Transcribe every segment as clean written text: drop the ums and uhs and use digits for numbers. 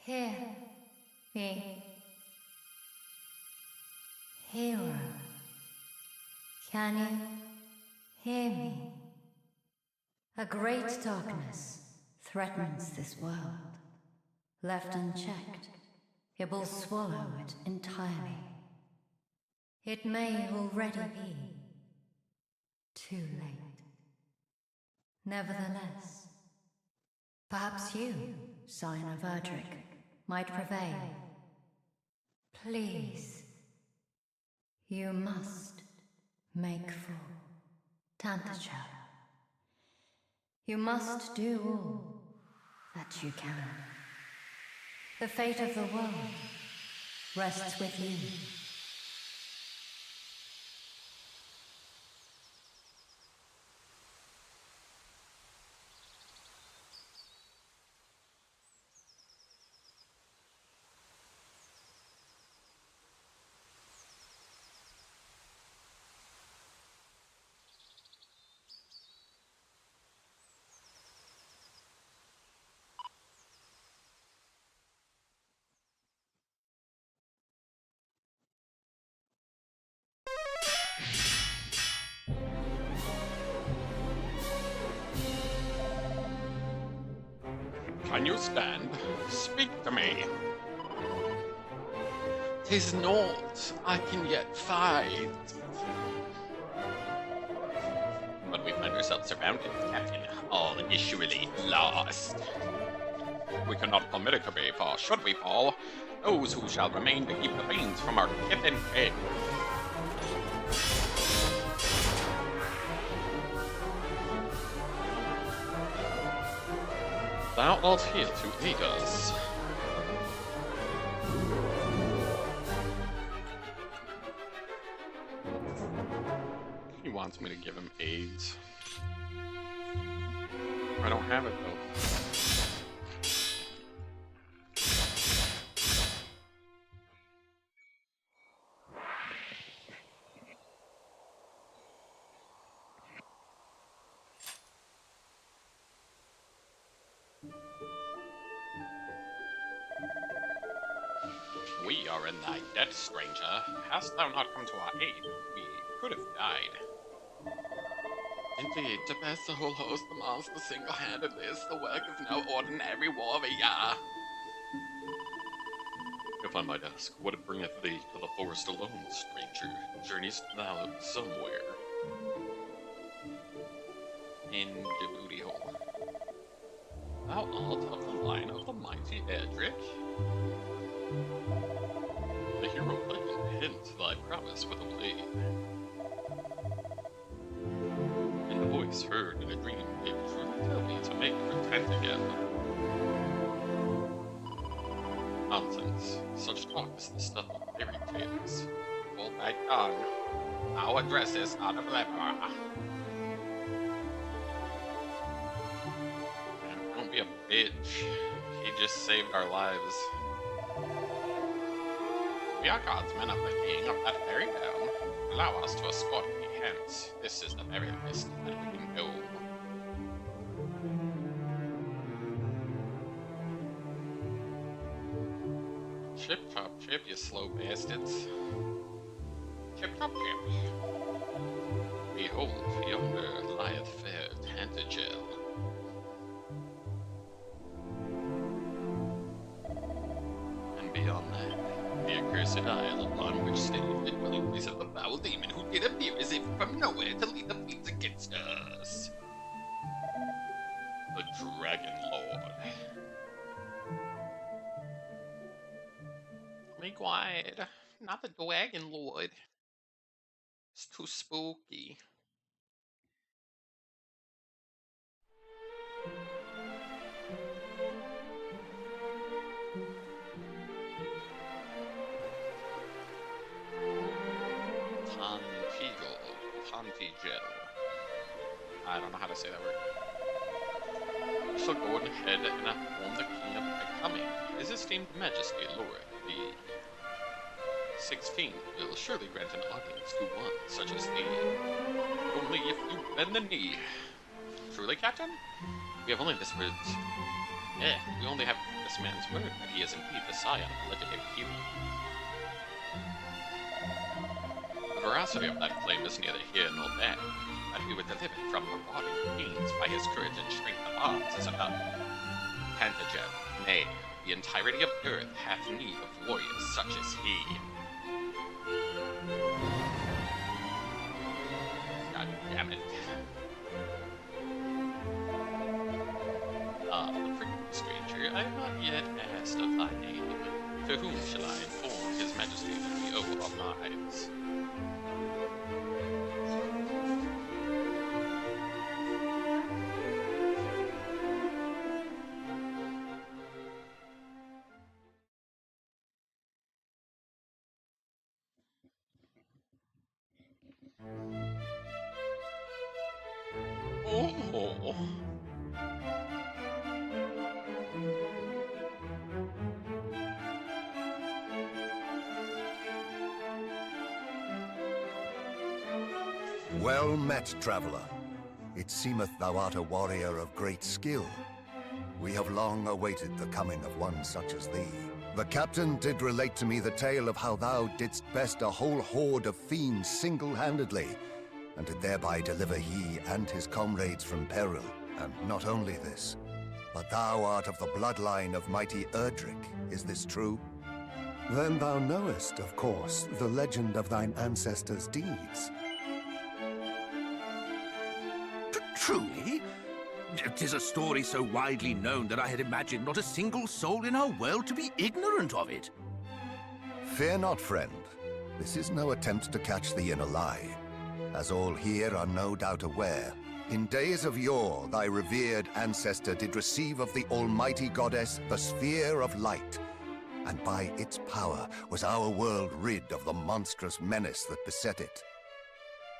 Hear me, hero. Can you hear me? A great darkness threatens this world. Left unchecked, it will swallow it entirely. It may already be too late. Nevertheless, perhaps you, Scion of Erdrick, might prevail. Please, you must make for Tantacher. You must do all that you can. The fate of the world rests with you. Can you stand? Speak to me. 'Tis naught I can yet fight. But we find ourselves surrounded, Captain, all issually lost. We cannot permit it to be, for should we fall, those who shall remain to keep the veins from our kith and kin. Thou art here to aid us. He wants me to give him AIDS. I don't have it though. We are in thy debt, stranger. Hast thou not come to our aid, we could have died. Indeed, to pass the whole host the monster single-handedly is the work of no ordinary warrior. If I might ask, what bringeth thee to the forest alone, stranger? Journeyest thou somewhere? In the booty hole. Thou art of the line of the mighty Erdrick? The hero likened hint thy prowess with a blade. And the voice heard in a dream did truly tell me to make pretend again. Nonsense. Such talk is the stuff of fairy tales. Hold thy tongue. Thou addressest out of leper. Don't be a bitch. He just saved our lives. We are guardsmen of the king of that very realm. Allow us to escort thee hence. This is the very least that we can go. Chip chop chip, you slow bastards. Chip chop chip. Behold, yonder lieth fair Tantager. And beyond that, the accursed isle upon which standeth the dwelling place of the foul demon who did appear as if from nowhere to lead the fleets against us. The Dragon Lord. Be quiet. Not the Dragon Lord. It's too spooky. Tantigel. I don't know how to say that word. Shall go ahead and inform the king of my coming. His esteemed majesty, Lord, the 16th, will surely grant an audience to one such as thee. Only if you bend the knee. Truly, Captain? We have only this word We only have this man's word that he is indeed the scion of a legendary hero. The veracity of that claim is neither here nor there. That we were delivered from marauding fiends by his courage and strength of arms is enough. Pantager, nay, the entirety of Earth hath need of warriors such as he. God damn it. The freaking stranger, I have not yet asked of thy name. To whom shall I inform his majesty that we owe our lives? Oh. Well met, traveller. It seemeth thou art a warrior of great skill. We have long awaited the coming of one such as thee. The captain did relate to me the tale of how thou didst best a whole horde of fiends single-handedly, and did thereby deliver he and his comrades from peril. And not only this, but thou art of the bloodline of mighty Erdrick. Is this true? Then thou knowest, of course, the legend of thine ancestors' deeds. Truly? 'Tis a story so widely known that I had imagined not a single soul in our world to be ignorant of it. Fear not, friend. This is no attempt to catch thee in a lie. As all here are no doubt aware, in days of yore thy revered ancestor did receive of the almighty goddess the sphere of light, and by its power was our world rid of the monstrous menace that beset it.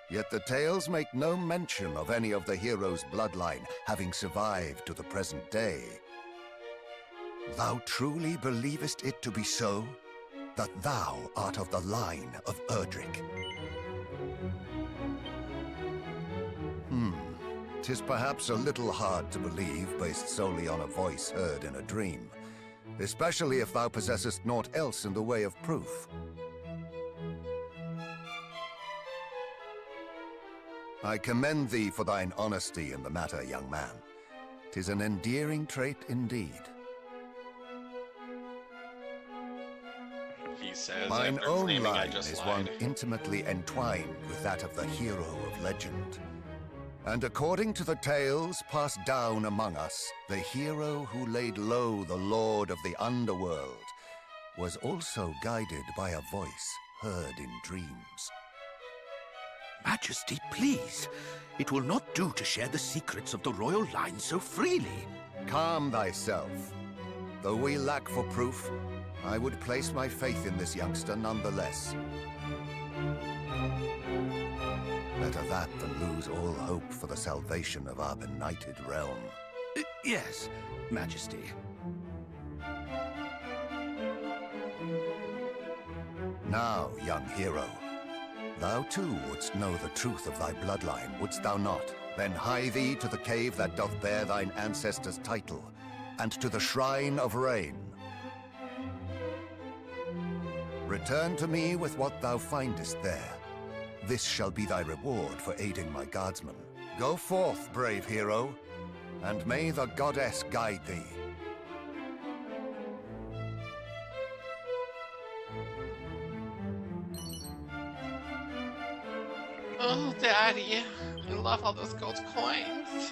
Yet the tales make no mention of any of the heroes' bloodline having survived to the present day. Thou truly believest it to be so? That thou art of the line of Erdrick? 'Tis perhaps a little hard to believe based solely on a voice heard in a dream, especially if thou possessest naught else in the way of proof. I commend thee for thine honesty in the matter, young man. 'Tis an endearing trait indeed. He says Mine after own claiming I line just is lied. one intimately entwined with that of the hero of legend. And according to the tales passed down among us, the hero who laid low the lord of the underworld was also guided by a voice heard in dreams. Majesty, please. It will not do to share the secrets of the royal line so freely. Calm thyself. Though we lack for proof, I would place my faith in this youngster nonetheless. Better that than lose all hope for the salvation of our benighted realm. Yes, Majesty. Now, young hero, thou too wouldst know the truth of thy bloodline, wouldst thou not? Then hie thee to the cave that doth bear thine ancestors' title, and to the Shrine of Rain. Return to me with what thou findest there. This shall be thy reward for aiding my guardsmen. Go forth, brave hero, and may the goddess guide thee. Oh, Daddy, I love all those gold coins.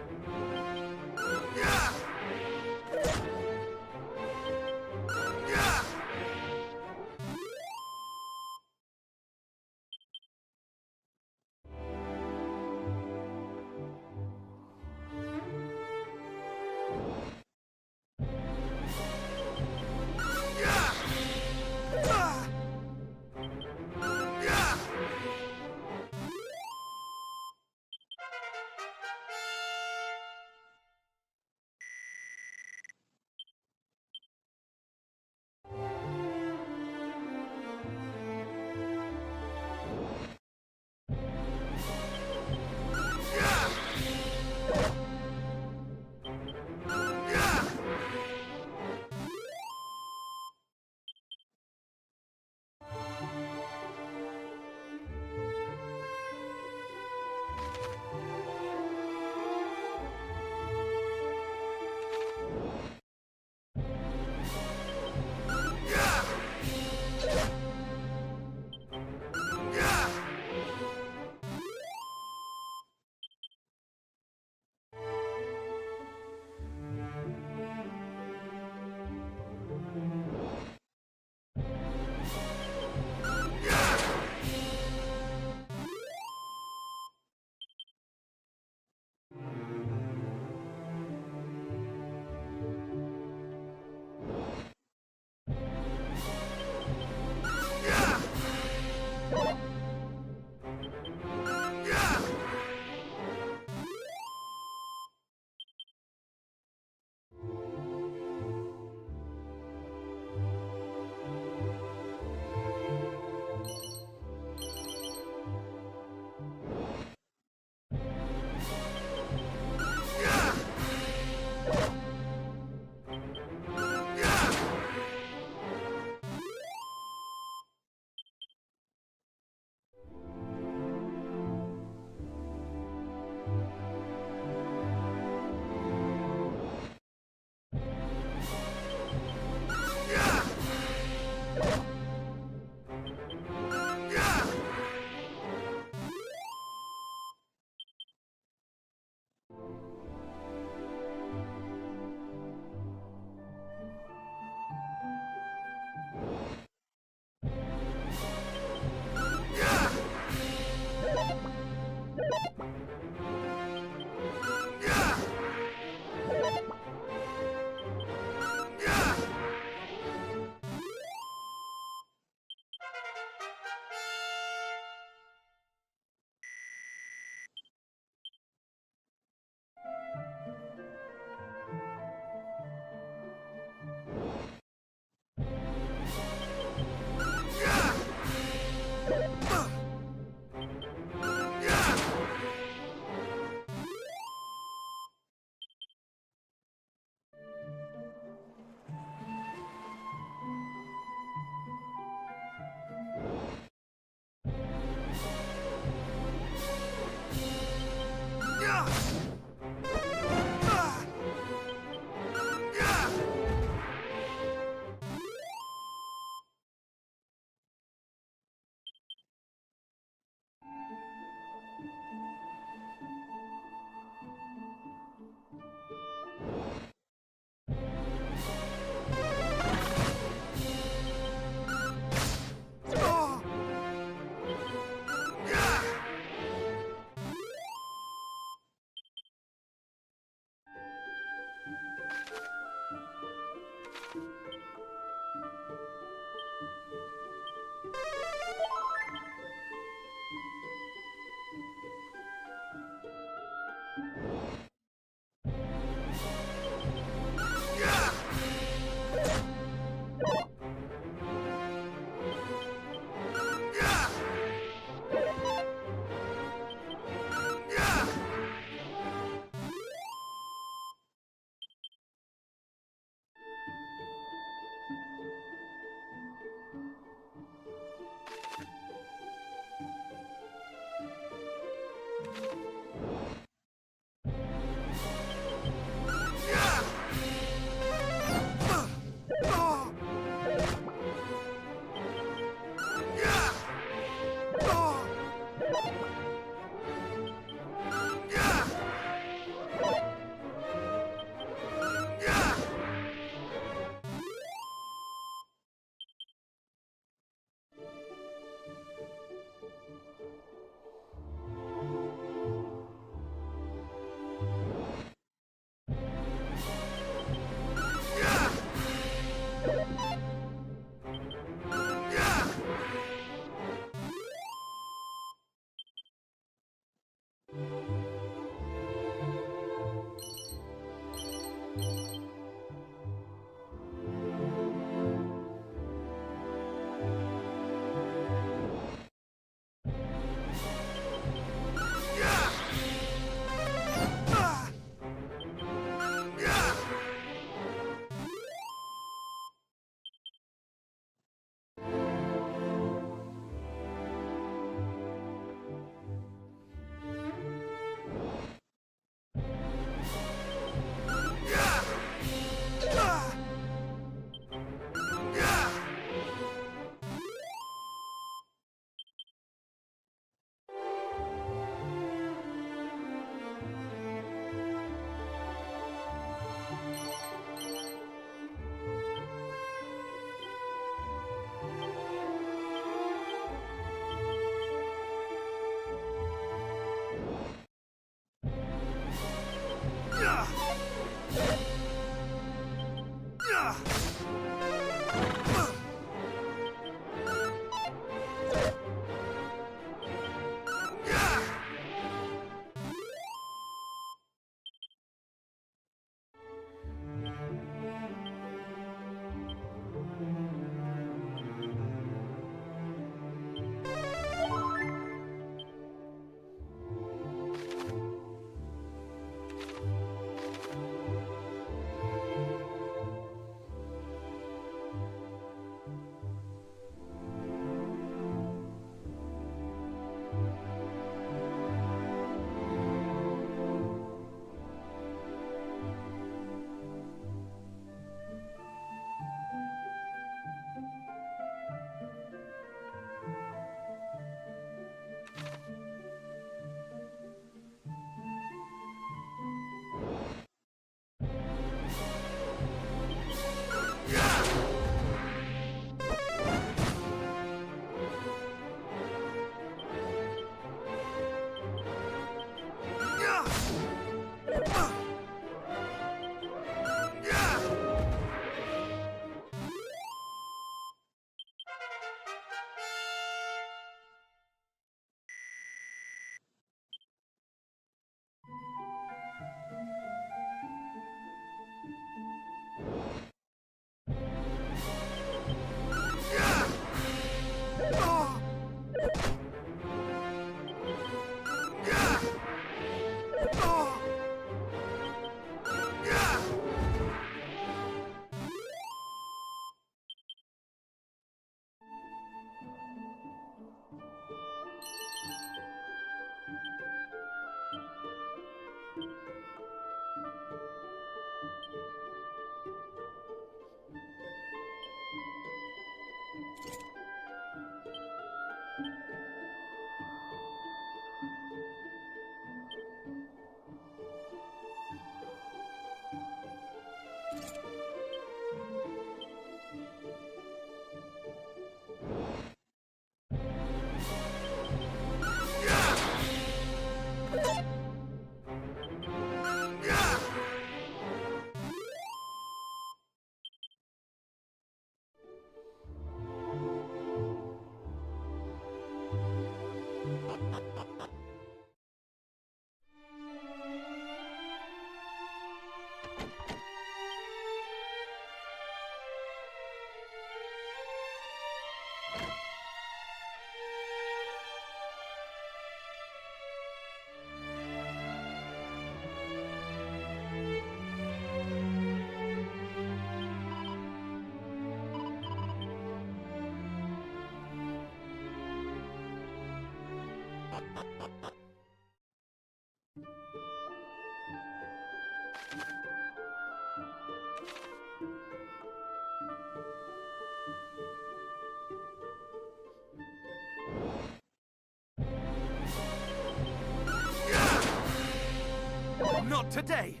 Not today!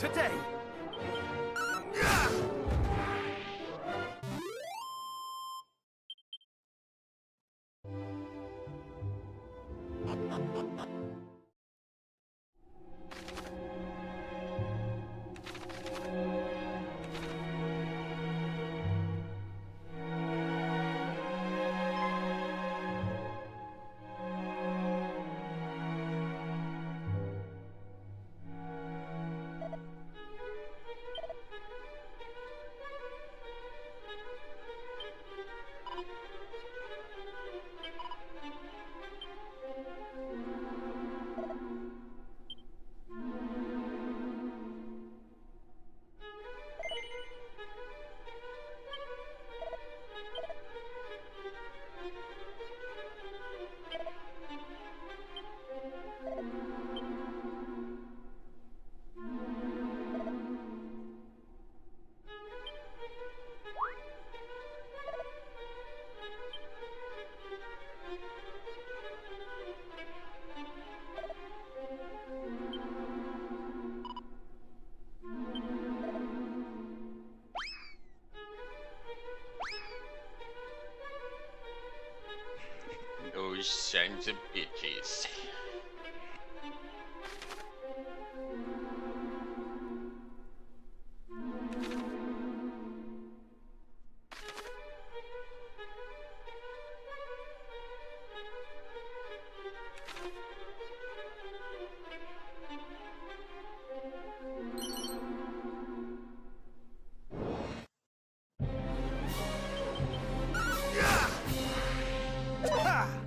today. Those sons of bitches. Ha!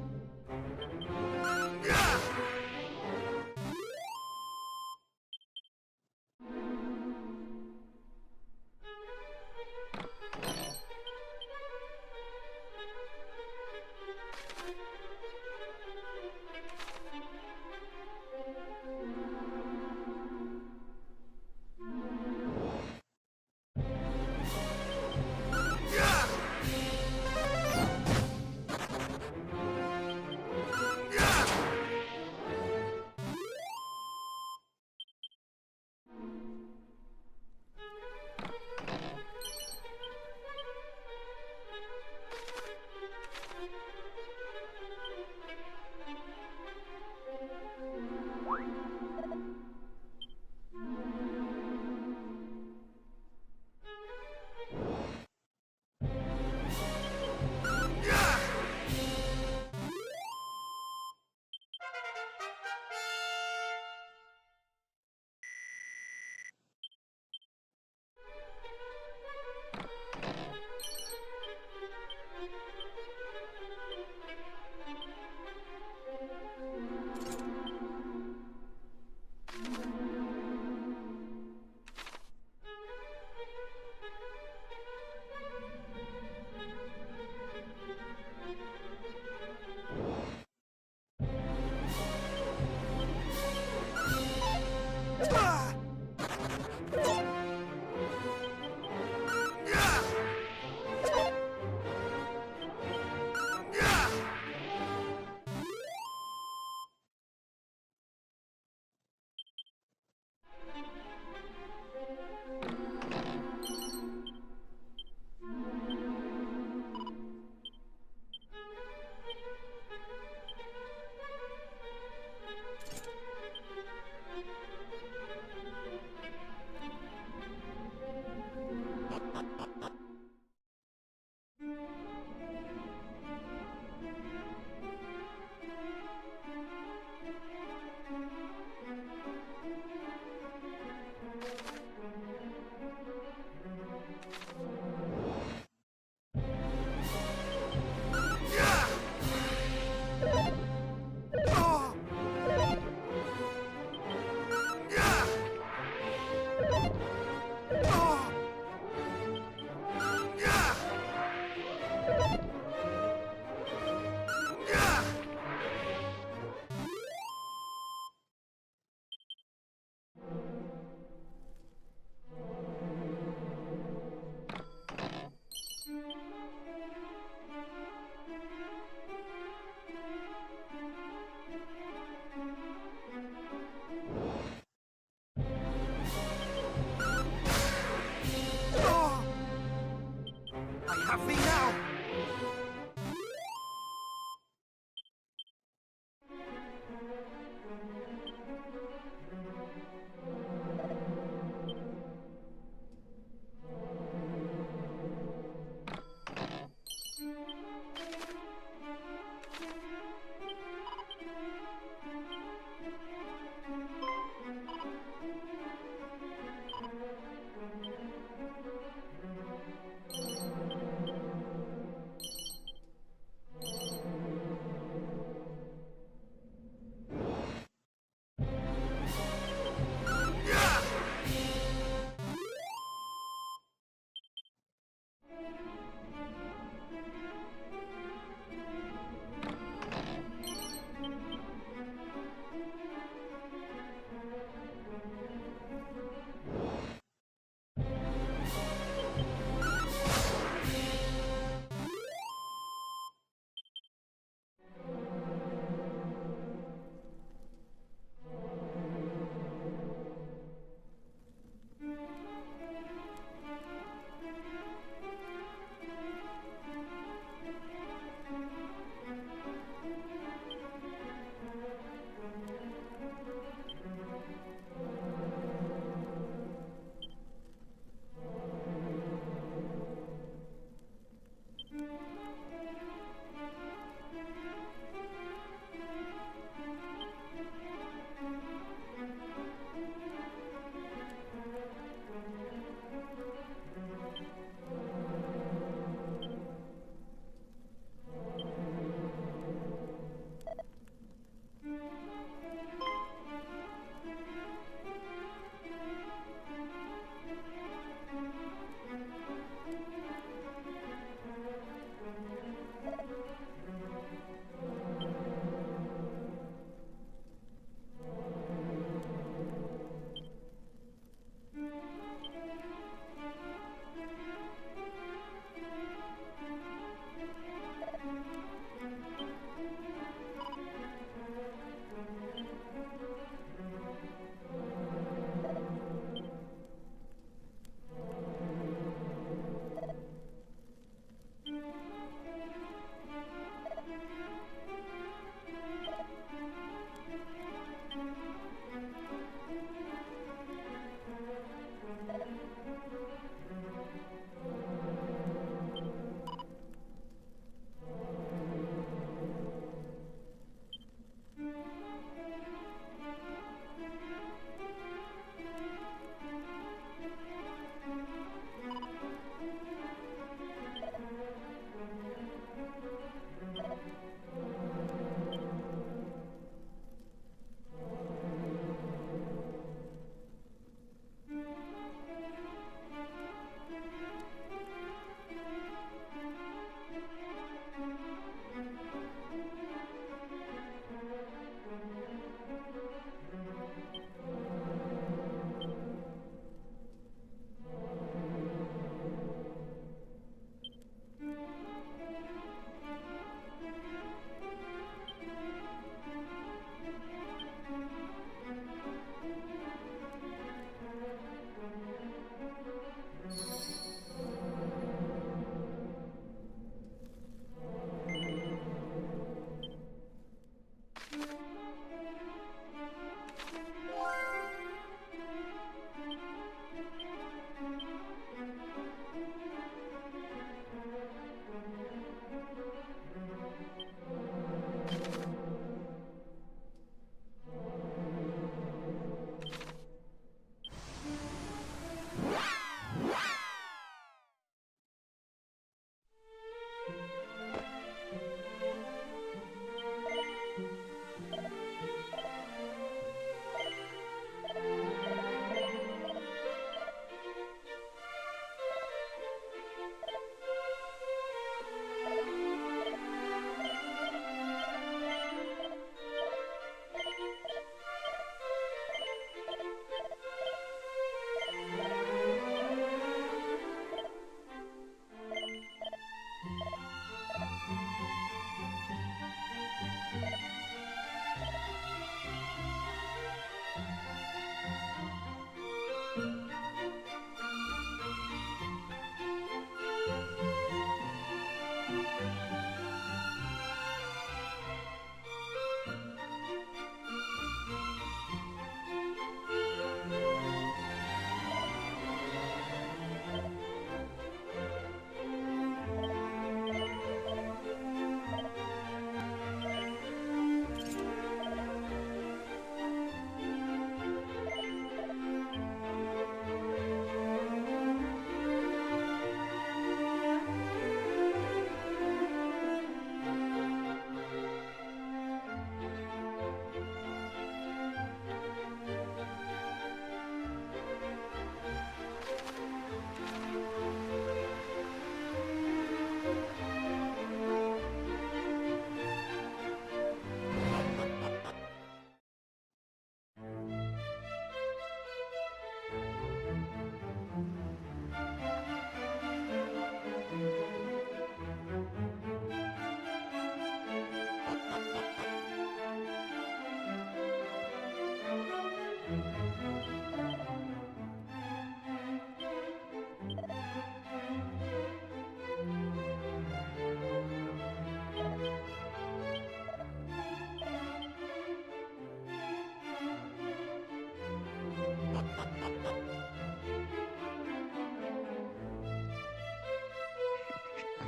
have thee now!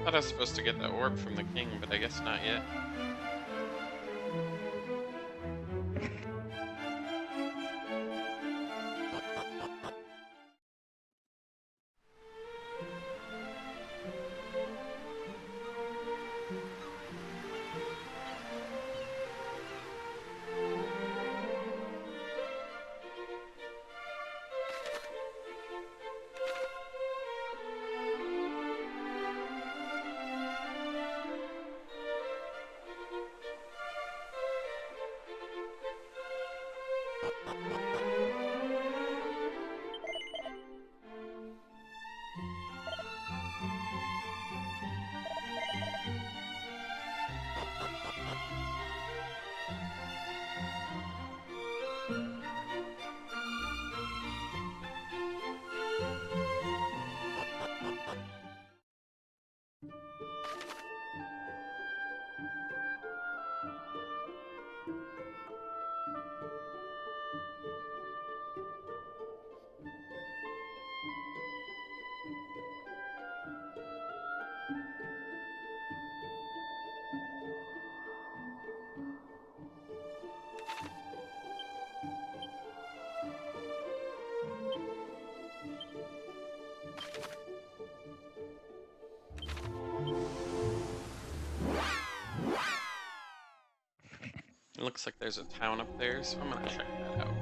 thought I was supposed to get the orb from the king, but I guess not yet. It looks like there's a town up there, so I'm gonna check that out.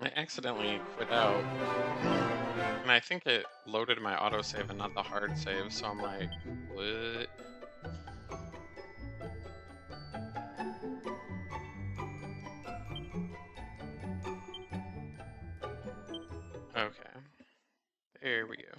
I accidentally quit out, and I think it loaded my autosave and not the hard save, so I'm like, what? Okay, there we go.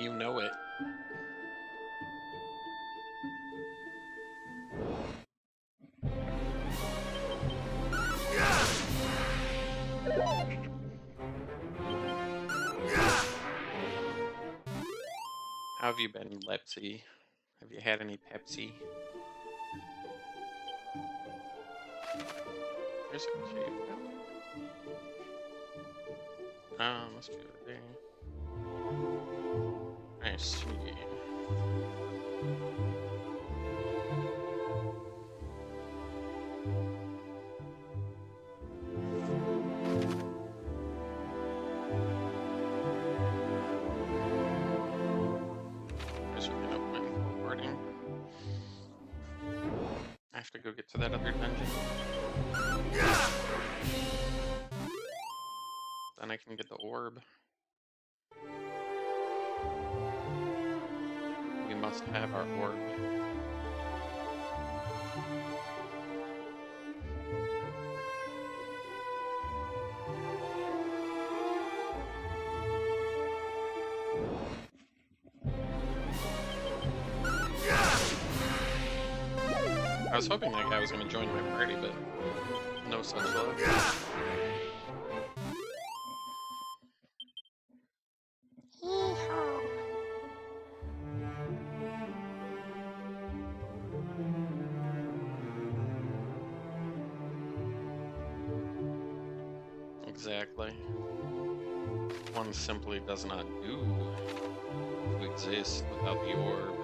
You know it. How have you been, Lepsy? Have you had any Pepsi? There's a cave. Must be over there. I see. There's really no point in recording. I have to go get to that other dungeon. Then I can get the orb. We must have our orb. I was hoping that guy was going to join my party, but no such luck. Exactly. One simply does not do to exist without the orb.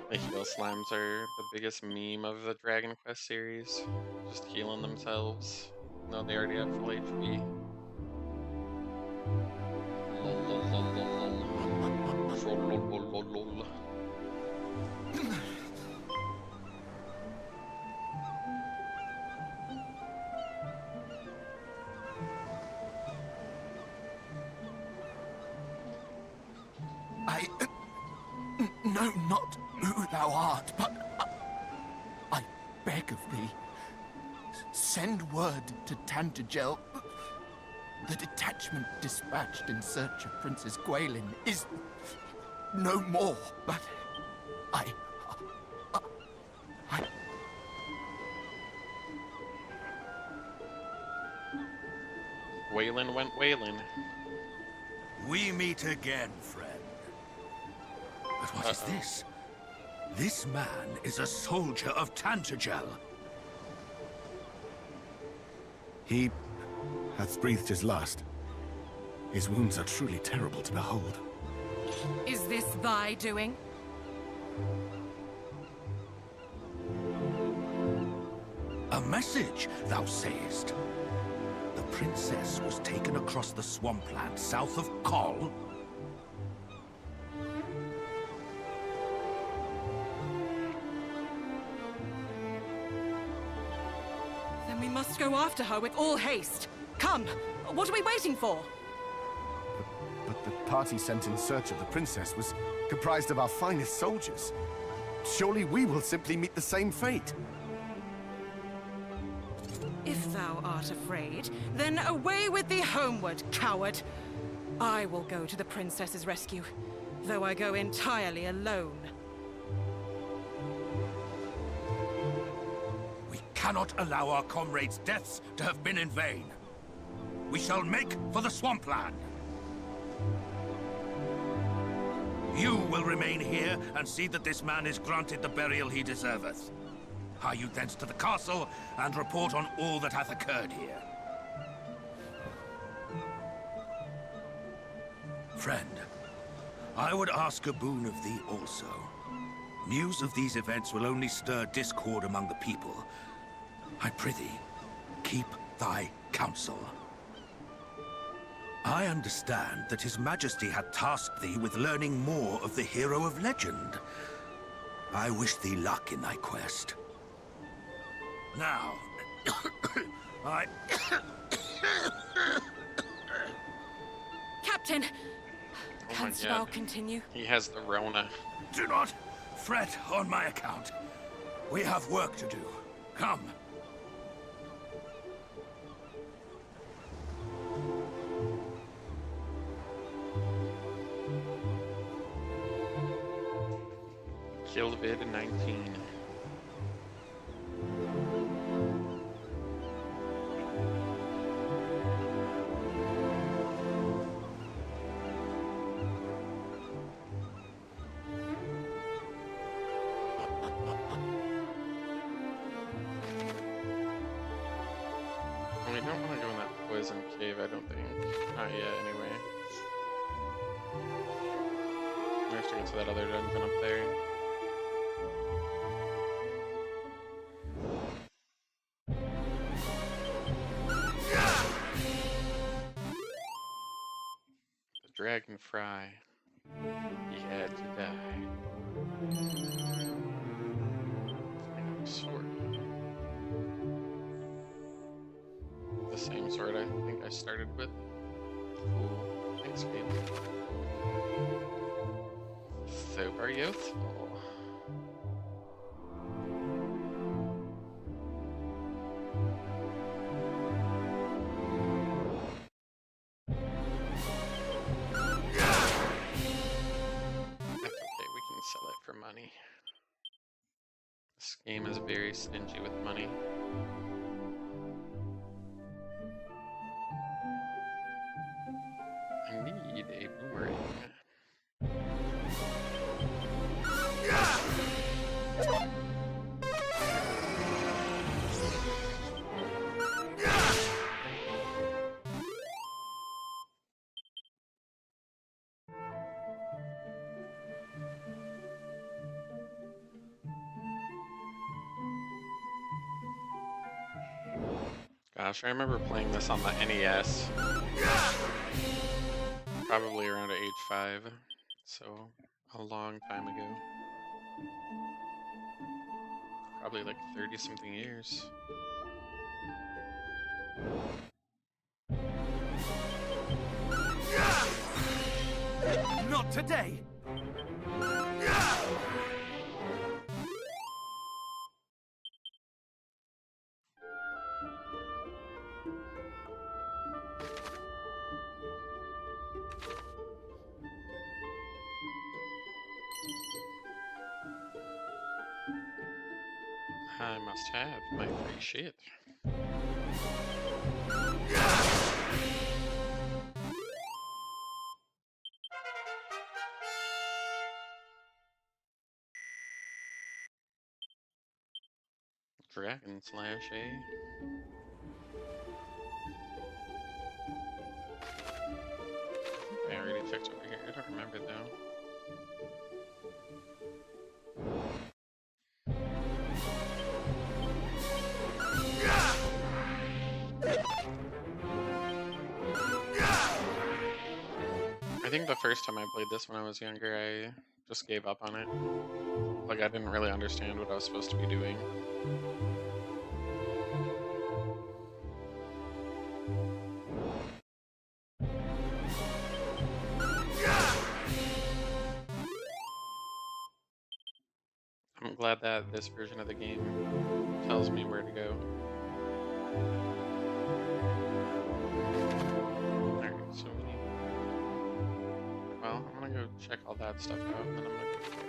The heal slimes are the biggest meme of the Dragon Quest series. Just healing themselves. No, they already have full HP. Lol, lol, lol, lol, lol. Lol, lol, lol, lol. I know not who thou art, but I beg of thee, send word to Tantagel. The detachment dispatched in search of Princess Gwaelin is no more, but I... Waylon went Waylon. We meet again, friend. But what is this? This man is a soldier of Tantagel. He hath breathed his last. His wounds are truly terrible to behold. Is this thy doing? A message, thou sayest. The princess was taken across the swampland south of Kol. Then we must go after her with all haste. Come, what are we waiting for? But the party sent in search of the princess was comprised of our finest soldiers. Surely we will simply meet the same fate. If thou art afraid, then away with thee homeward, coward. I will go to the princess's rescue, though I go entirely alone. We cannot allow our comrades' deaths to have been in vain. We shall make for the swampland. You will remain here and see that this man is granted the burial he deserveth. Hie you thence to the castle and report on all that hath occurred here. Friend, I would ask a boon of thee also. News of these events will only stir discord among the people. I prithee, keep thy counsel. I understand that His Majesty had tasked thee with learning more of the hero of legend. I wish thee luck in thy quest. Now, Captain, Canst God. thou continue? He has the Rona. Do not fret on my account. We have work to do. Come. Killed vid 19. We don't want to go in that poison cave, I don't think. Not yet, anyway. We have to get to that other dungeon up there. The dragonfly. He had to die. Sword. The same sword I think I started with. Cool. Thanks, game. Super youthful. That's okay, we can sell it for money. This game is very stingy with money. I need a boomerang. Gosh, I remember playing this on the NES. Probably around age 5, so a long time ago. Probably like 30-something years. Not today! I must have my free shit. Dragon Slash, eh? I already checked over here. I don't remember though. I think the first time I played this when I was younger, I just gave up on it. Like, I didn't really understand what I was supposed to be doing. I'm glad that this version of the game tells me where to go. Alright, so we need... Well, I'm gonna go check all that stuff out, and then I'm gonna go here.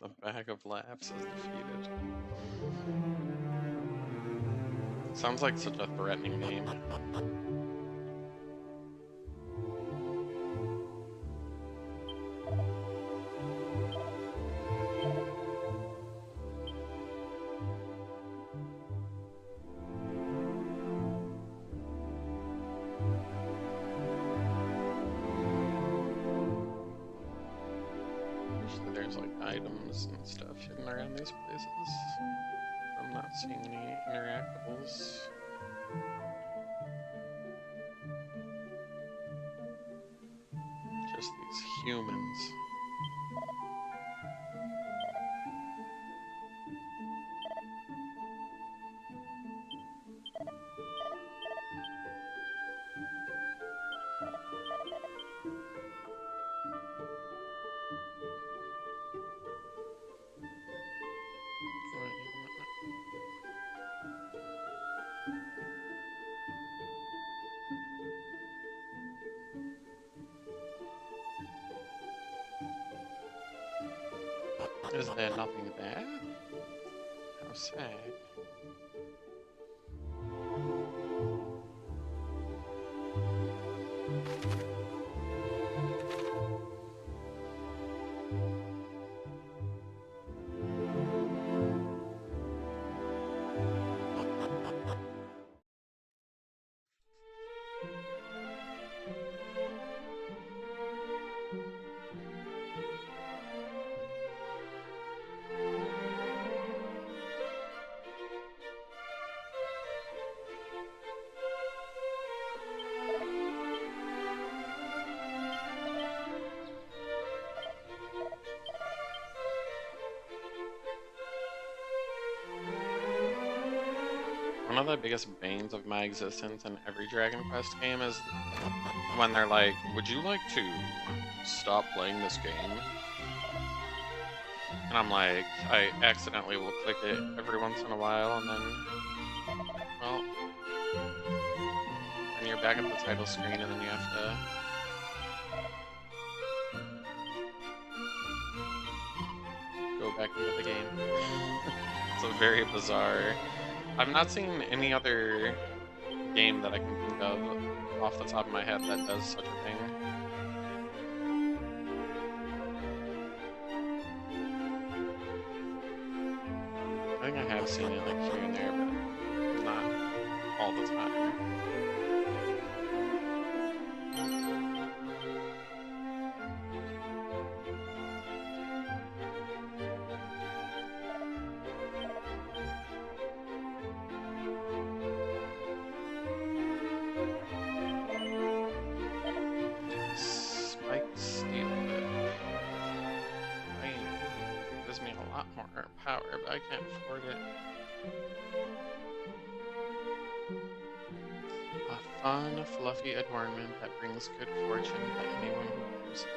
The bag of laughs is defeated. Sounds like such a threatening name. there's like items and stuff hidden around these places. I'm not seeing any interactables. Just these humans. Is there nothing there? How sad. One of the biggest banes of my existence in every Dragon Quest game is when they're like, would you like to stop playing this game? And I'm like, I accidentally will click it every once in a while, and then, well, and you're back at the title screen, and then you have to go back into the game. It's a very bizarre... I've not seen any other game that I can think of off the top of my head that does such a thing. I think I have seen it like here and there, but not all the time. Power, but I can't afford it. A fun, fluffy adornment that brings good fortune to anyone who wears it.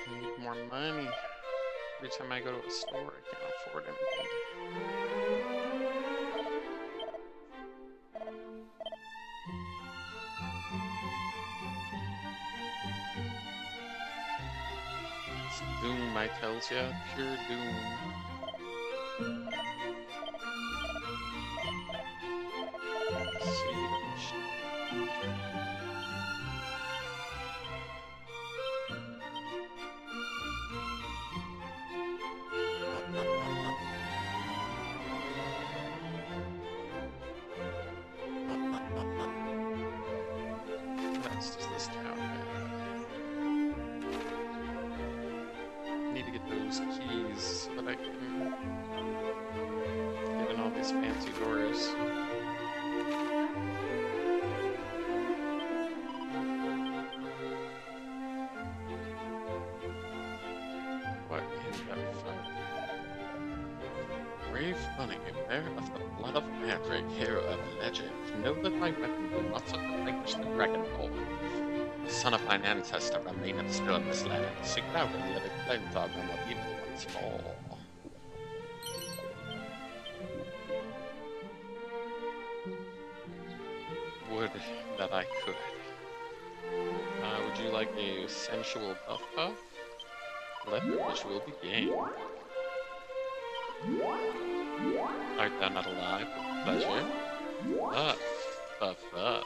I need more money. Every time I go to a store, I can't afford anything. Doom, I tells ya, pure doom. That's just this town. Need to get those keys so that I can get in all these fancy doors. What in the fuck? Brave bunny, bearer of the blood of Mandrake, hero of legend, know that my weapon will not vanquish the dragonborn. The son of thine ancestor remaineth still in this land. Seek thou and let it cleanse our realm of evil once more. Would that I could. Would you like a sensual buff buff? Let the ritual begin. Art thou not alive with pleasure? Buff, buff, buff.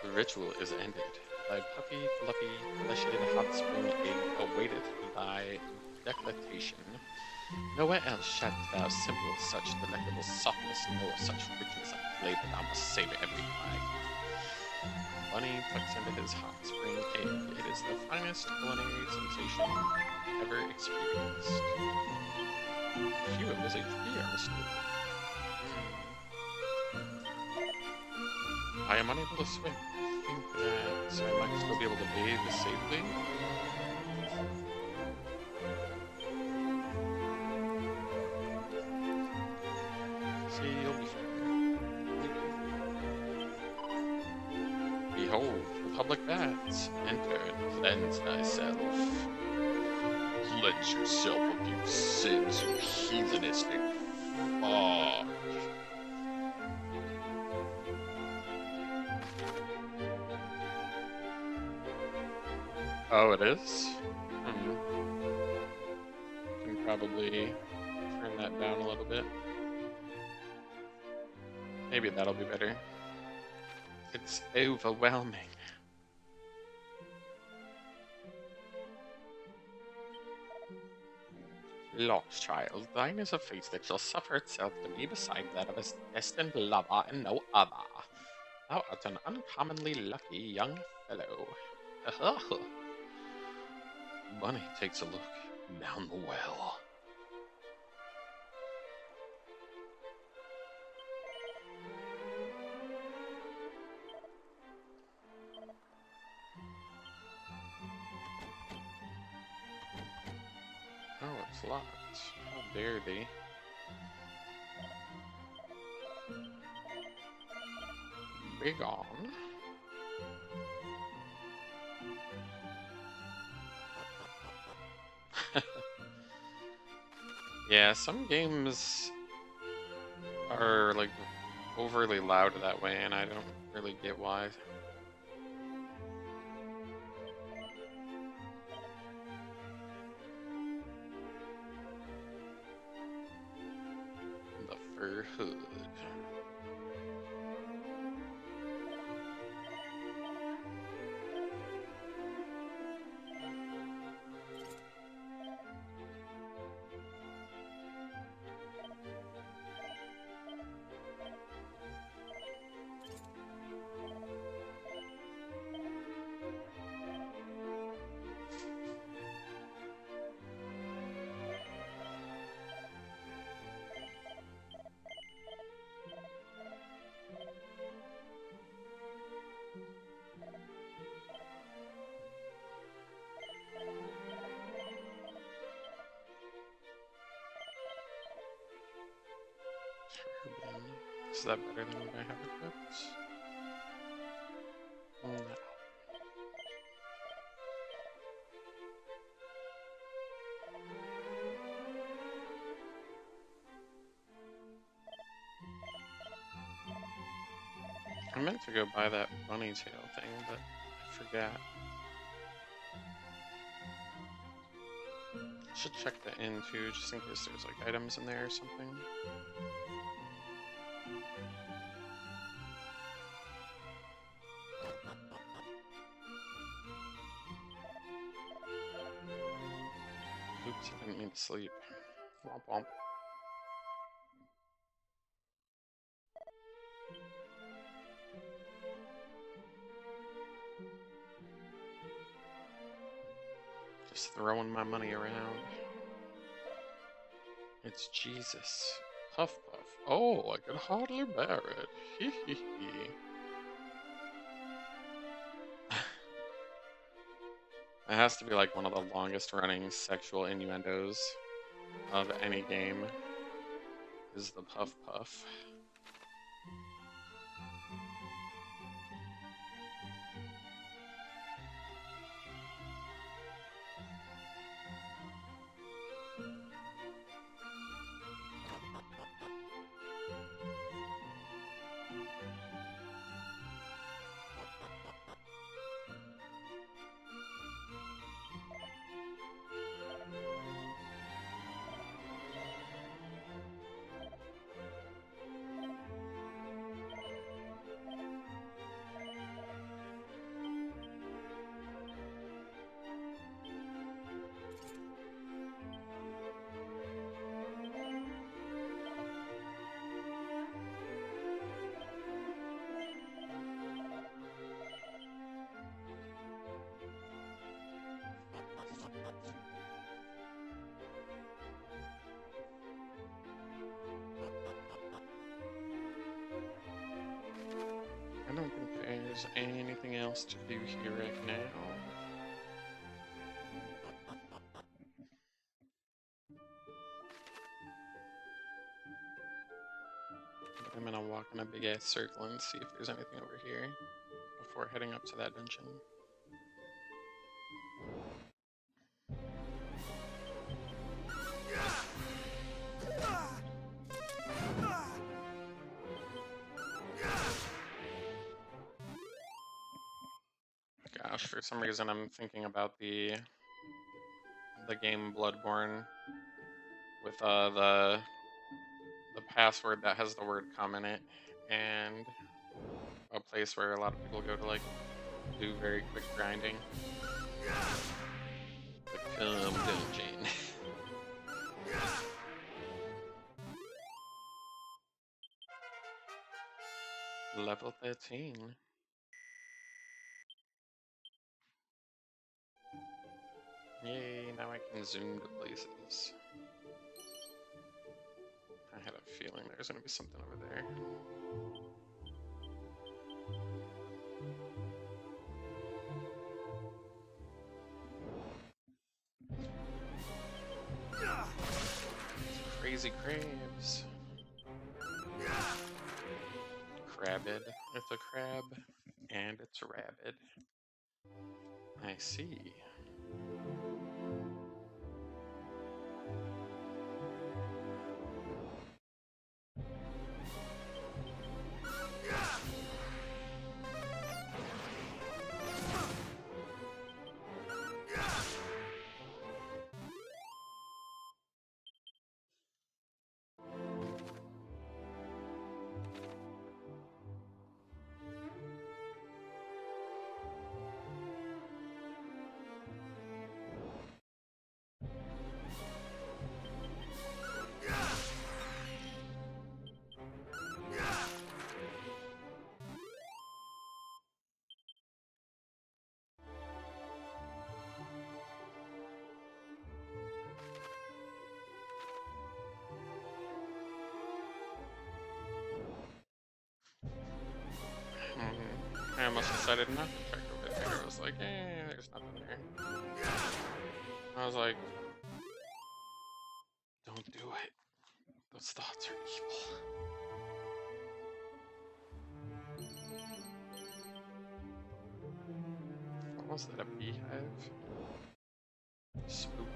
The ritual is ended. Thy puffy, fluffy, fleshed hot spring egg awaiteth thy declaration. Nowhere else shalt thou symbol such delectable softness, nor such richness of flavor. Thou must savor every bite. Bunny tucks into his hot spring cake. It is the finest culinary sensation ever experienced. Few of this HP are restored. I am unable to swim. I think that I might still be able to bathe safely. See, you'll be fine. Behold, the public baths. Enter and cleanse thyself. Cleanse yourself of your sins, you heathenistic fuck. Oh, it is? Can probably turn that down a little bit. Maybe that'll be better. It's overwhelming. Lost child, thine is a face that shall suffer itself to be beside that of a destined lover and no other. Thou art an uncommonly lucky young fellow. Bunny takes a look down the well. Oh, it's locked. How dare thee. Begone. Yeah, some games are like overly loud that way, and I don't really get why. The fur hood. Is that better than what I have equipped? No. I meant to go buy that bunny tail thing, but I forgot. Should check the inn too, just in case there's like items in there or something. Oops, I didn't mean to sleep. Womp womp. Just throwing my money around. It's Jesus. Puff puff. Oh, I can hardly bear it. Hee hee hee. It has to be like one of the longest running sexual innuendos of any game, is the puff puff. I don't think there's anything else to do here right now. But I'm gonna walk in a big ass circle and see if there's anything over here before heading up to that dungeon. Gosh, for some reason I'm thinking about the game Bloodborne with the password that has the word "come" in it, and a place where a lot of people go to like do very quick grinding. The Come Dungeon. Level 13. Yay, now I can zoom to places. I had a feeling there was gonna be something over there. Crazy crabs. Crabbed. It's a crab, and it's a rabbit. I see. I almost decided not to check over there. I was like, there's nothing there. I was like, don't do it. Those thoughts are evil. Was that a beehive? Spooky.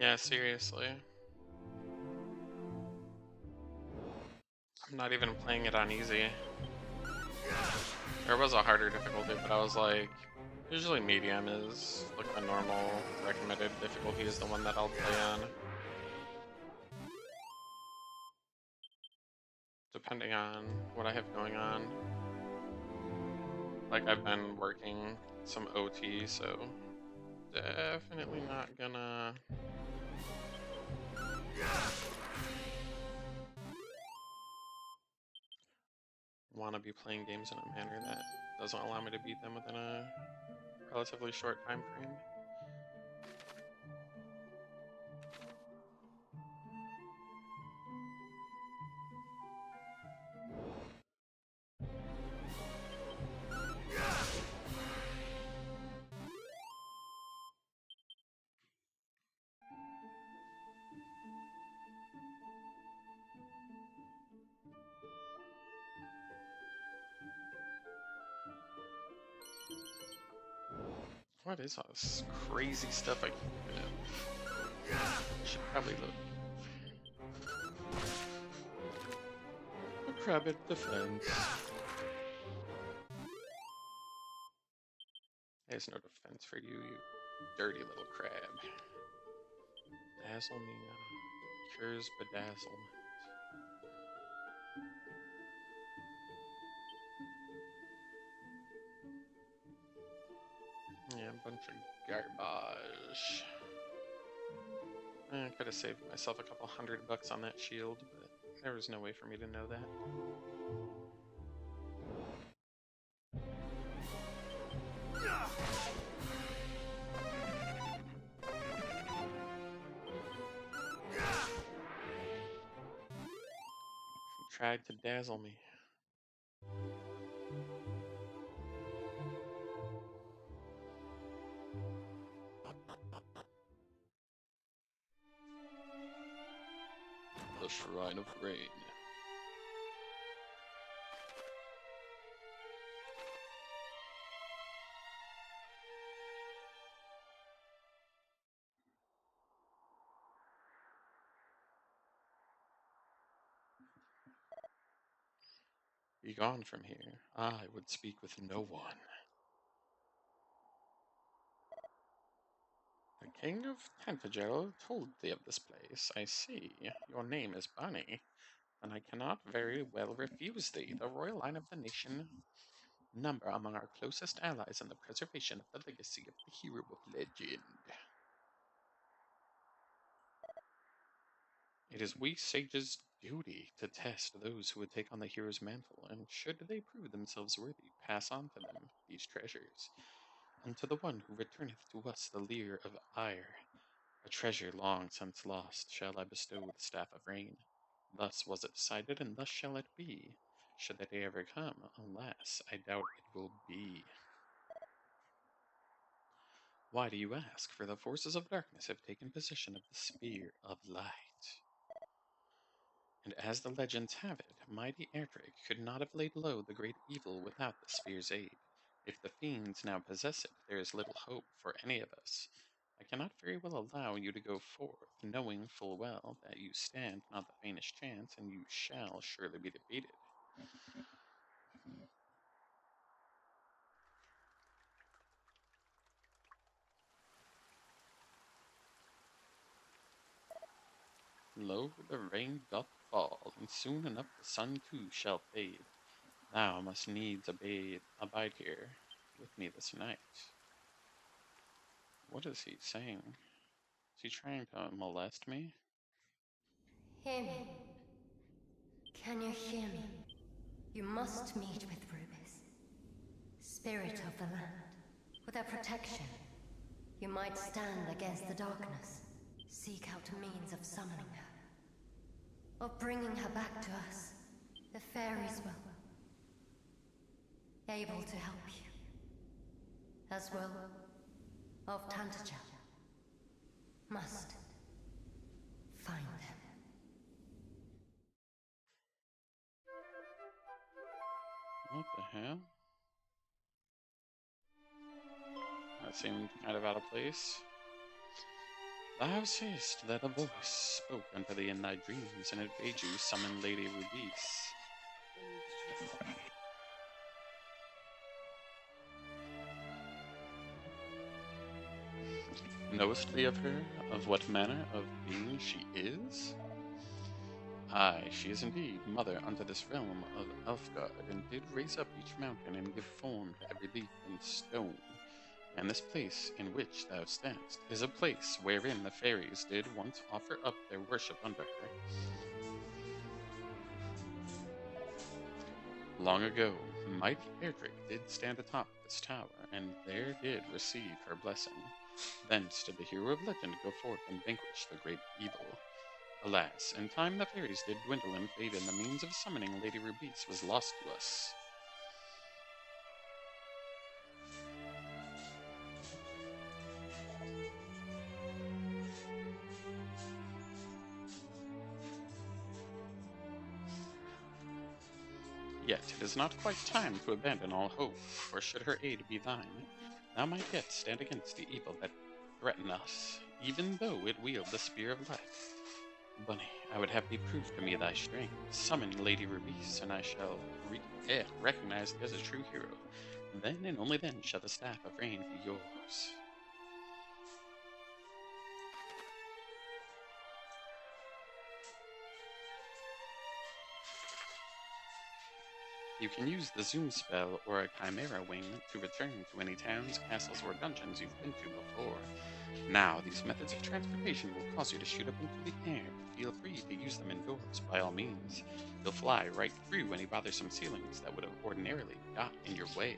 Yeah, seriously. I'm not even playing it on easy. There was a harder difficulty, but I was like, usually medium is like the normal recommended difficulty is the one that I'll play on. Depending on what I have going on. Like I've been working some OT, so definitely not gonna want to be playing games in a manner that doesn't allow me to beat them within a relatively short time frame. What is all this crazy stuff I keep picking up? I should probably look. A crab at the fence. There's no defense for you, you dirty little crab. Dazzle me now. Cures bedazzlement. Yeah, a bunch of garbage. I could have saved myself a couple $100 on that shield, but there was no way for me to know that. She tried to dazzle me. The Shrine of Rain. Be gone from here. I would speak with no one. The King of Tantagel told thee of this place. I see. Your name is Bunny, and I cannot very well refuse thee. The royal line of the nation number among our closest allies in the preservation of the legacy of the hero of legend. It is we sages' duty to test those who would take on the hero's mantle, and should they prove themselves worthy, pass on to them these treasures. And to the one who returneth to us the lyre of ire, a treasure long since lost, shall I bestow the staff of rain. Thus was it decided, and thus shall it be. Should that day ever come, alas, I doubt it will be. Why do you ask? For the forces of darkness have taken possession of the Spear of Light. And as the legends have it, mighty Erdrick could not have laid low the great evil without the spear's aid. If the fiends now possess it, there is little hope for any of us. I cannot very well allow you to go forth, knowing full well that you stand not the faintest chance, and you shall surely be defeated. Lo, the rain doth fall, and soon enough the sun too shall fade. Thou must needs abide here with me this night. What is he saying? Is he trying to molest me? Hear me. Can you hear me? You must meet with Rubis, spirit of the land. With her protection, you might stand against the darkness. Seek out a means of summoning her. Of bringing her back to us. The fairies will. Able to help you. As will of Tantagel. Must find them. What the hell? That seemed kind of out of place. Thou sayest that a voice spoke unto thee in thy dreams, and it bade you summon Lady Rubis. Knowest thee of her, of what manner of being she is? Aye, she is indeed mother unto this realm of Elfgard, and did raise up each mountain and give form to every leaf and stone. And this place in which thou standst is a place wherein the fairies did once offer up their worship unto her. Long ago, mighty Erdrick did stand atop this tower, and there did receive her blessing. Thence did the hero of legend go forth and vanquish the great evil. Alas, in time the fairies did dwindle and fade, and the means of summoning Lady Rubis was lost to us. Yet it is not quite time to abandon all hope, for should her aid be thine, thou might yet stand against the evil that threaten us, even though it wield the Spear of Life. Bunny, I would have thee prove to me thy strength. Summon Lady Rubis, and I shall recognize thee as a true hero. Then and only then shall the Staff of Rain be yours. You can use the zoom spell or a chimera wing to return to any towns, castles, or dungeons you've been to before. Now, these methods of transportation will cause you to shoot up into the air. Feel free to use them indoors, by all means. You'll fly right through any bothersome ceilings that would have ordinarily got in your way.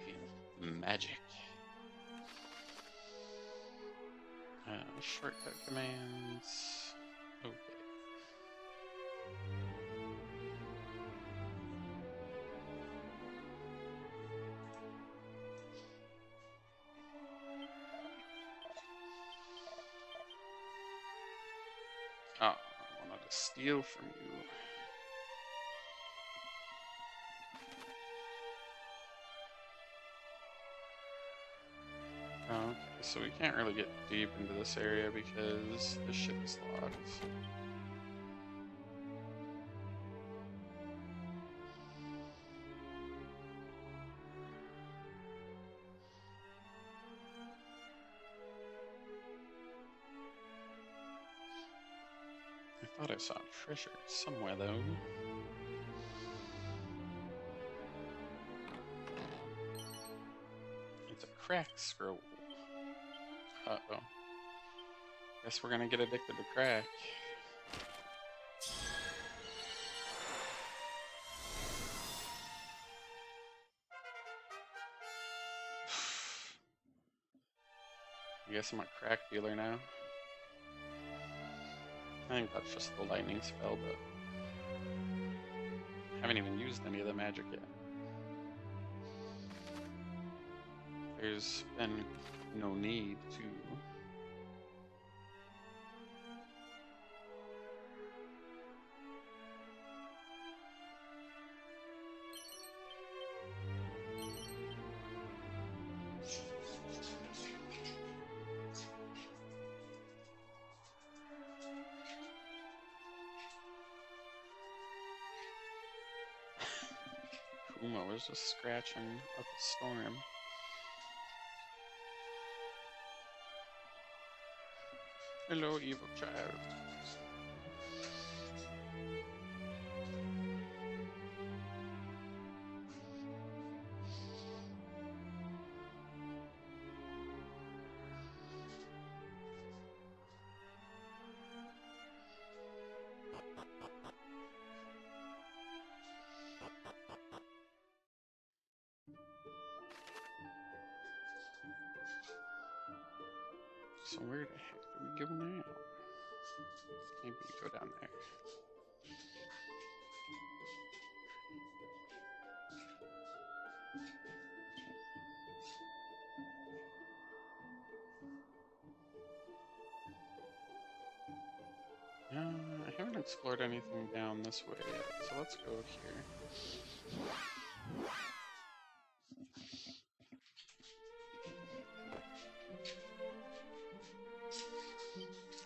Magic. Shortcut commands. Okay. Oh, I wanted to steal from you. Okay, so we can't really get deep into this area because this ship is locked. I thought I saw treasure somewhere though. It's a crack scroll. Uh-oh. Guess we're gonna get addicted to crack. I guess I'm a crack dealer now. I think that's just the lightning spell, but I haven't even used any of the magic yet. There's been no need to. Kuma was just scratching up a storm. Hello, evil child. So where the heck do we go now? Maybe we go down there. I haven't explored anything down this way yet, so let's go here.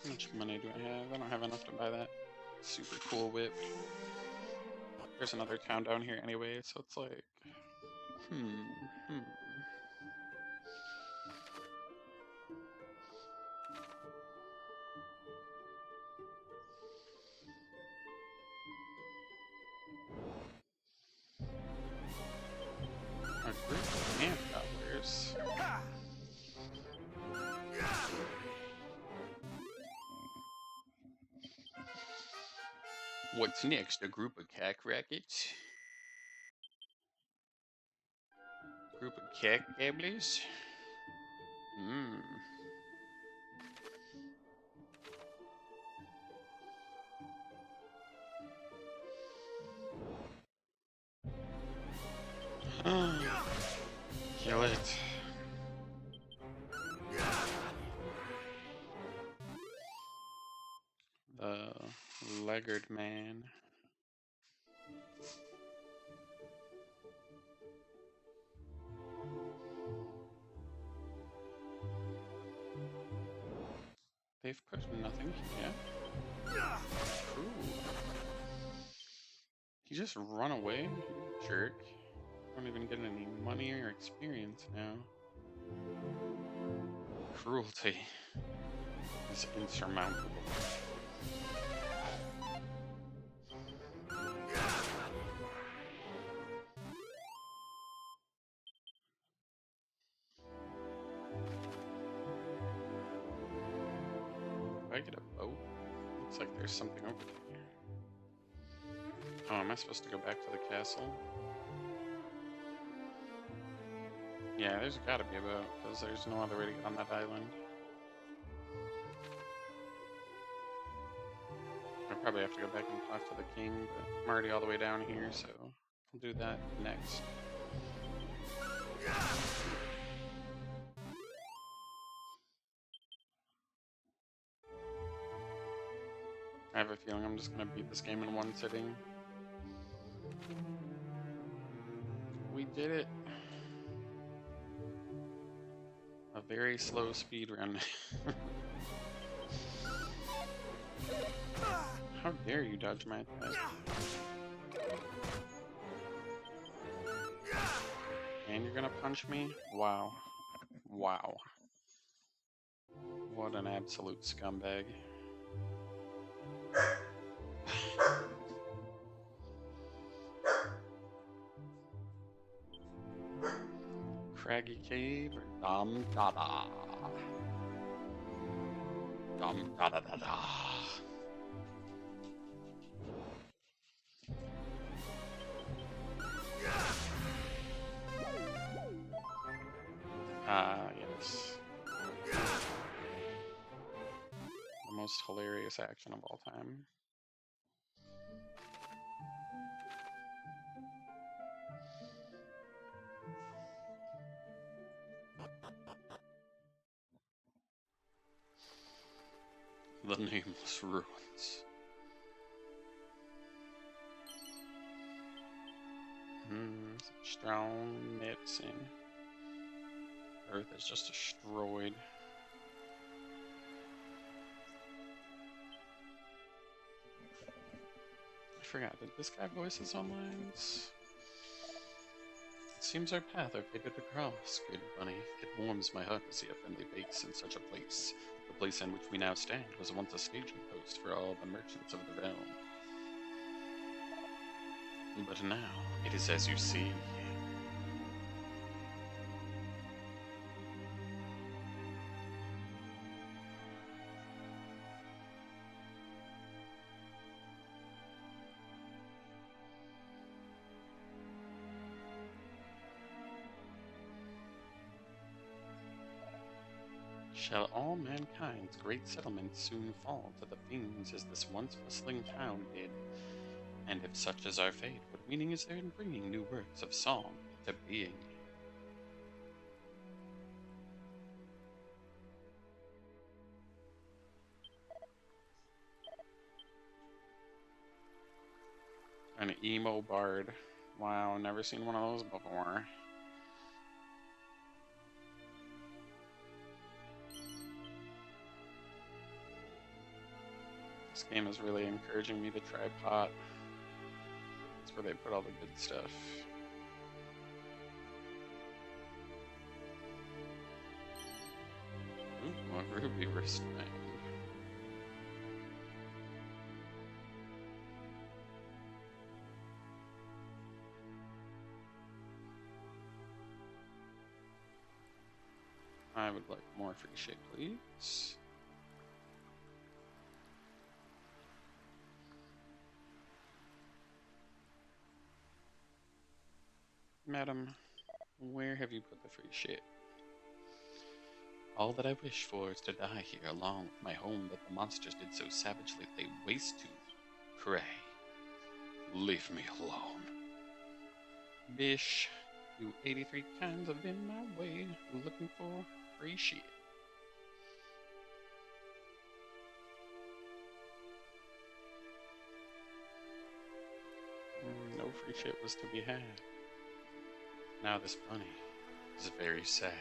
How much money do I have? I don't have enough to buy that super cool whip. There's another town down here anyway, so it's like, A group of ant gobblers. What's next? A group of cack rackets? Group of cack gabblers? Kill it. The laggard man. They've put nothing here. Ooh. He just run away? You jerk. I don't even get any money or experience now. Cruelty is insurmountable. Looks like there's something over there. Oh, am I supposed to go back to the castle? Yeah, there's gotta be a boat, because there's no other way to get on that island. I probably have to go back and talk to the king, but I'm already all the way down here, so I'll do that next. I have a feeling I'm just gonna beat this game in one sitting. We did it! A very slow speed run. How dare you dodge my attack? And you're gonna punch me? Wow. Wow. What an absolute scumbag. Craggy Cave or Dum Dada? Dum Dada Dada. Yes. The most hilarious action of all time. The Nameless Ruins. Strong medicine. Earth is just destroyed. I forgot, did this guy voice his own lines? It seems our path are fated to cross, good bunny. It warms my heart to see a friendly face in such a place. The place in which we now stand was once a staging post for all the merchants of the realm. But now, it is as you see. Shall all mankind's great settlements soon fall to the fiends as this once bustling town did? And if such is our fate, what meaning is there in bringing new works of song to being? An emo bard. Wow, never seen one of those before. This game is really encouraging me to try pot. That's where they put all the good stuff. Ooh, a ruby wristband. I would like more free shit, please. Madam, where have you put the free shit? All that I wish for is to die here along with my home that the monsters did so savagely lay waste to. Pray, leave me alone. Bish, you 83 kinds have been my way, looking for free shit. No free shit was to be had. Now this bunny is very sad.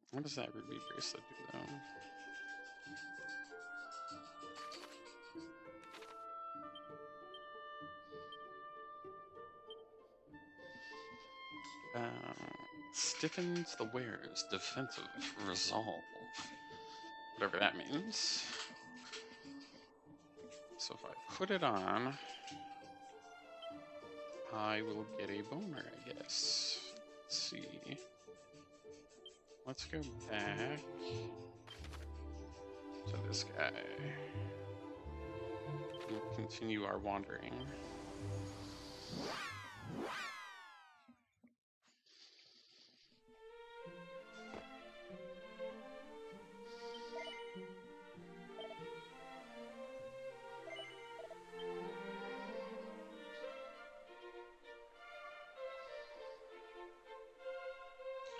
What does that ruby bracelet do, though? Stiffens the wearer's defensive resolve. Whatever that means. So if I put it on, I will get a boner, I guess. Let's see. let's go back to this guy. We'll continue our wandering.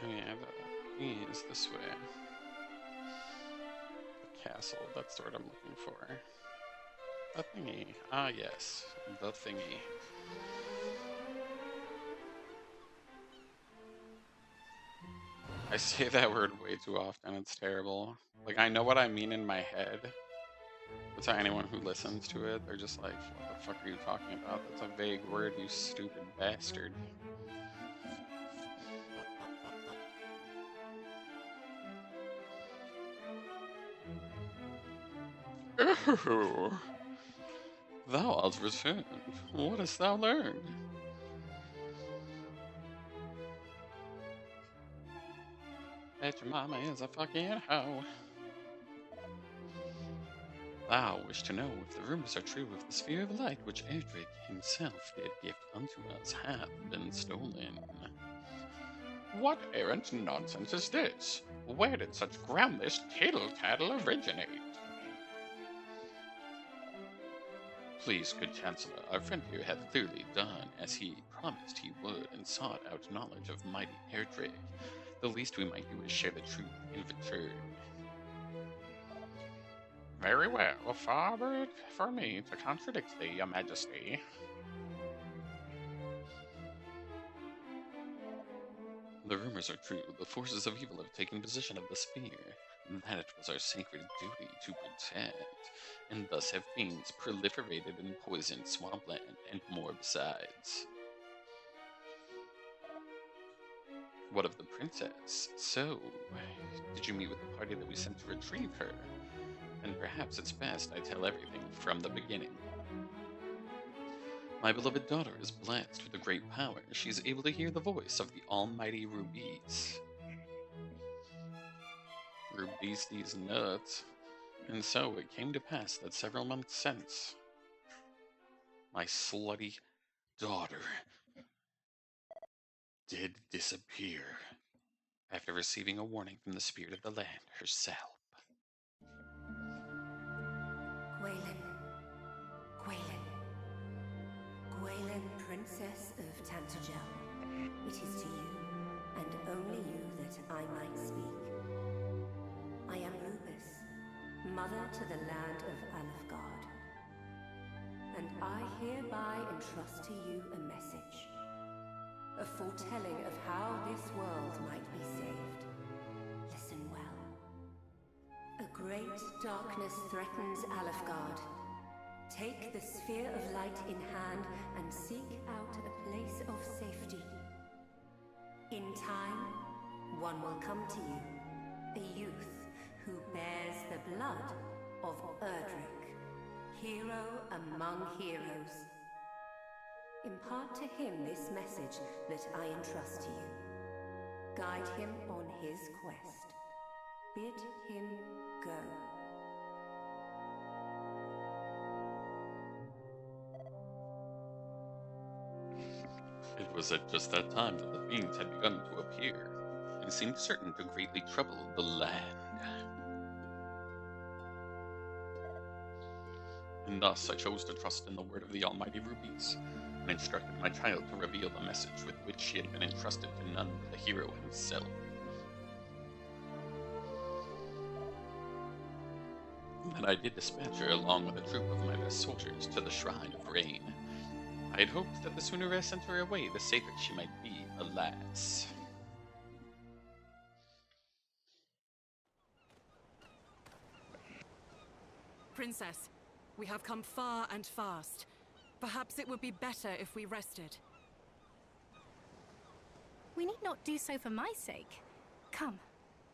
Oh yeah, the E is this way. The castle, that's the word I'm looking for. The thingy. Ah yes, the thingy. I say that word way too often, it's terrible. Like, I know what I mean in my head, but to anyone who listens to it, they're just like, what the fuck are you talking about? That's a vague word, you stupid bastard. Oh, thou art returned. What hast thou learned? Bet your mama is a fucking hoe. Thou wish to know if the rumors are true if the sphere of light which Erdrick himself did gift unto us hath been stolen. What errant nonsense is this? Where did such groundless tittle-tattle originate? Please, good Chancellor, our friend here hath clearly done as he promised he would and sought out knowledge of mighty Erdrick. The least we might do is share the truth in return. Very well, far be it for me to contradict thee, your majesty. The rumors are true. The forces of evil have taken possession of the sphere. That it was our sacred duty to protect, and thus have fiends proliferated and poisoned swampland, and more besides. What of the princess? So, did you meet with the party that we sent to retrieve her? And perhaps it's best I tell everything from the beginning. My beloved daughter is blessed with a great power. She is able to hear the voice of the almighty Rubies. Rubies these nuts. And so it came to pass that several months since, my slutty daughter did disappear after receiving a warning from the spirit of the land herself. Gwaelin. Gwaelin. Gwaelin, Princess of Tantagel. It is to you, and only you, that I might speak. I am Rubis, mother to the land of Alfgard. And I hereby entrust to you a message. A foretelling of how this world might be saved. Listen well. A great darkness threatens Alfgard. Take the sphere of light in hand and seek out a place of safety. In time, one will come to you, a youth who bears the blood of Erdrick, hero among heroes. Impart to him this message that I entrust to you. Guide him on his quest. Bid him go. It was at just that time that the fiends had begun to appear, and seemed certain to greatly trouble the land. And thus I chose to trust in the word of the almighty Rubies, and instructed my child to reveal the message with which she had been entrusted to none but the hero himself. And I did dispatch her along with a troop of my best soldiers to the Shrine of Rain. I had hoped that the sooner I sent her away, the safer she might be, alas. Princess, we have come far and fast. Perhaps it would be better if we rested. We need not do so for my sake. Come,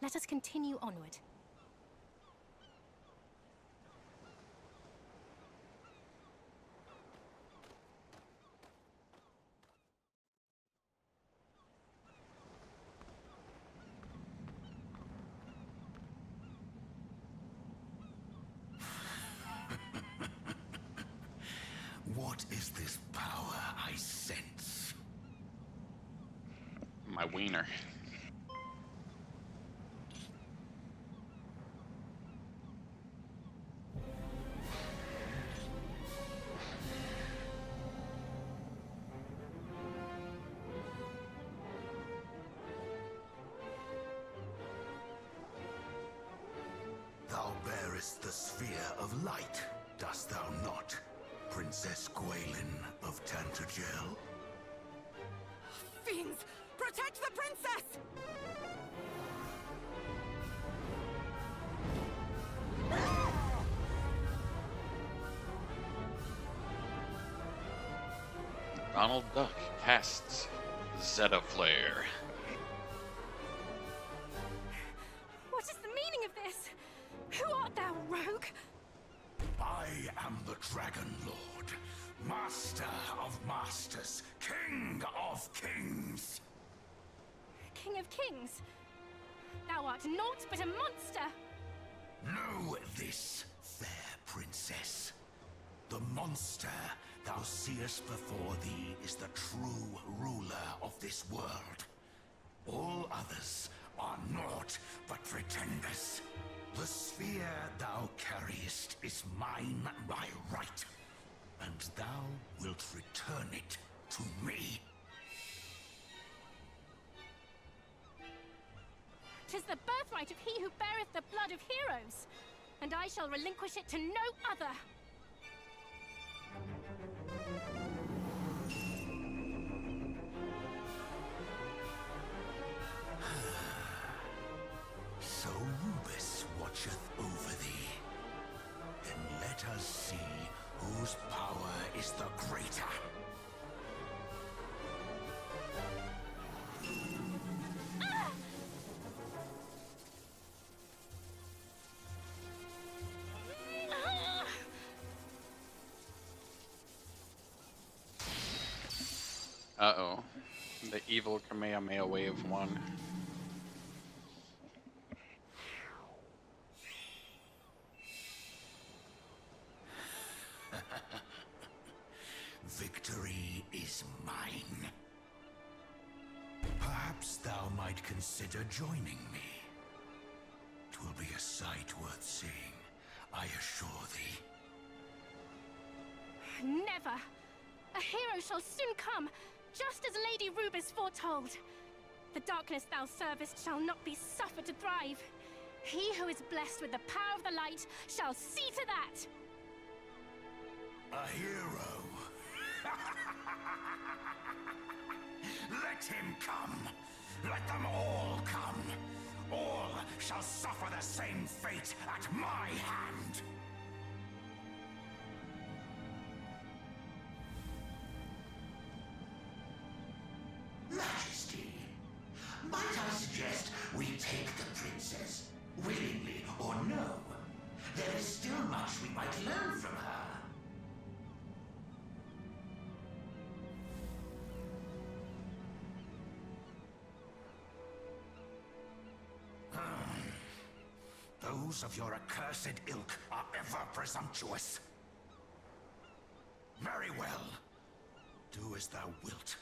let us continue onward. this power I sense? My wiener. Thou bearest the sphere of light, dost thou not, Princess Gwaelin of Tantagel? Fiends! Protect the princess! Donald Duck casts Zeta Flare. What is the meaning of this? Who art thou, rogue? I am the Dragon Lord, Master of Masters, King of Kings. King of kings? Thou art naught but a monster! Know this, fair princess. The monster thou seest before thee is the true ruler of this world. All others are naught but pretenders. The sphere thou carriest is mine by right, and thou wilt return it to me. 'Tis the birthright of he who beareth the blood of heroes, and I shall relinquish it to no other. So Rubus watcheth over thee. Then let us see whose power is the greater. Uh-oh. The evil Kamehameha Wave won. Victory is mine. Perhaps thou might consider joining me. 'Twill be a sight worth seeing, I assure thee. Never! A hero shall soon come, just as Lady Rubus foretold. The darkness thou servest shall not be suffered to thrive. He who is blessed with the power of the light shall see to that! A hero. Let him come. Let them all come. All shall suffer the same fate at my hand. Majesty, might I suggest we take the princess, willingly or no? There is still much we might learn from her. Those of your accursed ilk are ever presumptuous. Very well. Do as thou wilt.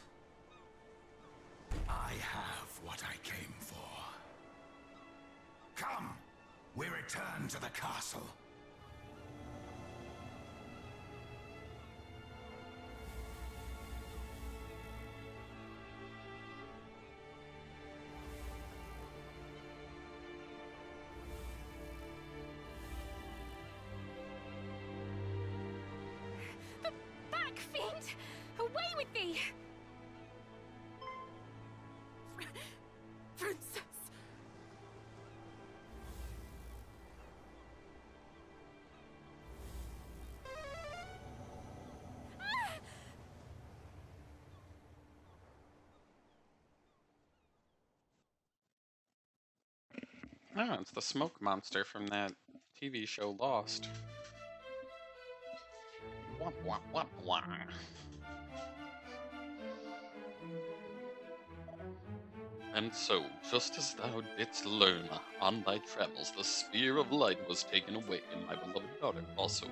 I have what I came for. Come, we return to the castle. Back, fiend! Away with thee! Princess! Oh, it's the smoke monster from that TV show Lost. Womp womp womp womp. And so, just as thou didst learn on thy travels, the sphere of light was taken away, and my beloved daughter also.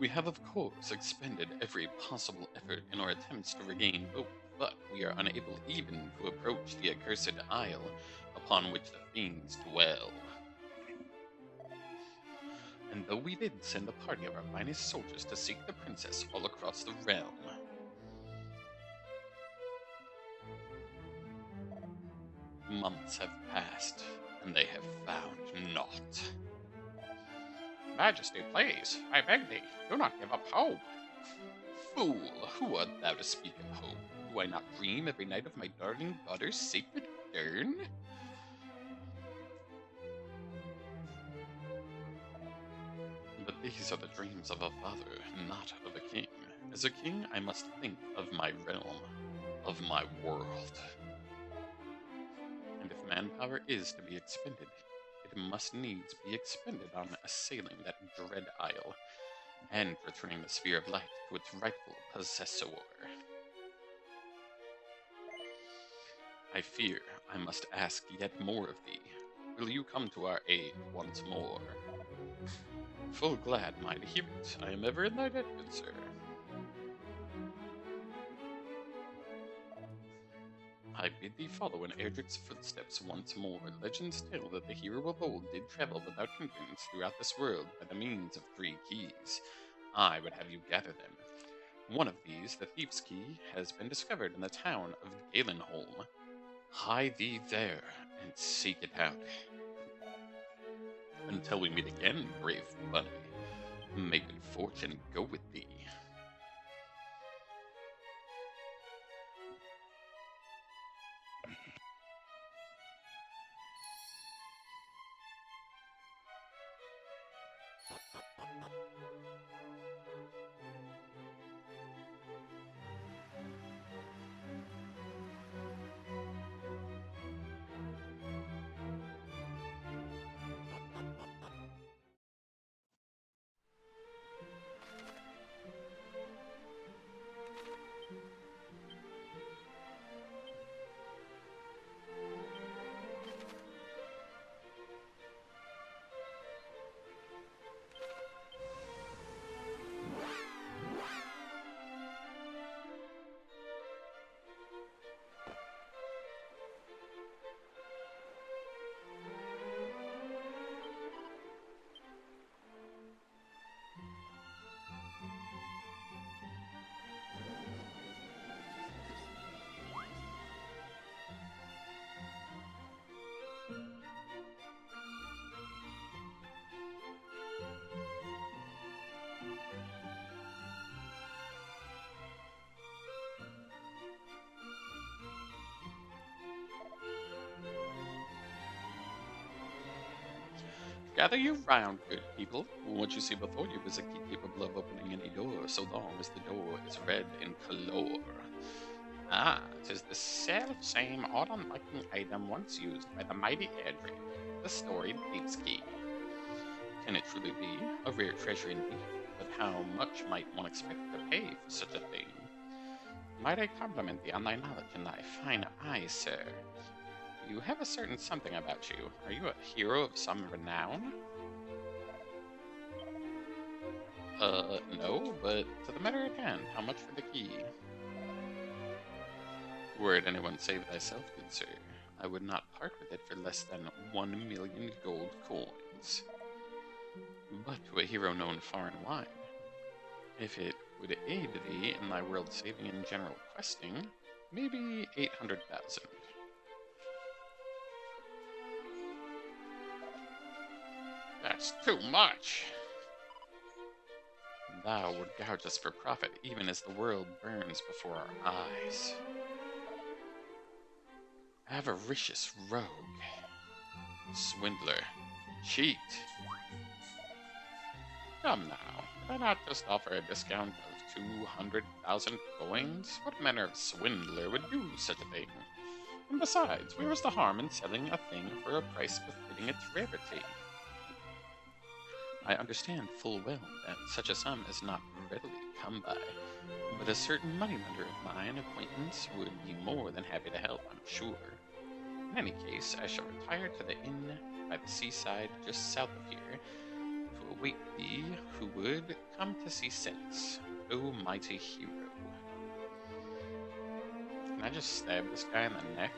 We have, of course, expended every possible effort in our attempts to regain both, but we are unable even to approach the accursed isle upon which the fiends dwell. And though we did send a party of our finest soldiers to seek the princess all across the realm, months have passed, and they have found naught. Majesty, please, I beg thee, do not give up hope. Fool, who art thou to speak of hope? Do I not dream every night of my darling daughter's safe return? But these are the dreams of a father, not of a king. As a king, I must think of my realm, of my world. And if manpower is to be expended, it must needs be expended on assailing that dread isle, and returning the Sphere of Light to its rightful possessor. I fear I must ask yet more of thee. Will you come to our aid once more? Full glad, mine, to hear it. I am ever in thy debt, good sir. I bid thee follow in Erdrick's footsteps once more. Legends tell that the hero of old did travel without hindrance throughout this world by the means of 3 keys. I would have you gather them. One of these, the Thief's Key, has been discovered in the town of Galenholm. Hie thee there, and seek it out. Until we meet again, brave bunny, may good fortune go with thee. Gather you round, good people. What you see before you is a key capable of opening any door, so long as the door is red in color. Ah, 'tis the self-same odd-unlocking item once used by the mighty Erdrick, the storied Thief's Key. Can it truly be a rare treasure indeed? But how much might one expect to pay for such a thing? Might I compliment thee on thy knowledge and thy fine eyes, sir? You have a certain something about you. Are you a hero of some renown? No, but to the matter at hand, how much for the key? Were it anyone save thyself, good sir, I would not part with it for less than 1,000,000 gold coins. But to a hero known far and wide, if it would aid thee in thy world-saving and general questing, maybe 800,000. That's too much! Thou would gouge us for profit even as the world burns before our eyes. Avaricious rogue. Swindler. Cheat. Come now, did I not just offer a discount of 200,000 coins? What manner of swindler would do such a thing? And besides, where is the harm in selling a thing for a price befitting its rarity? I understand full well that such a sum is not readily come by, but a certain moneylender of mine acquaintance would be more than happy to help, I'm sure. In any case, I shall retire to the inn by the seaside just south of here, to await thee who would come to see sense, O mighty hero. Can I just stab this guy in the neck?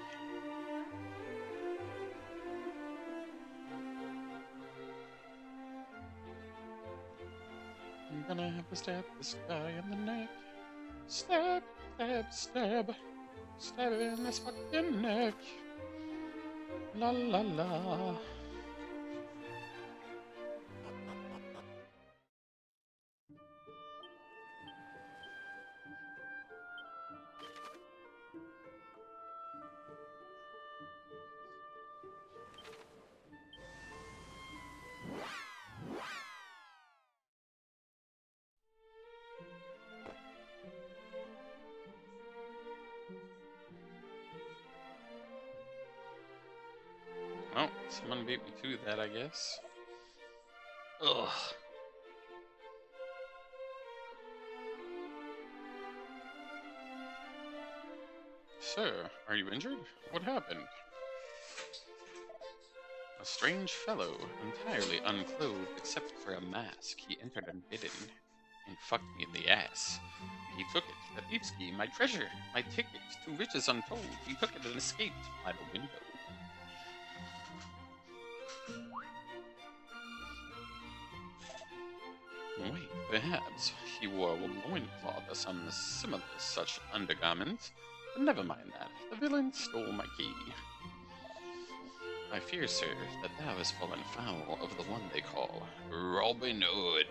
I'm gonna have to stab this guy in the neck. Stab, stab, stab. Stab him in this fucking neck. La la la. Well, someone beat me to that, I guess. Ugh. Sir, are you injured? What happened? A strange fellow, entirely unclothed except for a mask. He entered unbidden and fucked me in the ass. He took it, the thief's-key, my treasure, my ticket to riches untold. He took it and escaped by the window. Wait, perhaps he wore a loincloth or some similar such undergarment. But never mind that. The villain stole my key. I fear, sir, that thou hast fallen foul of the one they call Robin Hood.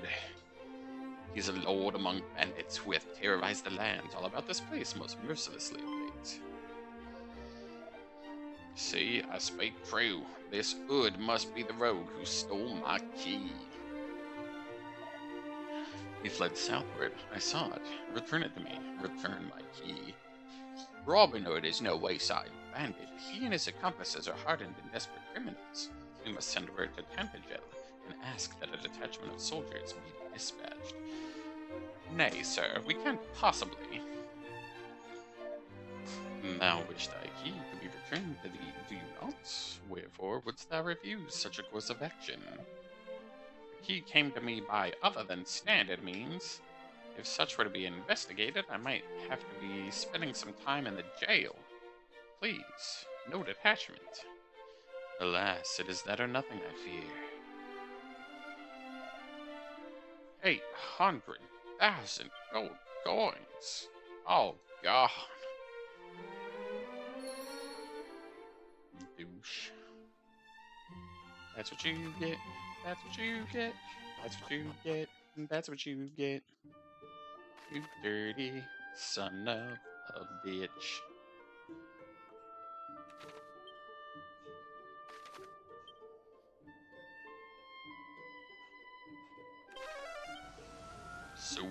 He's a lord among bandits who hath terrorized the land all about this place most mercilessly of late. See, I speak true. This Hood must be the rogue who stole my key. He fled southward. I saw it. Return it to me. Return my key. Robin Hood is no wayside bandit. He and his accomplices are hardened and desperate criminals. We must send word to Tampagel and ask that a detachment of soldiers be dispatched. Nay, sir, we can't possibly. Thou wish thy key to be returned to thee, do you not? Wherefore wouldst thou refuse such a course of action? The key came to me by other than standard means. If such were to be investigated, I might have to be spending some time in the jail. Please, no detachment. Alas, it is that or nothing, I fear. 800,000 gold coins. Oh, God. Douche. That's what you get. That's what you get. That's what you get. That's what you get. You dirty son of a bitch. So.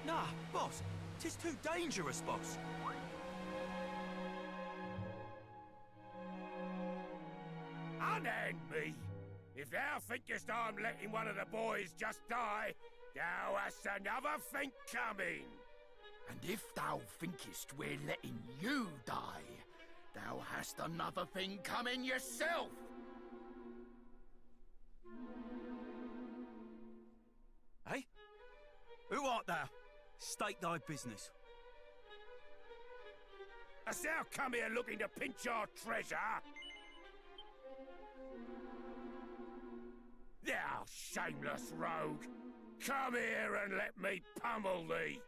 Nah, boss. 'Tis too dangerous, boss. Unhand me! If thou thinkest I'm letting one of the boys just die, thou hast another thing coming. And if thou thinkest we're letting you die, thou hast another thing coming yourself. Hey? Who art thou? State thy business. Hast thou come here looking to pinch our treasure? Thou shameless rogue! Come here and let me pummel thee!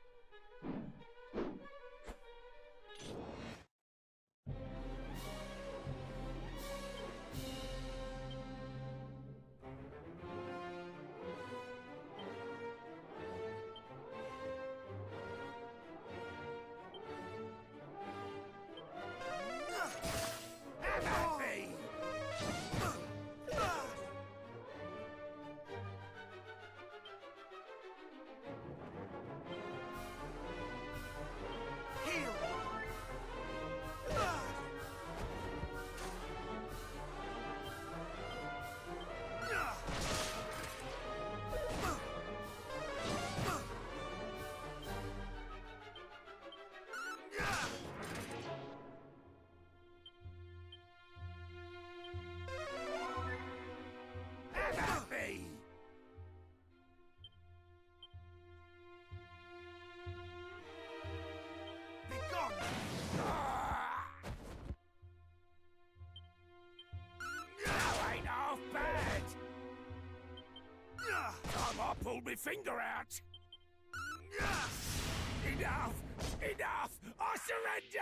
my finger out. Enough! Enough! I surrender!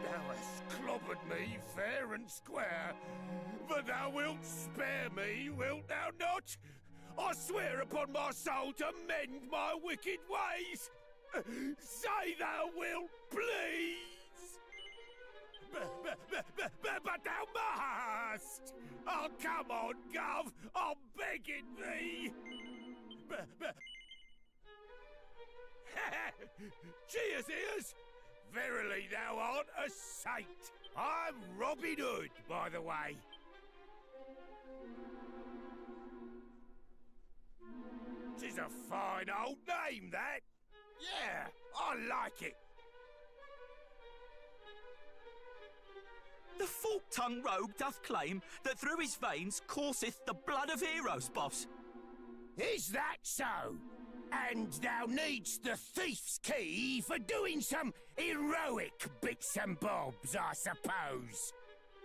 Thou hast clobbered me fair and square, but thou wilt spare me, wilt thou not? I swear upon my soul to mend my wicked ways. Say thou wilt, please. But thou must. Oh, come on, Gov. I'm begging thee. Cheers, ears. Verily, thou art a saint. I'm Robin Hood, by the way. Tis a fine old name, that. Yeah, I like it. The fork-tongued rogue doth claim that through his veins courseth the blood of heroes, boss. Is that so? And thou needst the thief's key for doing some heroic bits and bobs, I suppose.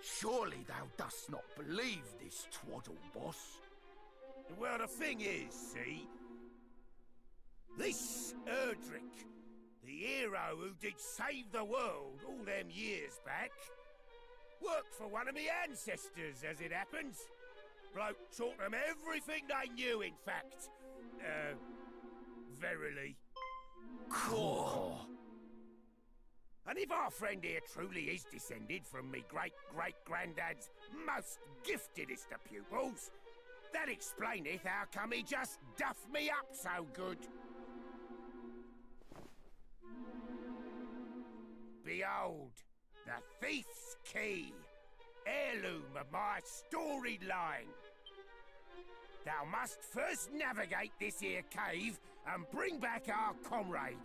Surely thou dost not believe this twaddle, boss? Well, the thing is, see, this Erdrick, the hero who did save the world all them years back, worked for one of me ancestors, as it happens. Bloke taught them everything they knew, in fact. Verily. Cool. And if our friend here truly is descended from me great-great-granddad's most giftedest of pupils, that explaineth how come he just duffed me up so good. Behold, the thief's key, heirloom of my storied line. Thou must first navigate this here cave and bring back our comrade,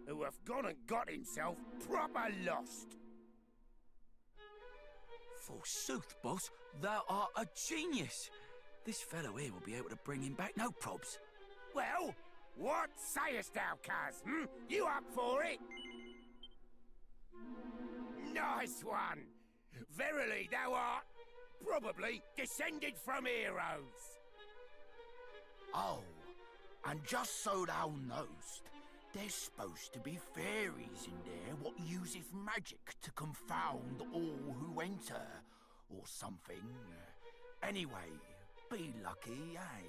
who hath gone and got himself proper lost. Forsooth, boss, thou art a genius. This fellow here will be able to bring him back, no probs. Well, what sayest thou, cuz? You up for it? Nice one. Verily, thou art probably descended from heroes. Oh, and just so thou knowst, there's supposed to be fairies in there what useth magic to confound all who enter, or something. Anyway, be lucky, eh?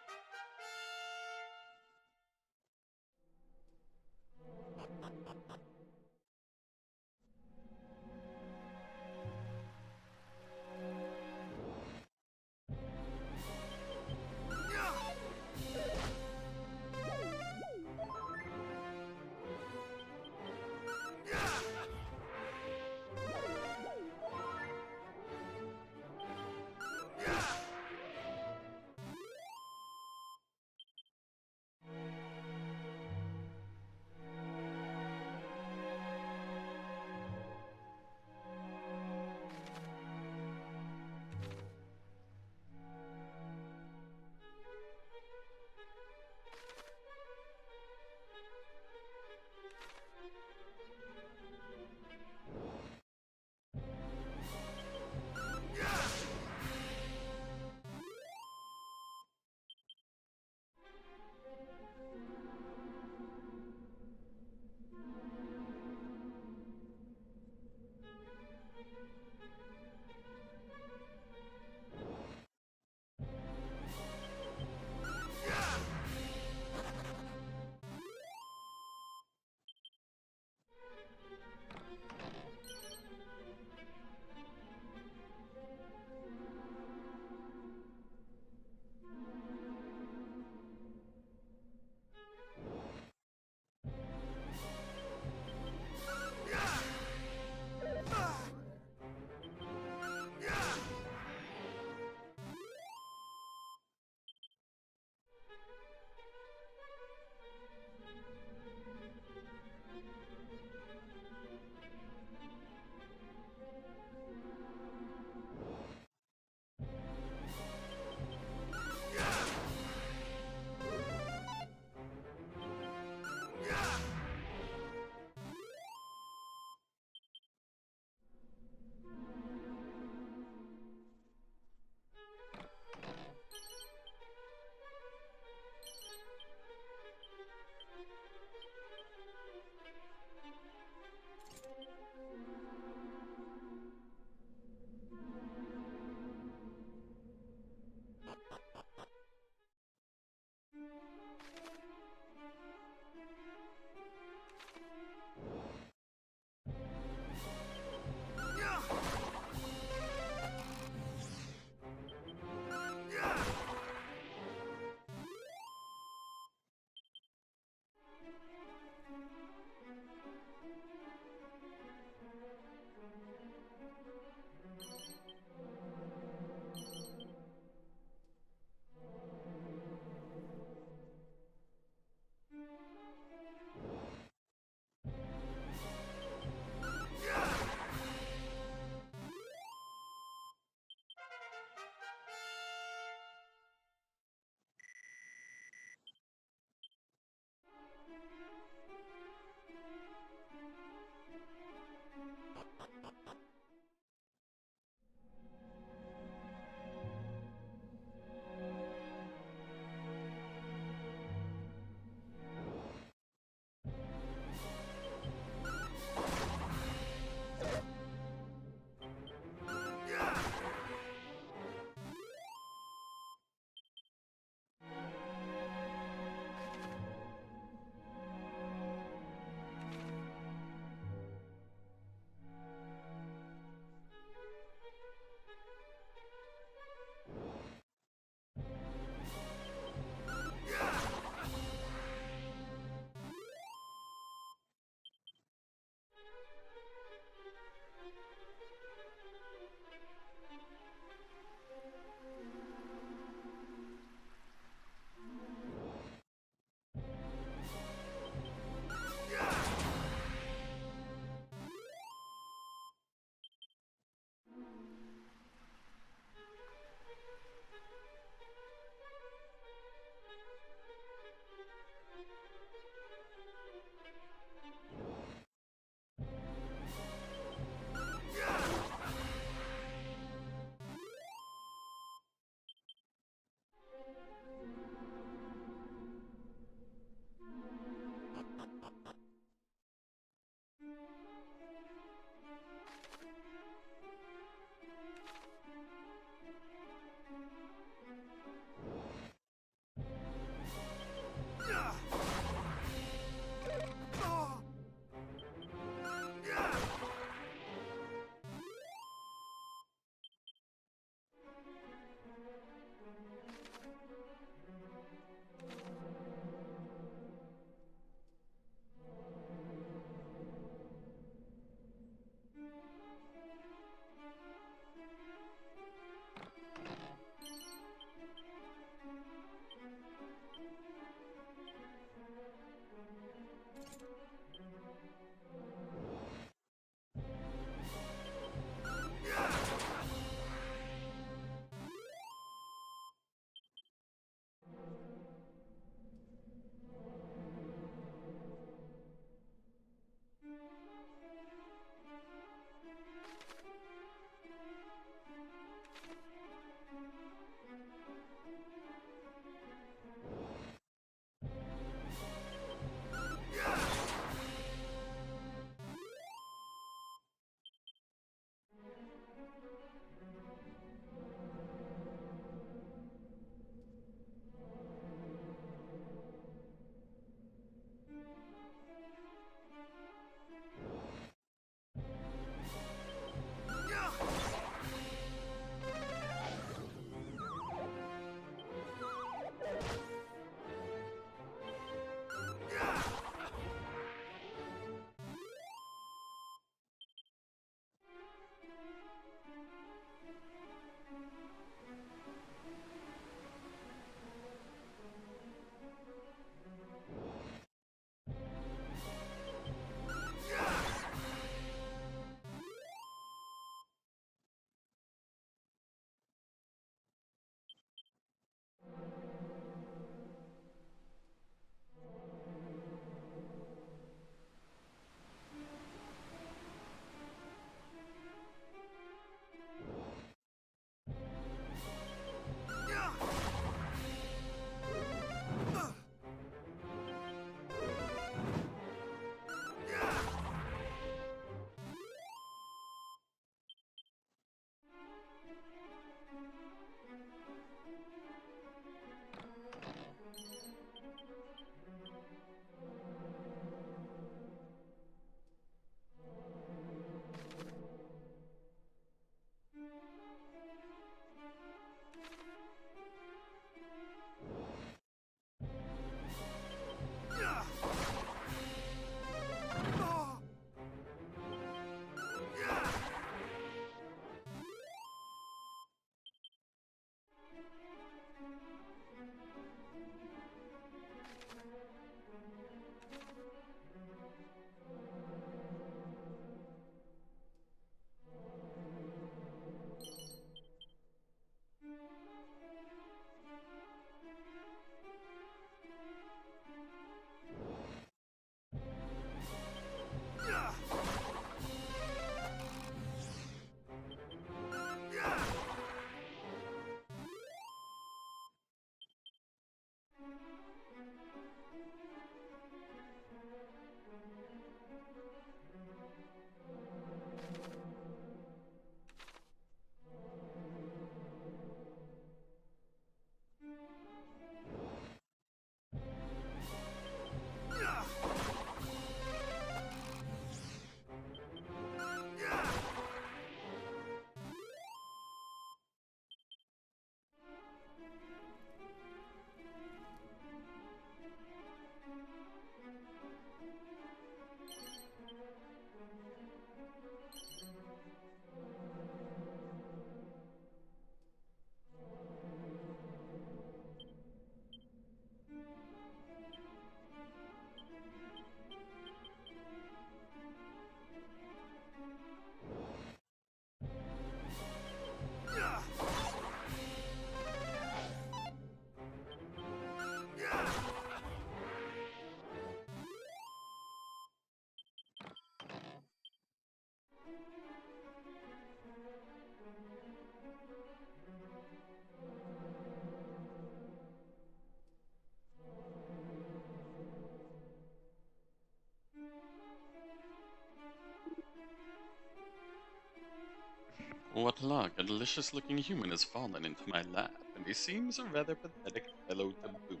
What luck, a delicious-looking human has fallen into my lap, and he seems a rather pathetic fellow to boot.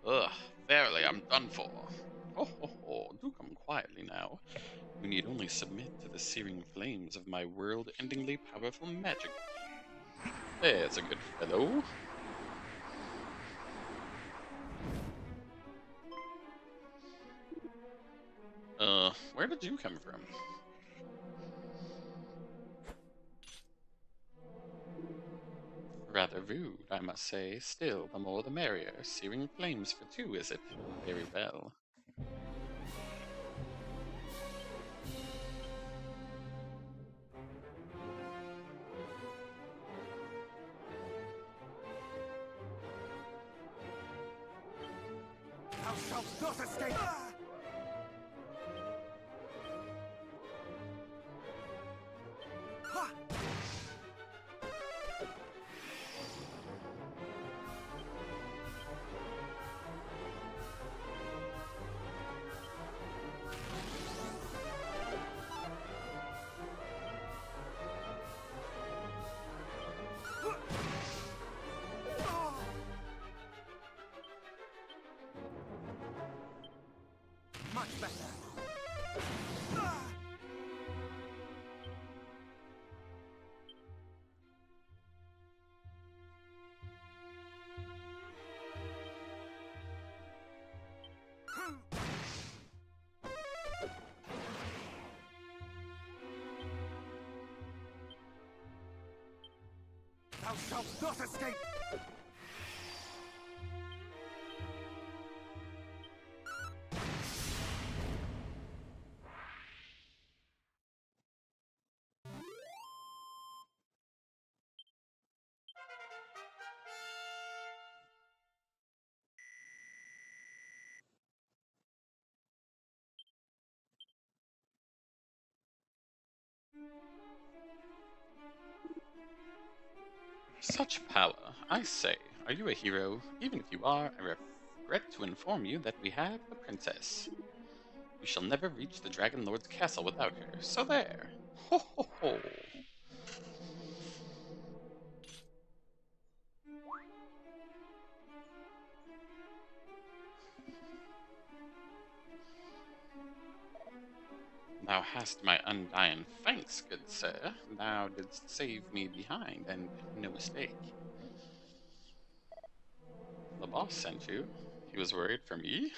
Ugh, verily, I'm done for. Ho ho ho, do come quietly now. You need only submit to the searing flames of my world-endingly powerful magic. There's a good fellow. Where did you come from? Rather rude, I must say. Still, the more the merrier. Searing flames for two, is it? Very well. Thou shalt not escape! Ha! Much better. Thou shalt not escape! Such power. I say, are you a hero? Even if you are, I regret to inform you that we have the princess. We shall never reach the Dragon Lord's castle without her, so there! Ho ho ho! Thou hast my undying thanks, good sir. Thou didst save me behind, and no mistake. The boss sent you. He was worried for me?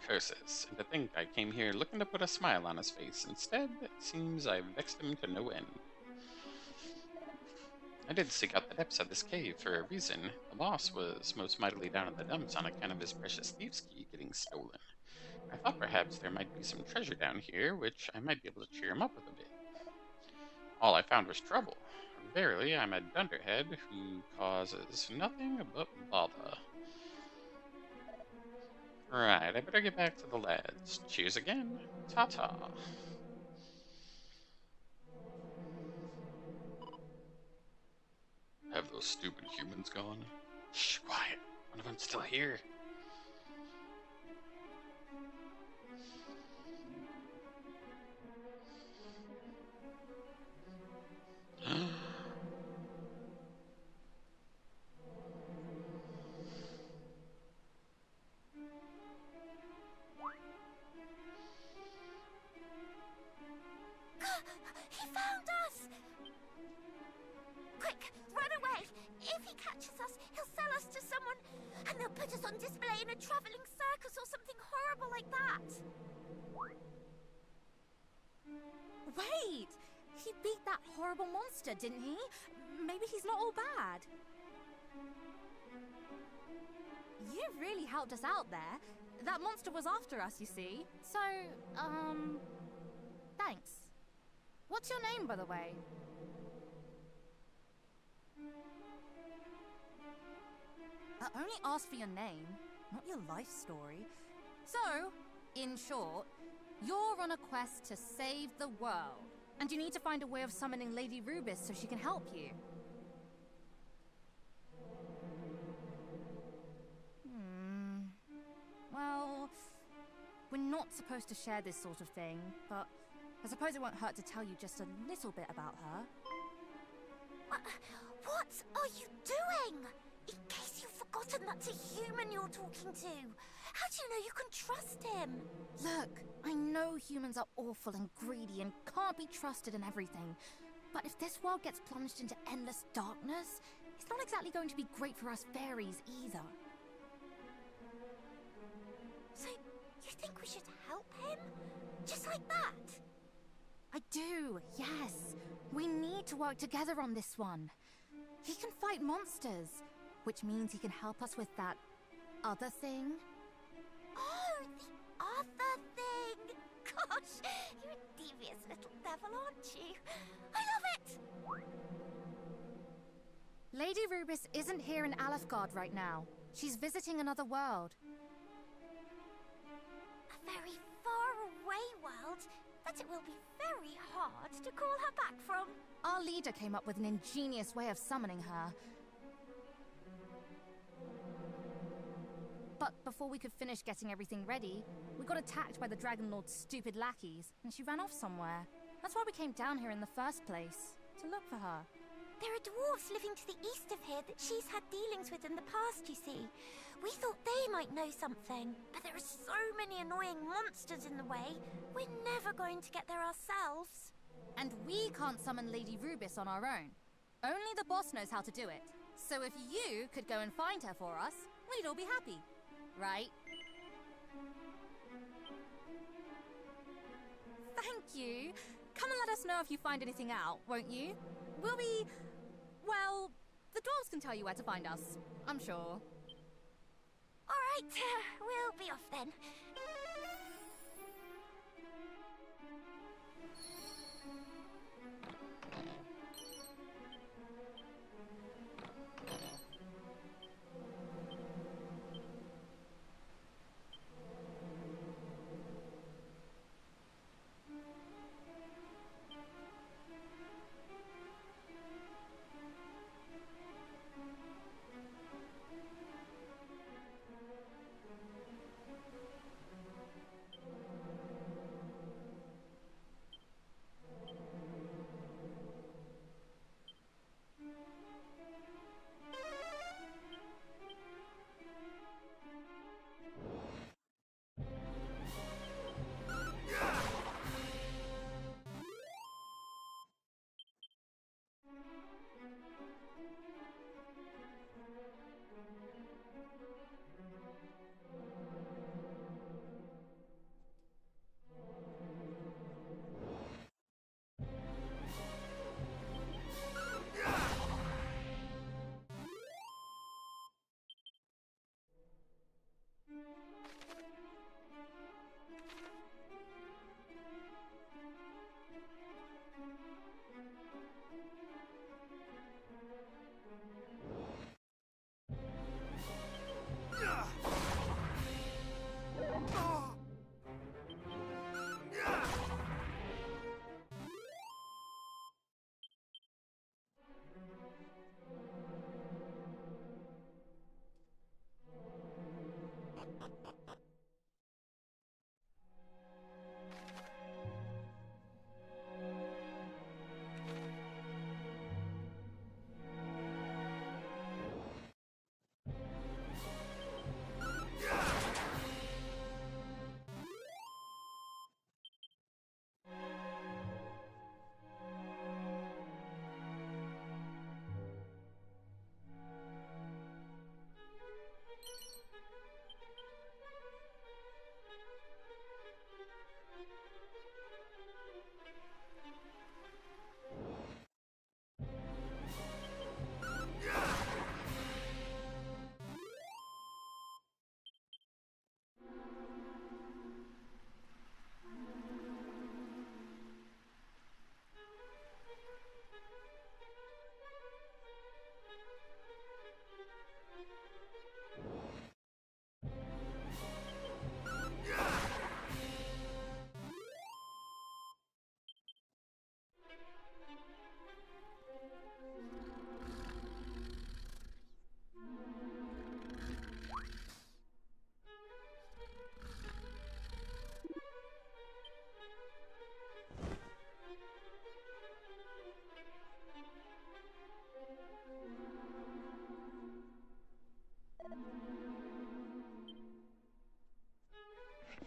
Curses, and to think I came here looking to put a smile on his face. Instead, it seems I vexed him to no end. I did seek out the depths of this cave for a reason. The boss was most mightily down in the dumps on account of his precious thieves' key getting stolen. I thought perhaps there might be some treasure down here, which I might be able to cheer him up with a bit. All I found was trouble. Verily, I'm a dunderhead who causes nothing but bother. Right, I better get back to the lads. Cheers again. Ta-ta. Have those stupid humans gone? Shh, quiet. One of them's still here. He found us! Quick, run away! If he catches us, he'll sell us to someone, and they'll put us on display in a traveling circus or something horrible like that. Wait! He beat that horrible monster, didn't he? Maybe he's not all bad. You really helped us out there. That monster was after us, you see. So, thanks. What's your name, by the way? I only asked for your name, not your life story. So, in short, you're on a quest to save the world. And you need to find a way of summoning Lady Rubis so she can help you. Well, we're not supposed to share this sort of thing, but I suppose it won't hurt to tell you just a little bit about her. What are you doing? In case you've forgotten that's a human you're talking to. How do you know you can trust him? Look, I know humans are awful and greedy and can't be trusted in everything. But if this world gets plunged into endless darkness, it's not exactly going to be great for us fairies either. So, you think we should help him? Just like that? I do, yes. We need to work together on this one. He can fight monsters, which means he can help us with that other thing. Oh, the other thing! Gosh, you're a devious little devil, aren't you? I love it! Lady Rubis isn't here in Alefgard right now. She's visiting another world. A very far away world that it will be very hard to call her back from. Our leader came up with an ingenious way of summoning her. But before we could finish getting everything ready, we got attacked by the Dragon Lord's stupid lackeys, and she ran off somewhere. That's why we came down here in the first place, to look for her. There are dwarves living to the east of here that she's had dealings with in the past, you see. We thought they might know something, but there are so many annoying monsters in the way, we're never going to get there ourselves. And we can't summon Lady Rubis on our own. Only the boss knows how to do it. So if you could go and find her for us, we'd all be happy. Right? Thank you. Come and let us know if you find anything out, won't you? We'll be... well, the dwarves can tell you where to find us, I'm sure. All right, we'll be off then.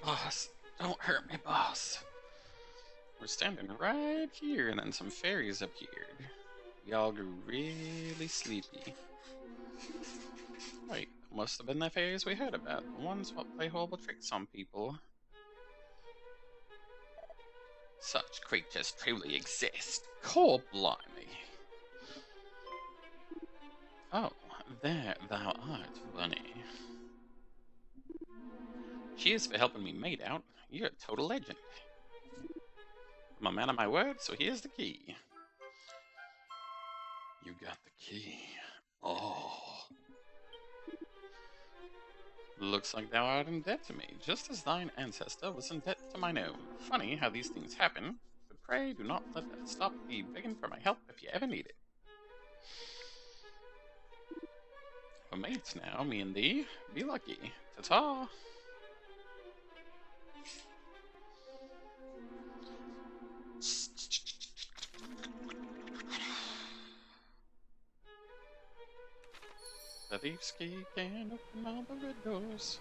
Boss, don't hurt me, boss. We're standing right here, and then some fairies appeared. We all grew really sleepy. Right, must have been the fairies we heard about, the ones what play horrible tricks on people. Such creatures truly exist. Core blimey. Oh, there thou art, Bunny. Cheers for helping me mate out. You're a total legend. I'm a man of my word, so here's the key. You got the key. Oh. Looks like thou art in debt to me, just as thine ancestor was in debt to mine own. Funny how these things happen, but pray do not let that stop thee begging for my help if you ever need it. We're mates now, me and thee. Be lucky. Ta-ta! The thief's key can open all the red doors.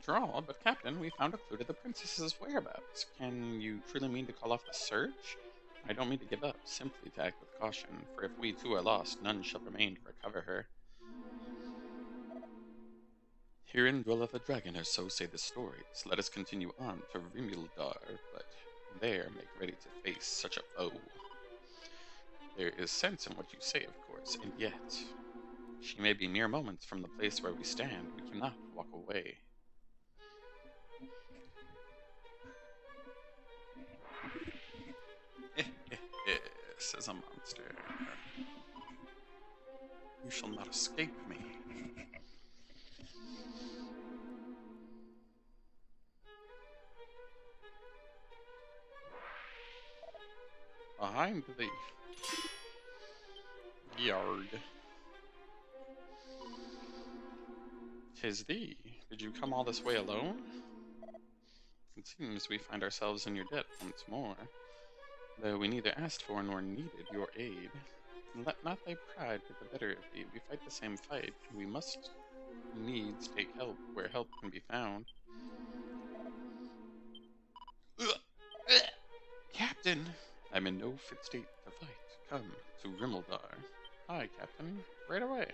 after all, but Captain, we found a clue to the princess's whereabouts. Can you truly mean to call off the search? I don't mean to give up, simply to act with caution, for if we too are lost, none shall remain to recover her. Herein dwelleth a dragon, or so say the stories. Let us continue on to Rimildar, but there make ready to face such a foe. There is sense in what you say, of course, and yet, she may be mere moments from the place where we stand. We cannot walk away. Says a monster. You shall not escape me. Behind thee. Yard. 'Tis thee. Did you come all this way alone? It seems we find ourselves in your debt once more, though we neither asked for nor needed your aid. Let not thy pride get the better of thee. We fight the same fight, and we must needs take help where help can be found. Captain! I'm in no fit state to fight. Come to Rimildar. Aye, Captain. Right away.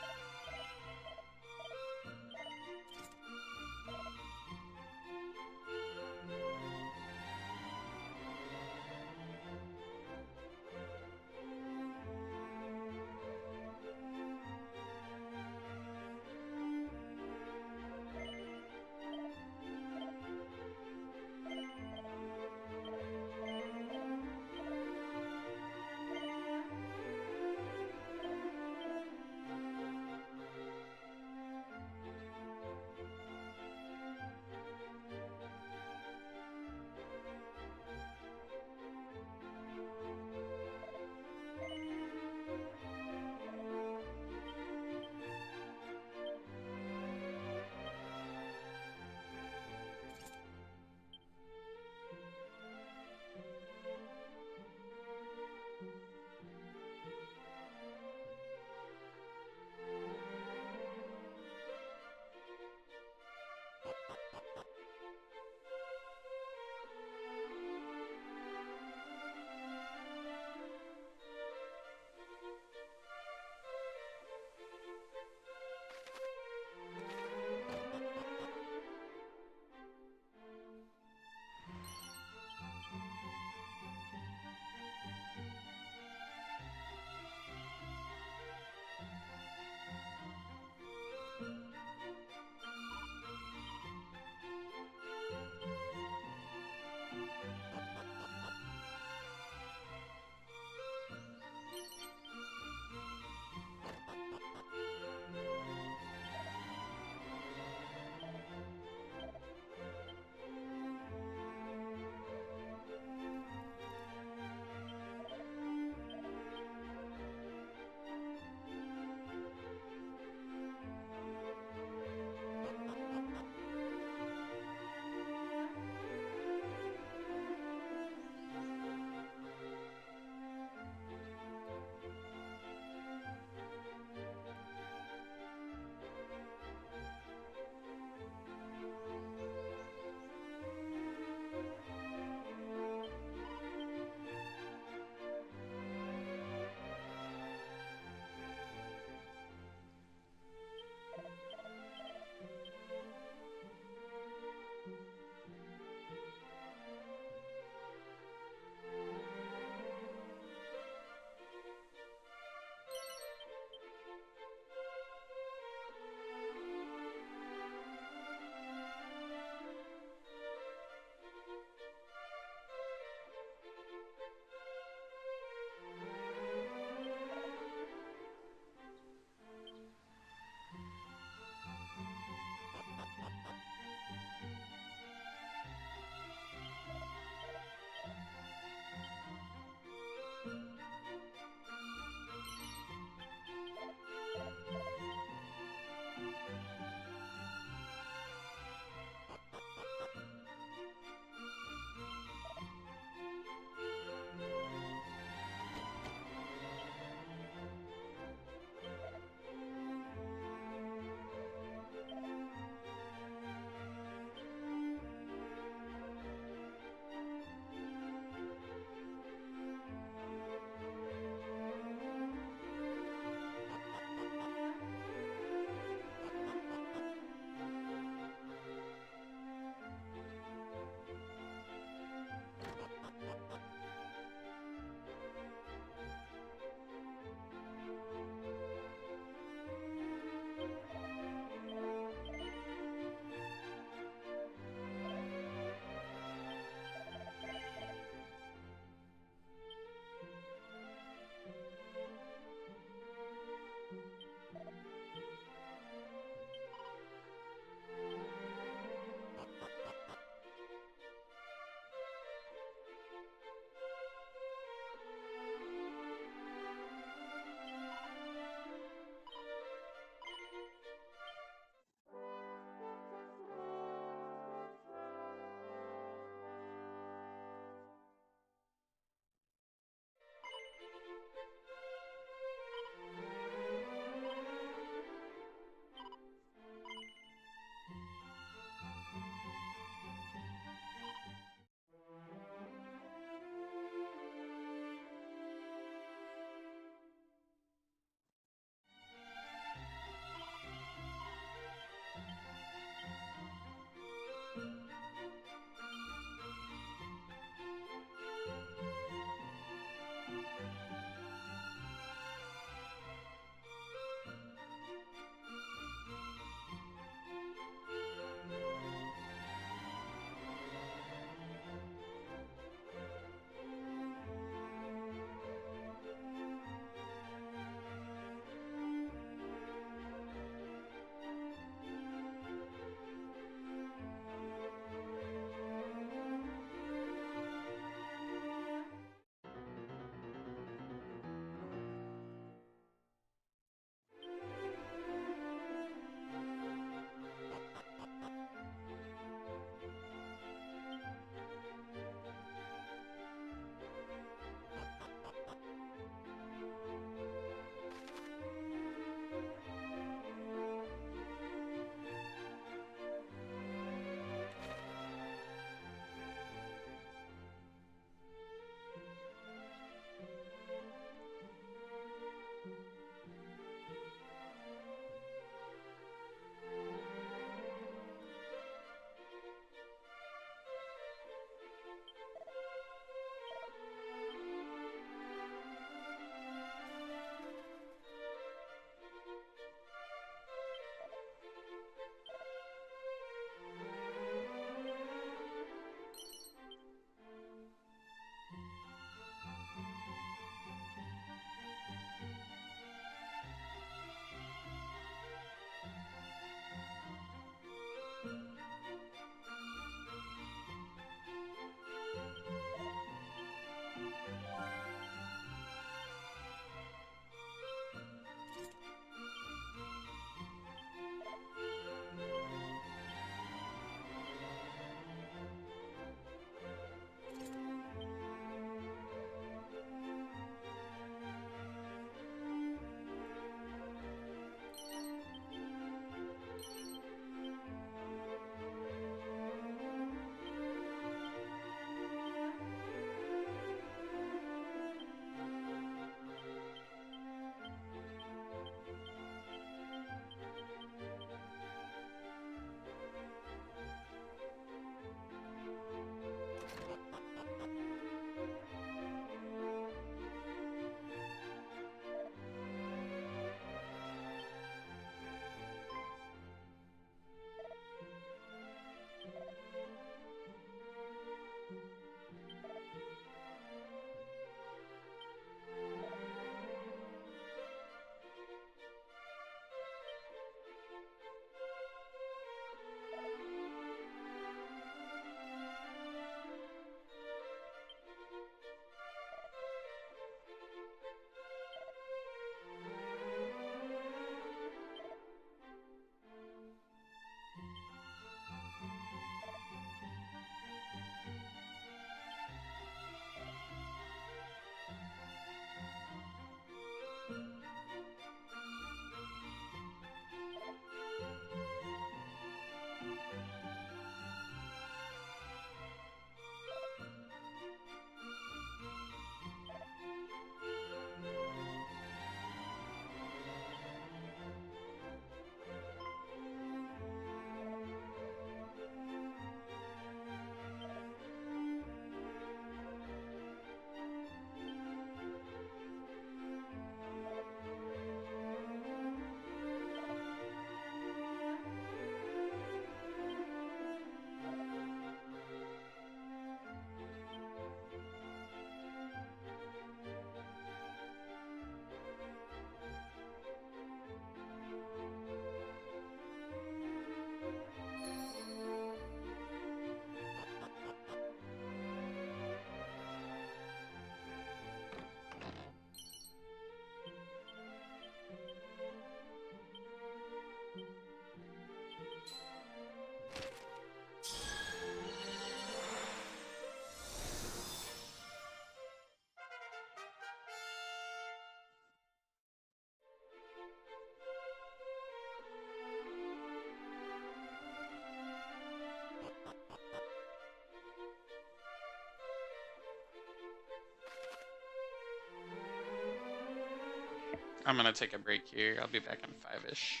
I'm gonna take a break here. I'll be back in 5-ish.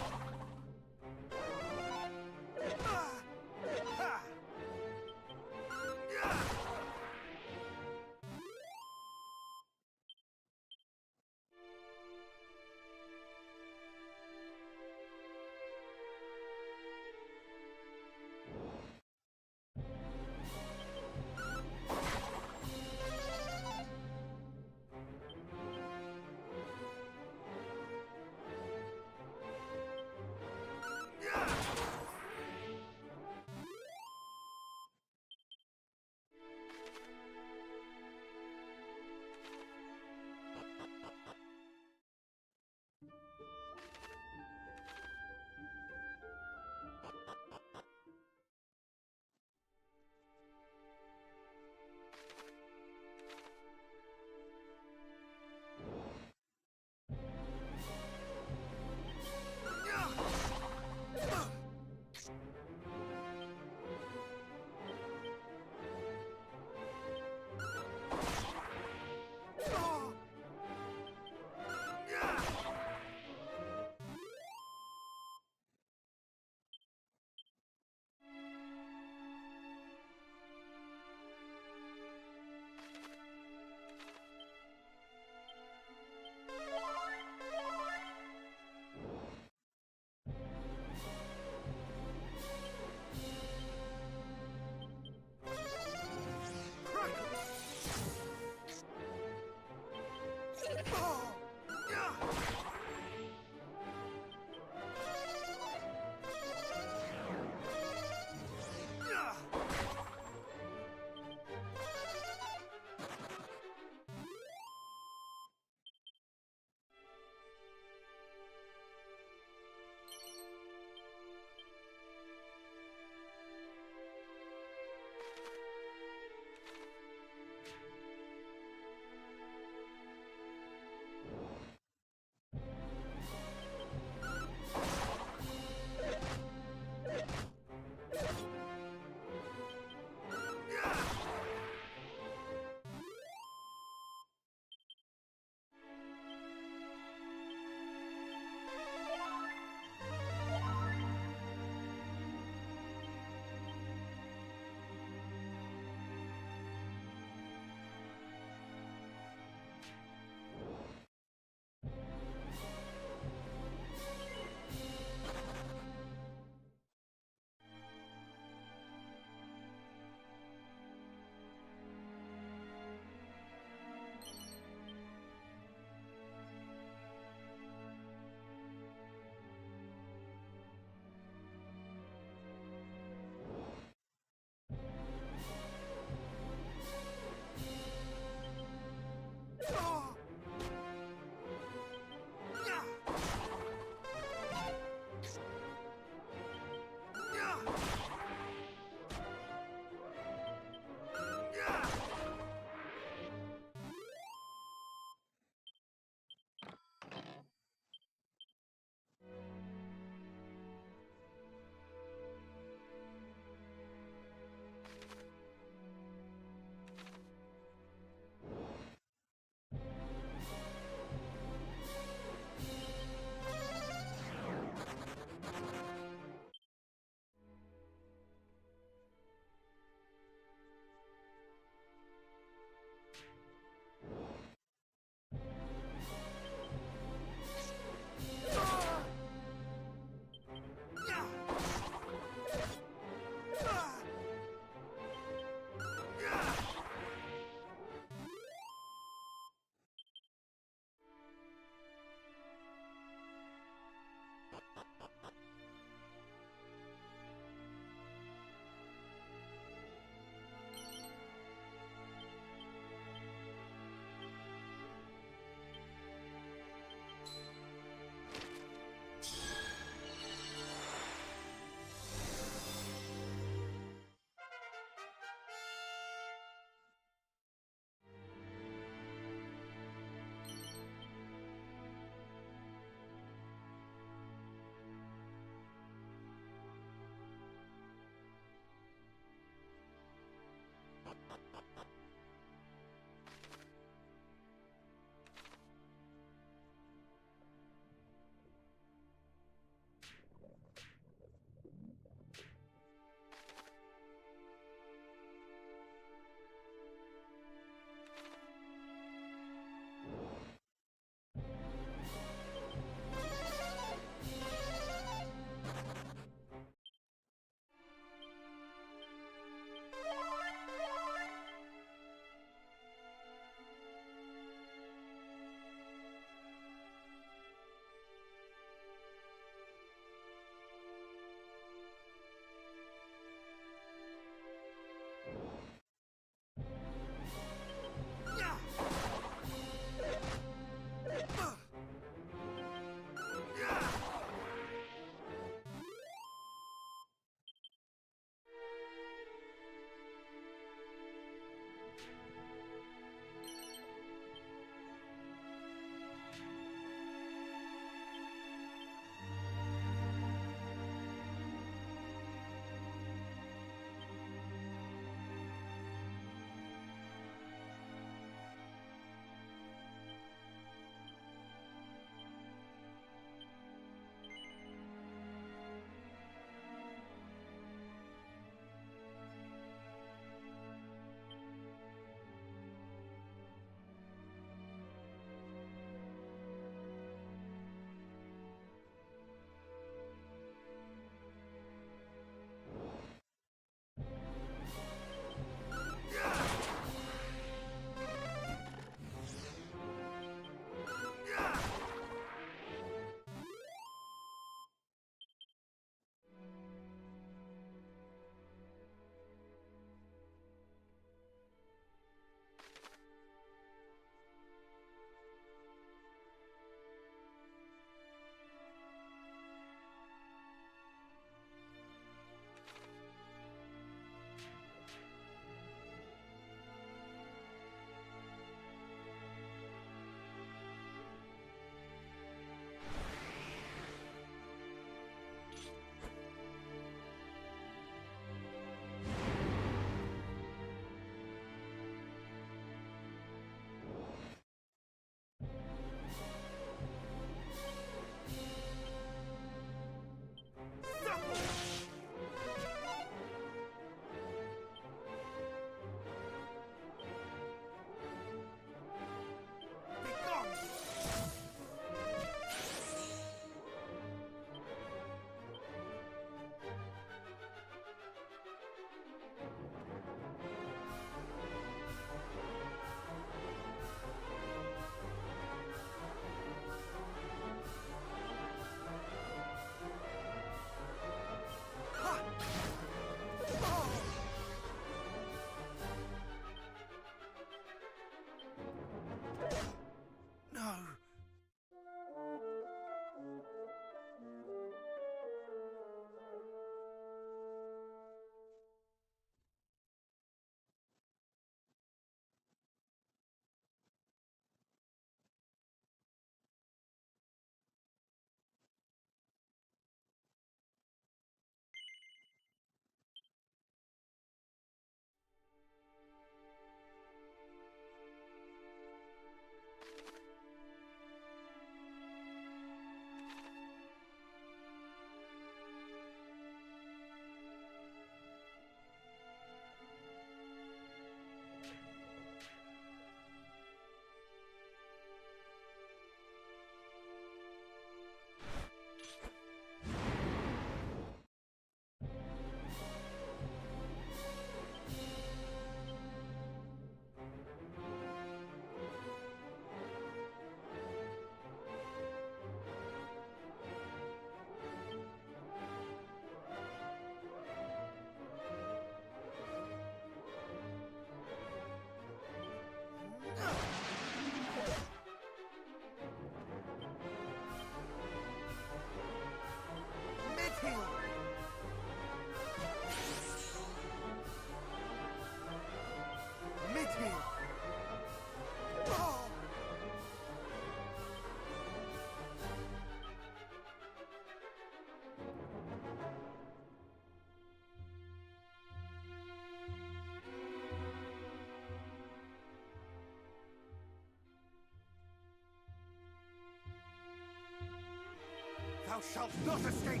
Thou shalt not escape!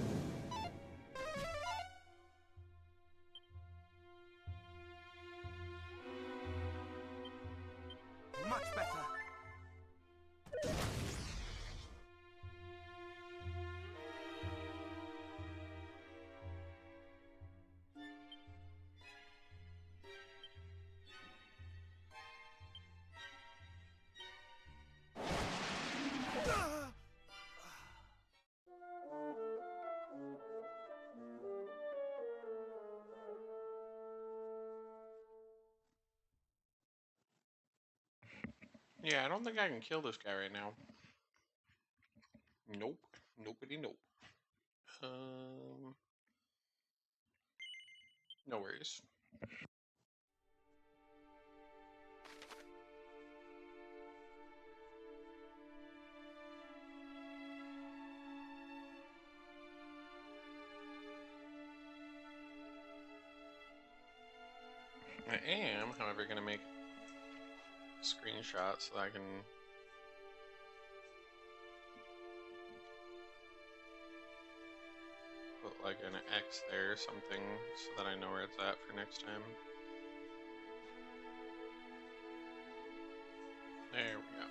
Much better. Yeah, I don't think I can kill this guy right now. Nope. Nobody, nope. No worries. I am, however, going to make a screenshot so that I can put like an X there or something so that I know where it's at for next time. There we go.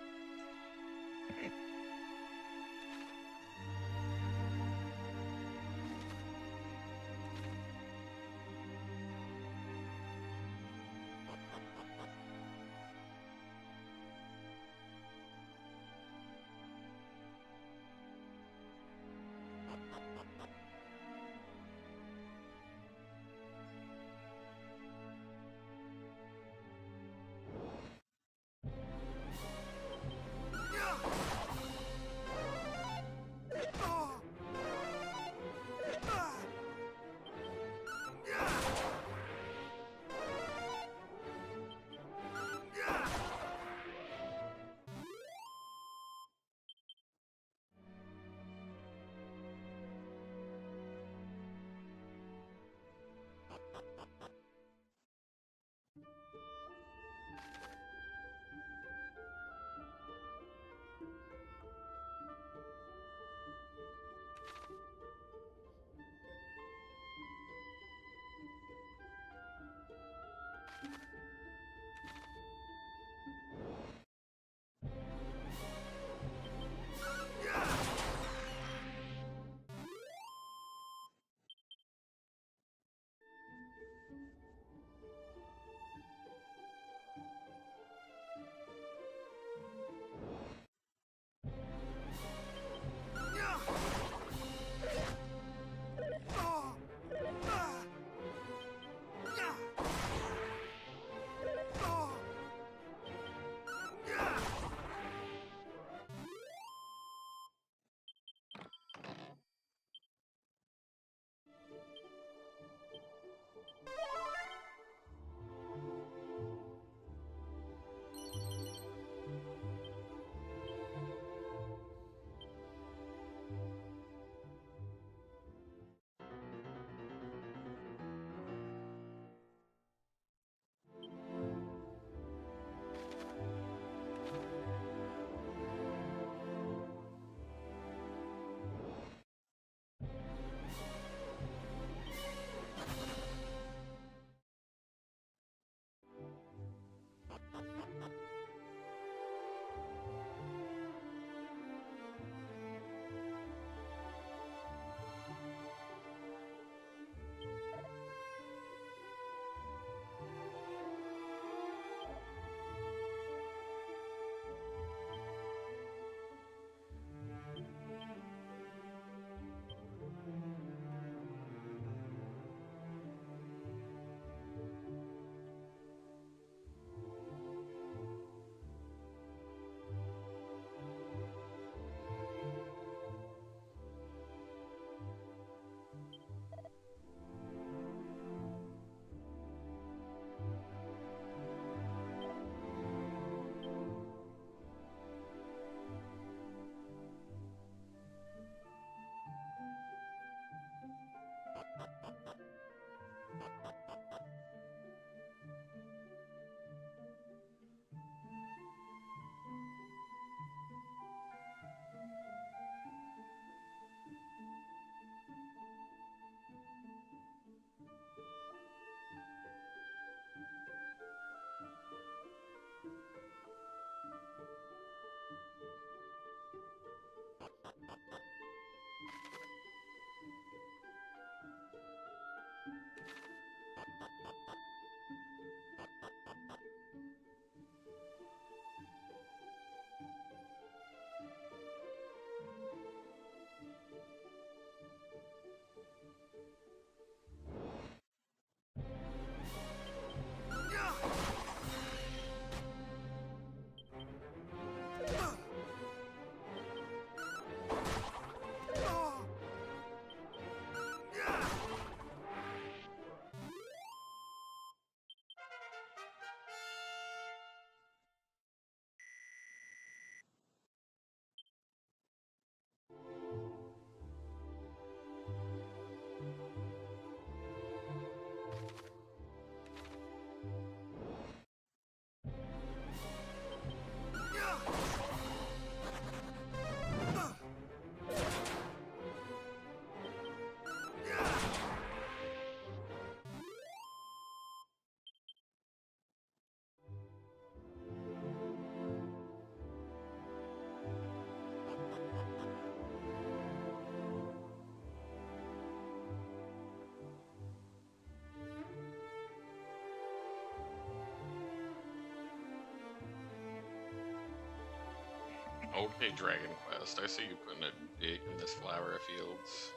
Okay, Dragon Quest, I see you putting a dig in this flower fields.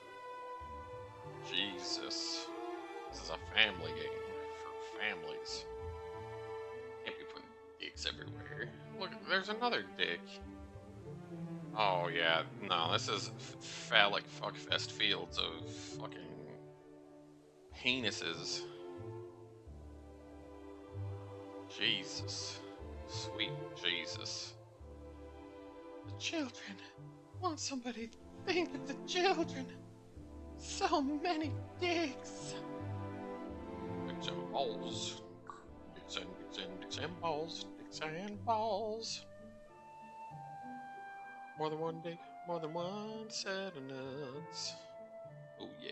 Jesus. This is a family game for families. Can't be putting digs everywhere. Look, there's another dig. Oh yeah, no, this is phallic fuckfest fields of fucking penises. Jesus. Sweet Jesus. The children. Want somebody to think of the children. So many dicks. Dicks and balls. Dicks and balls. Dicks and balls. More than one dick, more than one set of nuts. Oh yeah.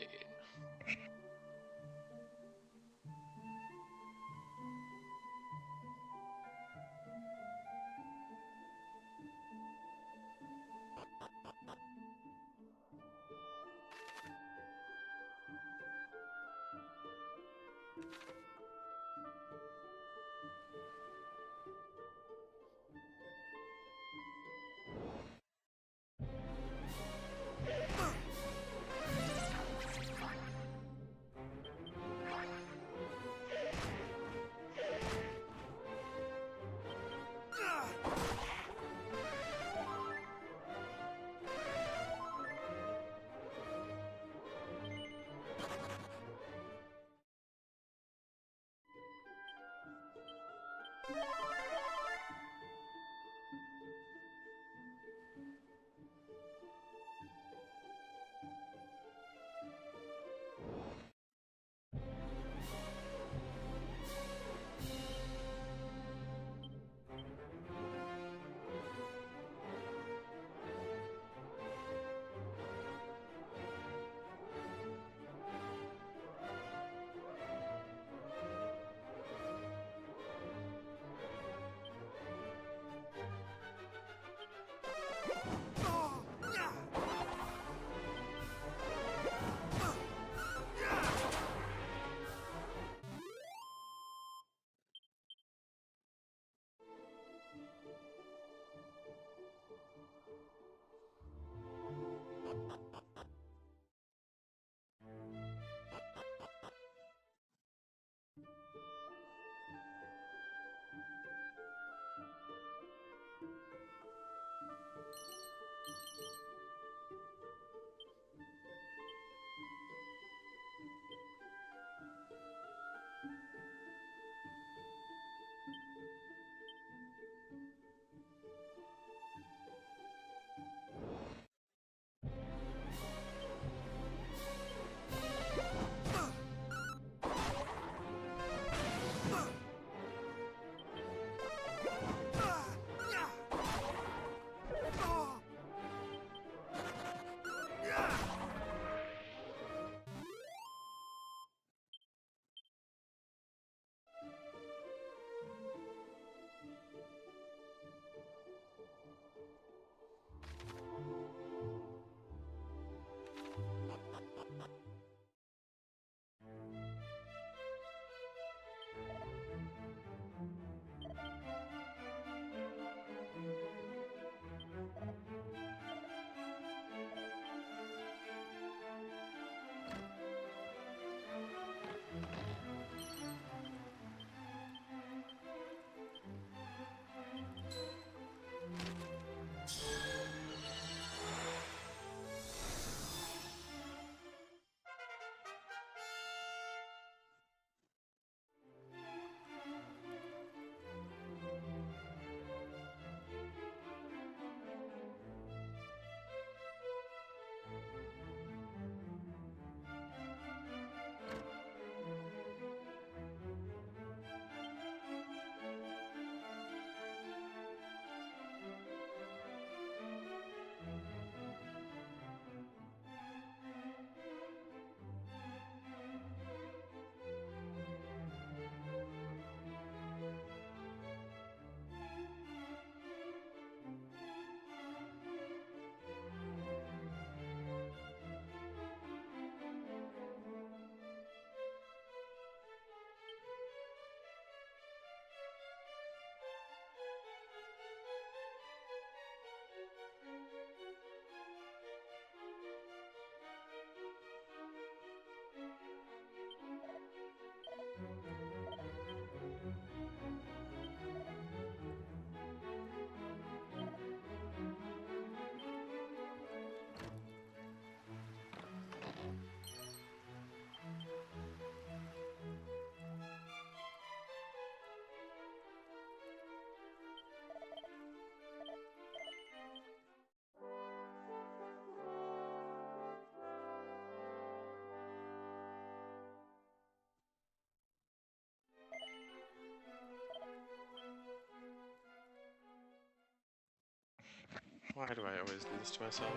Why do I always do this to myself?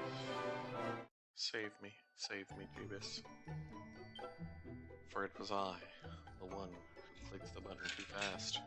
Save me, Jeebus. For it was I, the one who clicked the button too fast.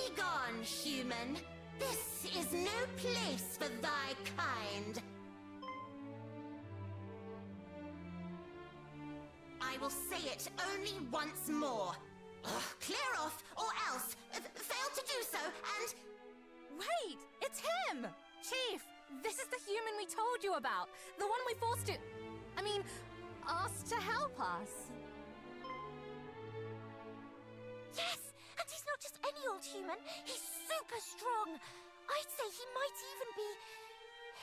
Begone, human. This is no place for thy kind. I will say it only once more. Clear off, or else fail to do so, and... Wait! It's him! Chief, this is the human we told you about. The one we forced to... asked to help us. Yes! And he's not just any old human. He's super strong. I'd say he might even be...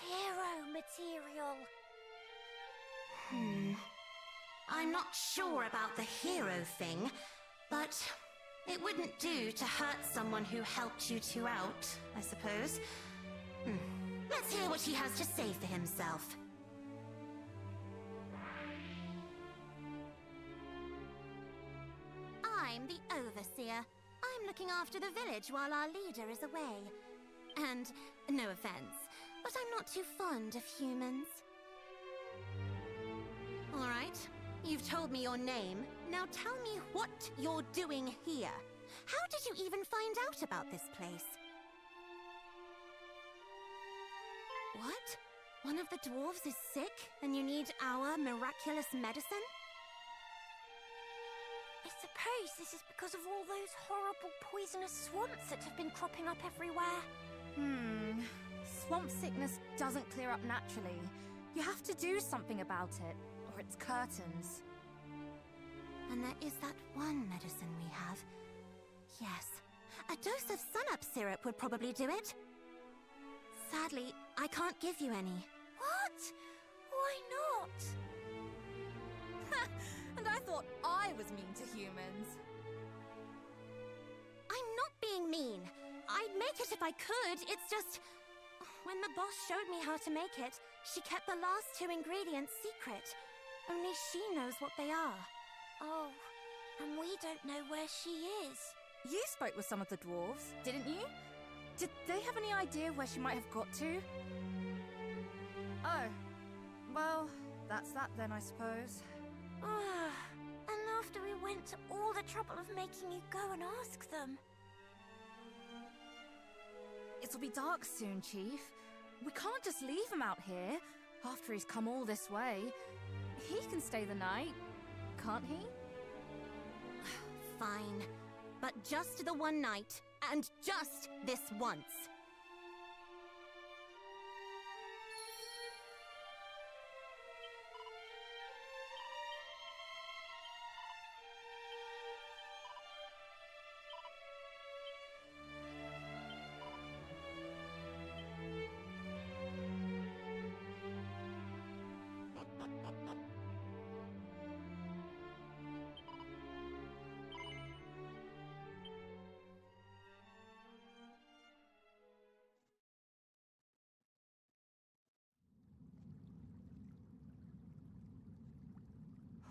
hero material. I'm not sure about the hero thing, but it wouldn't do to hurt someone who helped you two out, I suppose. Let's hear what he has to say for himself. I'm the Overseer. I'm looking after the village while our leader is away. And, no offense, but I'm not too fond of humans. All right. You've told me your name. Now tell me what you're doing here. How did you even find out about this place? What? One of the dwarves is sick, and you need our miraculous medicine? I suppose this is because of all those horrible poisonous swamps that have been cropping up everywhere. Swamp sickness doesn't clear up naturally. You have to do something about it. Or its curtains. And there is that one medicine we have. Yes, a dose of sun-up syrup would probably do it. Sadly, I can't give you any. What? Why not? And I thought I was mean to humans. I'm not being mean. I'd make it if I could. It's just... when the boss showed me how to make it, she kept the last 2 ingredients secret. Only she knows what they are. Oh, and we don't know where she is. You spoke with some of the dwarves, didn't you? Did they have any idea where she might have got to? Oh, well, that's that then, I suppose. And after we went to all the trouble of making you go and ask them. It'll be dark soon, Chief. We can't just leave him out here, after he's come all this way. He can stay the night, can't he? Fine. But just the one night, and just this once.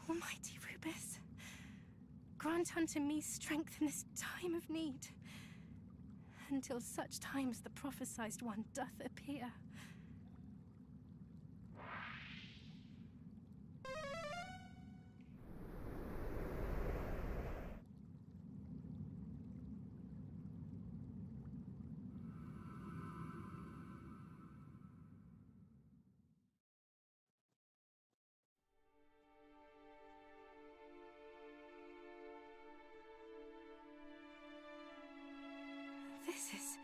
Almighty Rubus, grant unto me strength in this time of need, until such time as the prophesied one doth appear. This is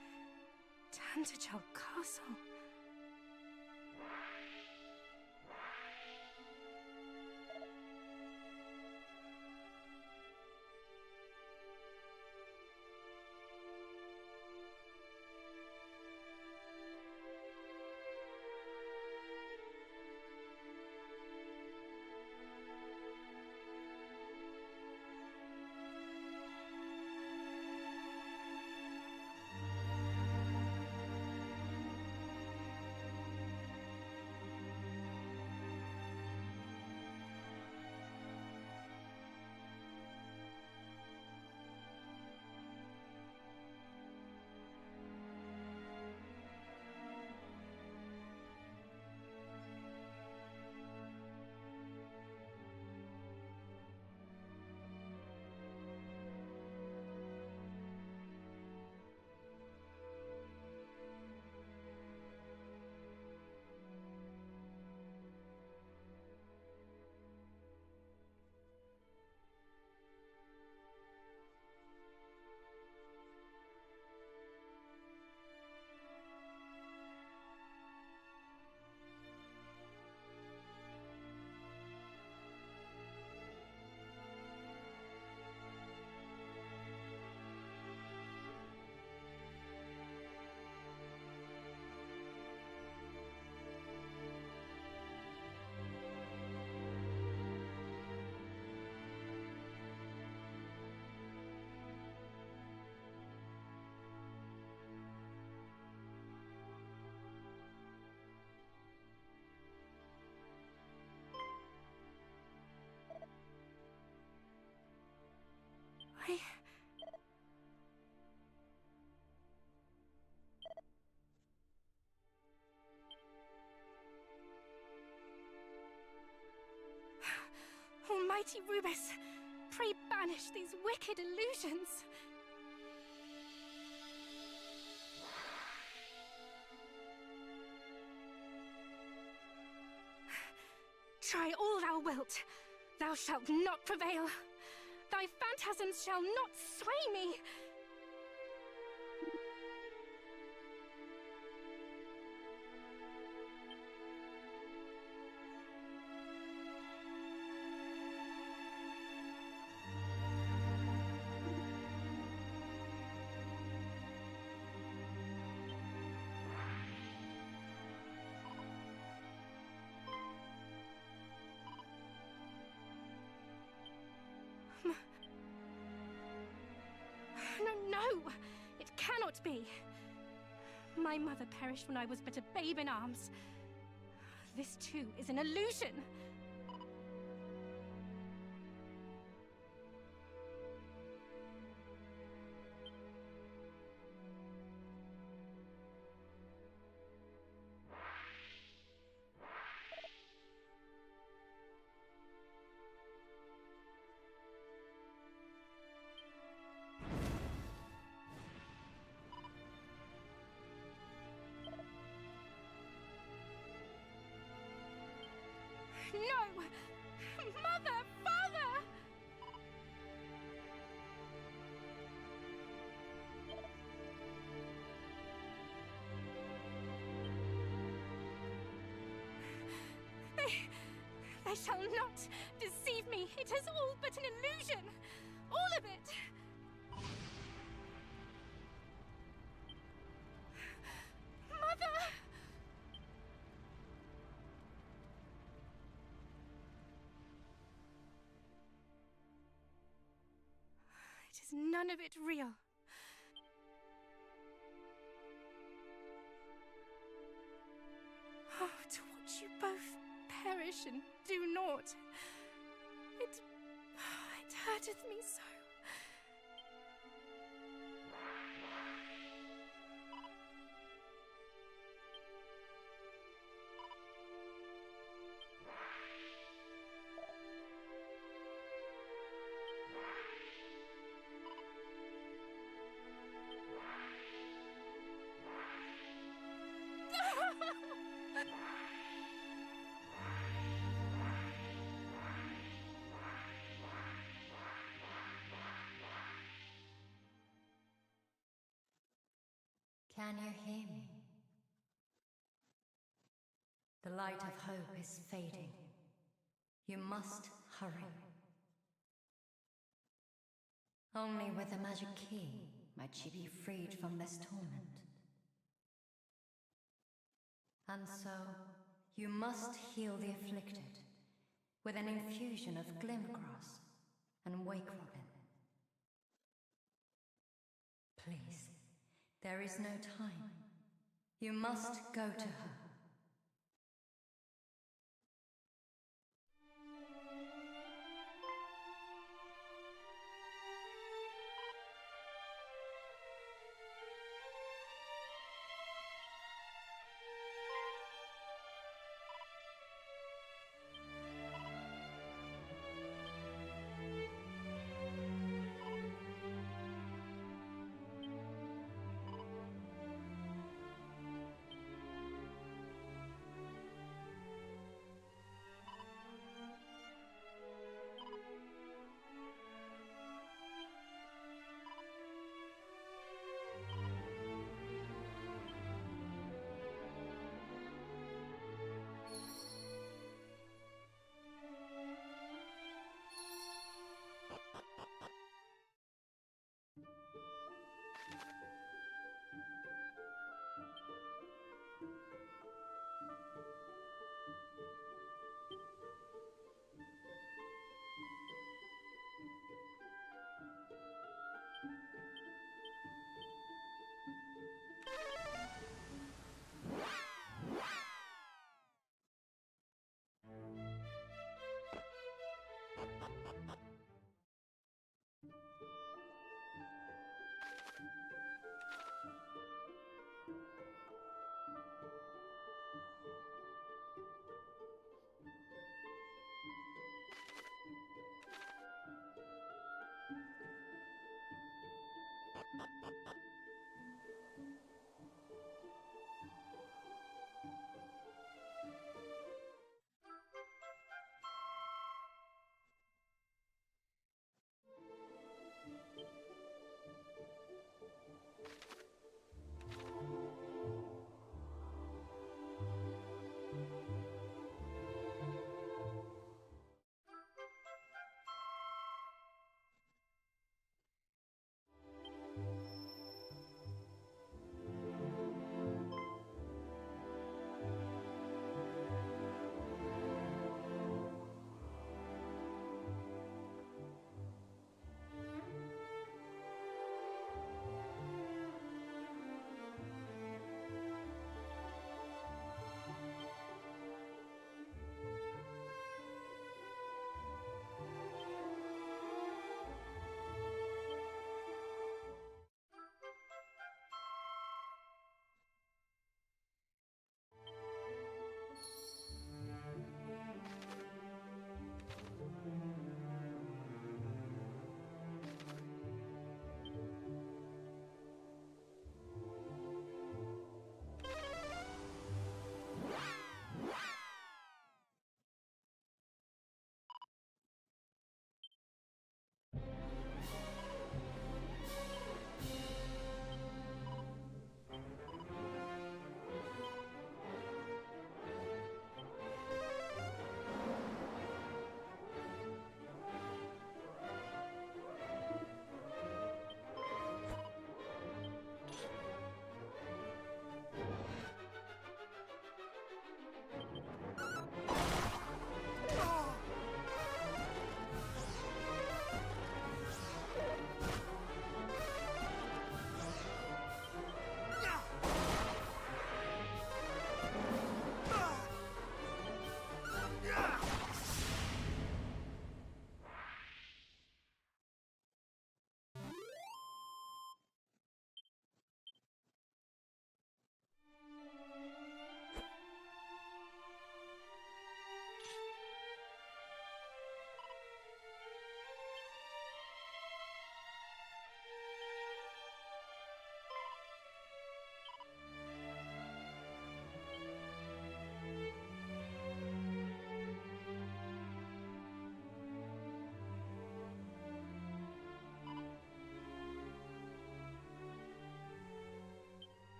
Tantagel Castle. Mighty Rubis, pray banish these wicked illusions. Try all thou wilt, thou shalt not prevail. Thy phantasms shall not sway me. No! It cannot be! My mother perished when I was but a babe in arms. This too is an illusion! No! Mother! Father! They shall not deceive me. It is all but an illusion. All of it. Mother! It is none of it real. Oh, to watch you both perish and do naught. It hurteth me so. Can you hear me? The light of hope is fading. You must hurry. Only with a magic key might she be freed from this torment. And so, you must heal the afflicted with an infusion of glimmergrass and wake robin. Please, there is no time. You must go to her.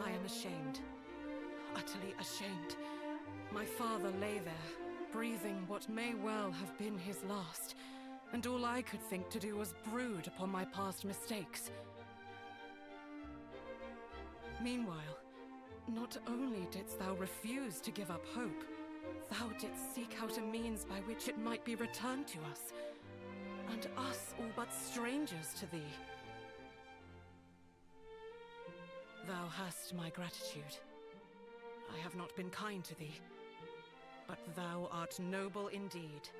I am ashamed. Utterly ashamed. My father lay there, breathing what may well have been his last, and all I could think to do was brood upon my past mistakes. Meanwhile, not only didst thou refuse to give up hope, thou didst seek out a means by which it might be returned to us, and us all but strangers to thee. Thou hast my gratitude. I have not been kind to thee, but thou art noble indeed.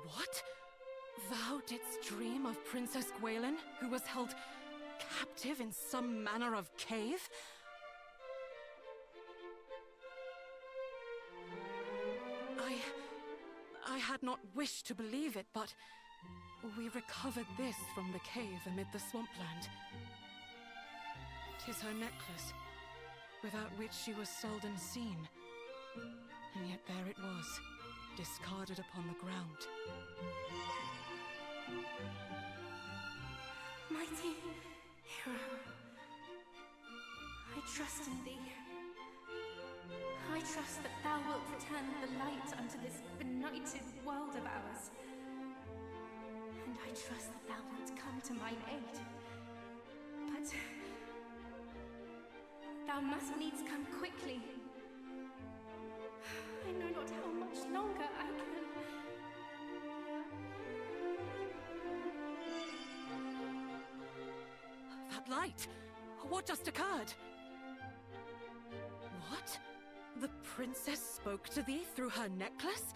What? Thou didst dream of Princess Gwaelin, who was held captive in some manner of cave? I had not wished to believe it, but we recovered this from the cave amid the swampland. 'Tis her necklace, without which she was seldom seen. And yet there it was, discarded upon the ground. Mighty hero, I trust in thee. I trust that thou wilt return the light unto this benighted world of ours. And I trust that thou wilt come to mine aid. But thou must needs come quickly. I know not how much longer I can. That light! What just occurred? What? The princess spoke to thee through her necklace?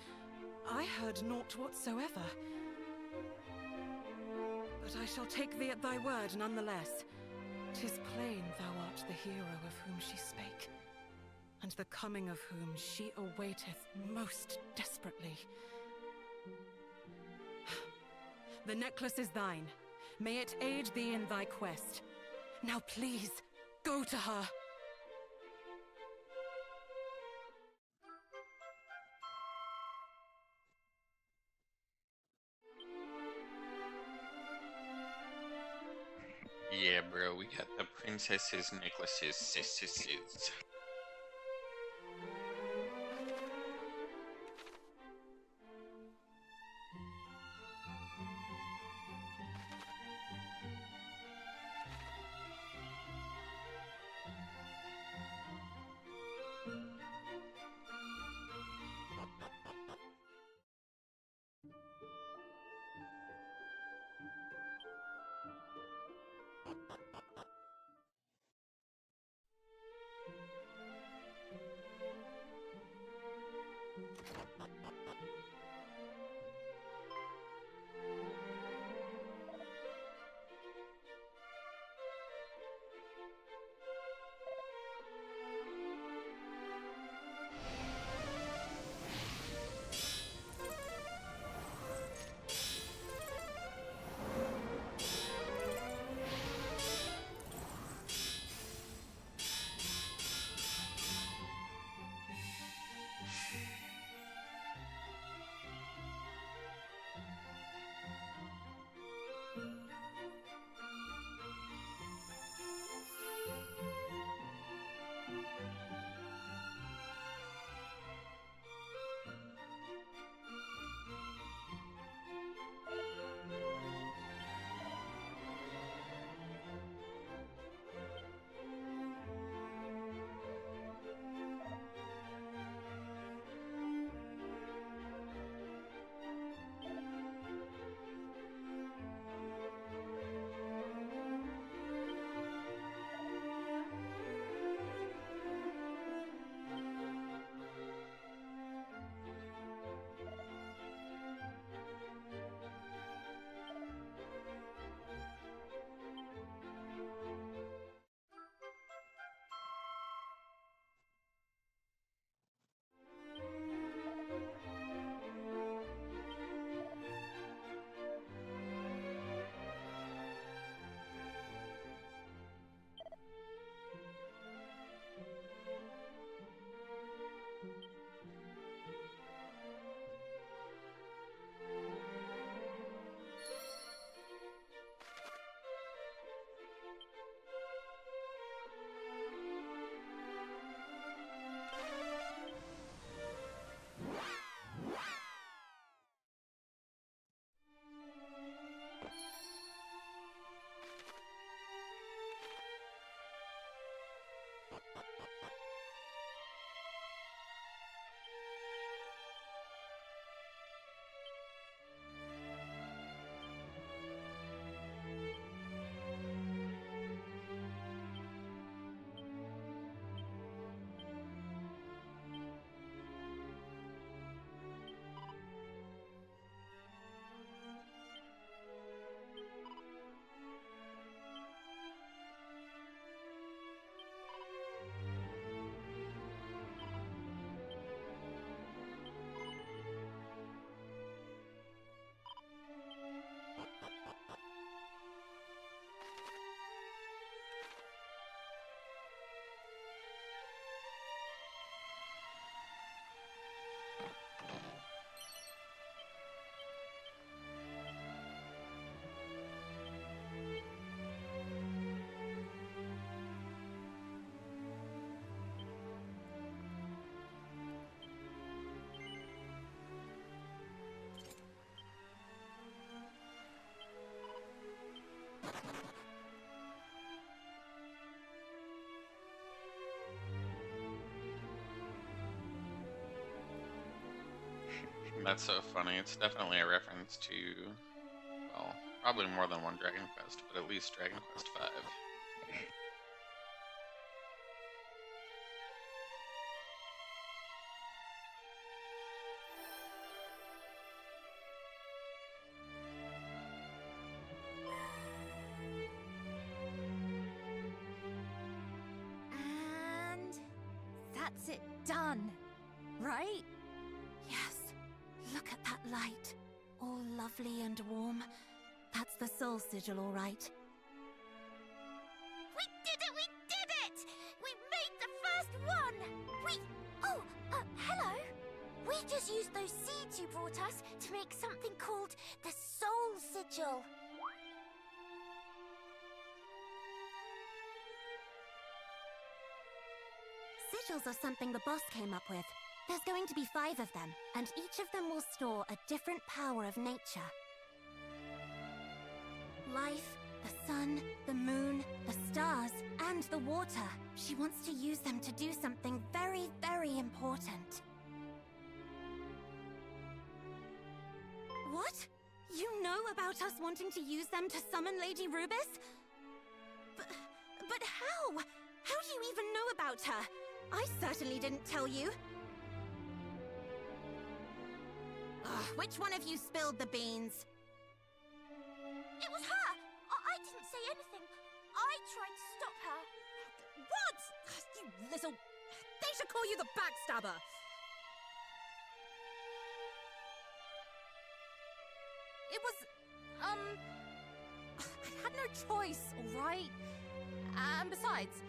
I heard naught whatsoever. But I shall take thee at thy word nonetheless. 'Tis plain thou art the hero of whom she spake, and the coming of whom she awaiteth most desperately. The necklace is thine. May it aid thee in thy quest. Now please, go to her. Yeah, bro, we got the princesses, necklaces, sisters. That's so funny. It's definitely a reference to, well, probably more than one Dragon Quest, but at least Dragon Quest V. And that's it done, right? Yes. Look at that light. All lovely and warm. That's the soul sigil, all right. We did it! We did it! We made the first one! Oh, hello. We just used those seeds you brought us to make something called the soul sigil. sigils are something the boss came up with. There's going to be 5 of them, and each of them will store a different power of nature. Life, the sun, the moon, the stars, and the water. She wants to use them to do something very, very important. What? You know about us wanting to use them to summon Lady Rubis? But how? How do you even know about her? I certainly didn't tell you. Which one of you spilled the beans? It was her! I didn't say anything. I tried to stop her. What? You little... They should call you the backstabber! It was... I had no choice, alright? And besides,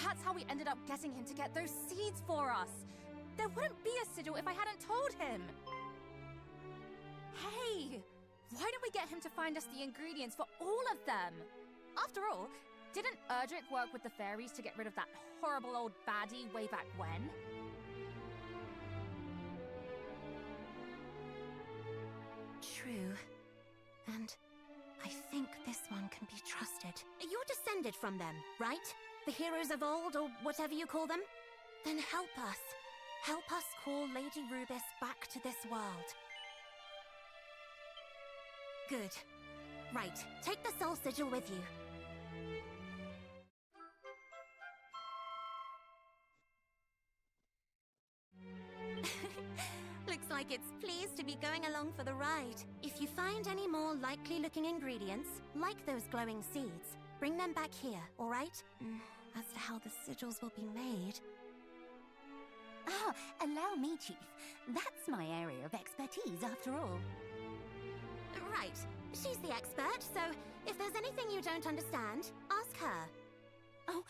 that's how we ended up getting him to get those seeds for us. There wouldn't be a sigil if I hadn't told him. Hey, why don't we get him to find us the ingredients for all of them? After all, didn't Erdrick work with the fairies to get rid of that horrible old baddie way back when? True. And I think this one can be trusted. You're descended from them, right? The heroes of old, or whatever you call them? Then help us. Help us call Lady Rubis back to this world. Good. Right, take the soul sigil with you. Looks like it's pleased to be going along for the ride. If you find any more likely-looking ingredients, like those glowing seeds, bring them back here, all right? As to how the sigils will be made... Ah, allow me, Chief. That's my area of expertise, after all. Right. She's the expert, so if there's anything you don't understand, ask her. Oh...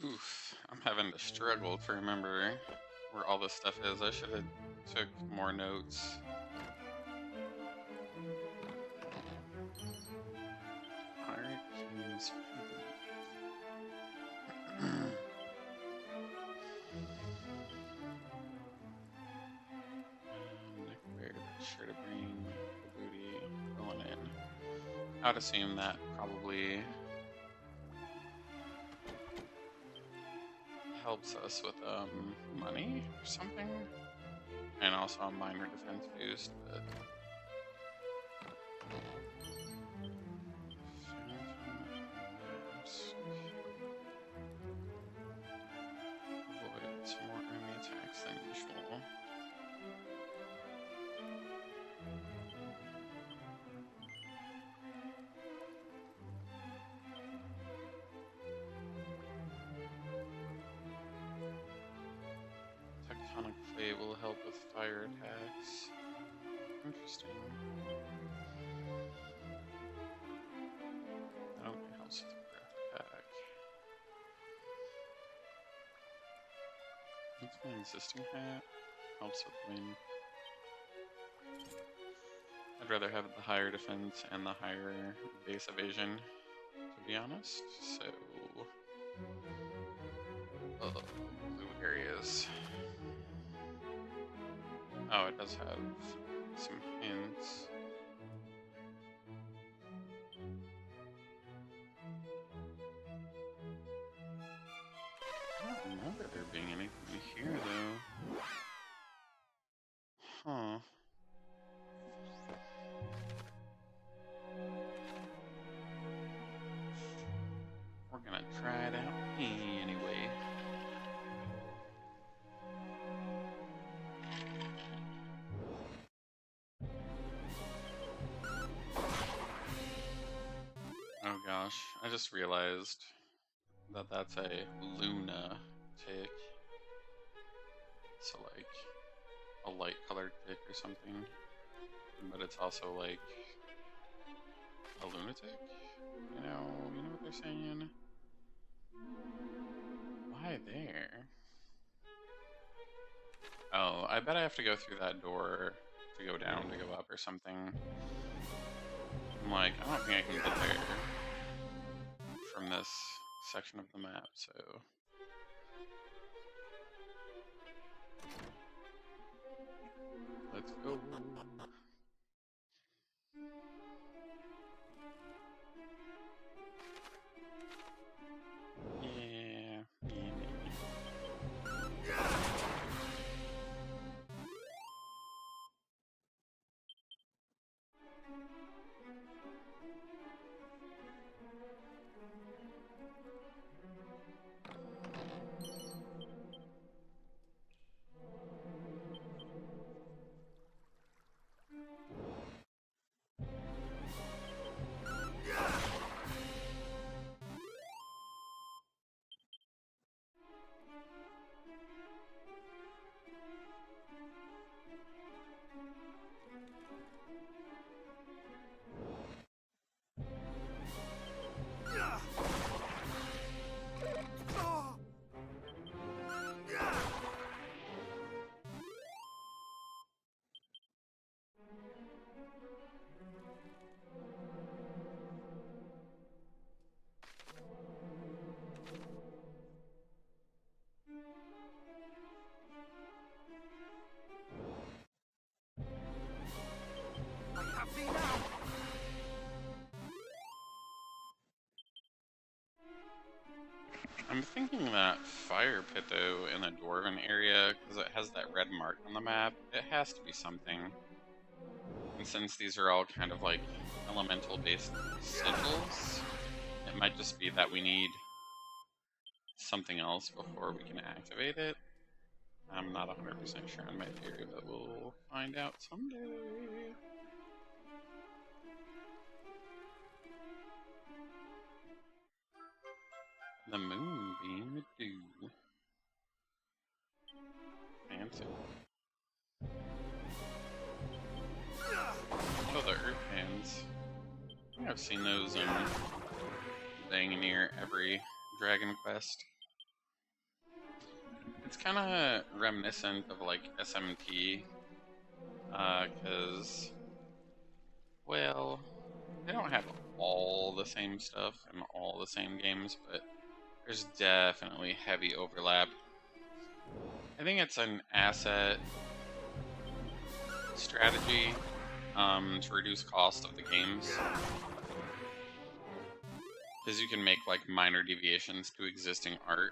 Oof, I'm having to struggle to remember where all this stuff is. I should have took more notes. Alright, neckwear, sure to bring the booty going in. I would assume that probably helps us with money or something, and also a minor defense boost. But avoid some more enemy attacks than usual. Tectonic plate will help with fire attacks. Interesting. I don't think it helps with the breath attack. That's my existing hat. Helps with wind. I'd rather have the higher defense and the higher base evasion, to be honest. So, blue areas. Oh, it does have some hints. I don't remember there being anything here, though. Huh. We're gonna try it out anyway. Oh gosh, I just realized that that's a lunatic. So like a light colored tick or something. But it's also like a lunatic? You know what they're saying? Why there? Oh, I bet I have to go through that door to go down, to go up or something. I'm like, I don't think I can get there from this section of the map, so... Let's go. Yeah. I'm thinking that fire pit, though, in the dwarven area, because it has that red mark on the map, it has to be something. And since these are all kind of like elemental-based sigils, it might just be that we need something else before we can activate it. I'm not 100% sure on my theory, but we'll find out someday. The moonbeam dew. Fancy. Oh, the earth hands. I think I've seen those dang near every Dragon Quest. It's kind of reminiscent of like SMT, because, well, they don't have all the same stuff in all the same games, but there's definitely heavy overlap. I think it's an asset strategy to reduce cost of the games, because you can make like minor deviations to existing art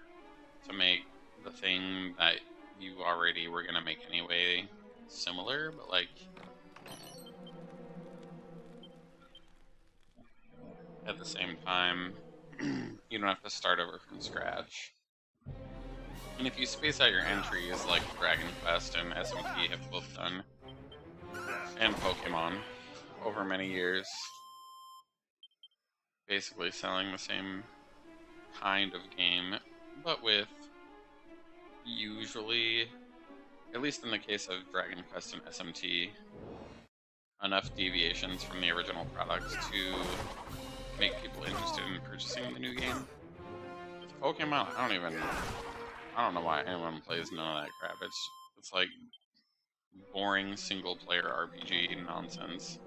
to make the thing that you already were gonna make anyway similar, but like at the same time you don't have to start over from scratch. And if you space out your entries like Dragon Quest and SMT have both done, and Pokemon, over many years, basically selling the same kind of game, but with usually, at least in the case of Dragon Quest and SMT, enough deviations from the original product to make people interested in purchasing the new game. With Pokemon, I don't know why anyone plays none of that crap. It's like boring single-player RPG nonsense.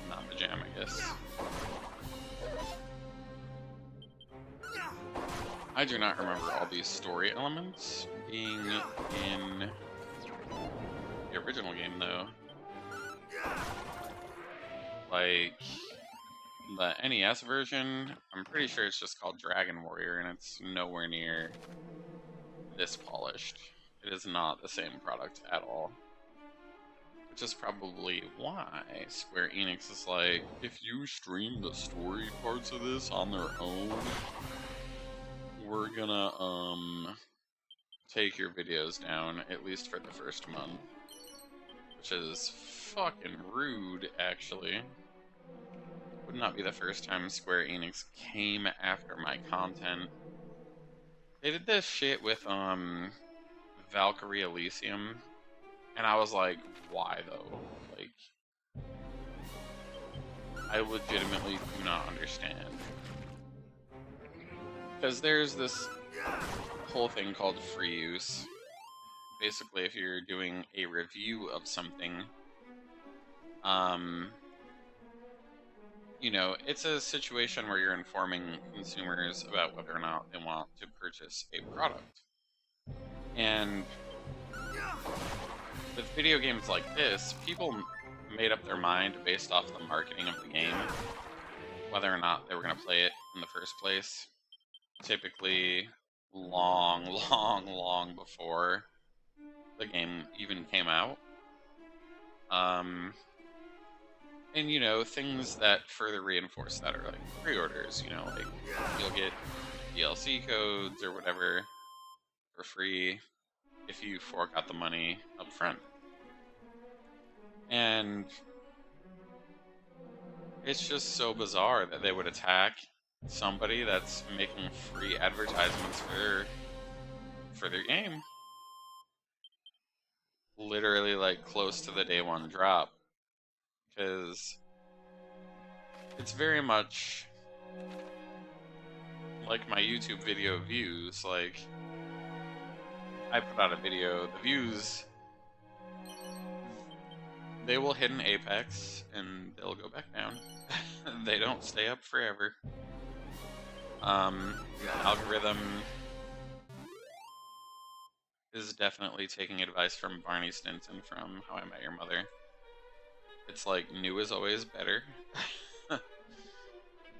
Not the jam, I guess. I do not remember all these story elements being in the original game, though. Like, the NES version, I'm pretty sure it's just called Dragon Warrior, and it's nowhere near this polished. It is not the same product at all. Which is probably why Square Enix is like, if you stream the story parts of this on their own, we're gonna, take your videos down, at least for the first month. Which is fucking rude, actually. Would not be the first time Square Enix came after my content. They did this shit with, Valkyrie Elysium, and I was like, why though? Like, I legitimately do not understand. Because there's this whole thing called free use. Basically, if you're doing a review of something, you know, it's a situation where you're informing consumers about whether or not they want to purchase a product. And with video games like this, people made up their mind based off the marketing of the game, whether or not they were going to play it in the first place. Typically, long before the game even came out. And, you know, things that further reinforce that are like pre-orders, you know, like you'll get DLC codes or whatever for free if you fork out the money up front. And it's just so bizarre that they would attack somebody that's making free advertisements for their game. Literally, like, close to the day one drop. Because it's very much like my YouTube video views. Like, I put out a video, the views, they will hit an apex and they'll go back down. They don't stay up forever. The algorithm is definitely taking advice from Barney Stinson from How I Met Your Mother. It's like, new is always better.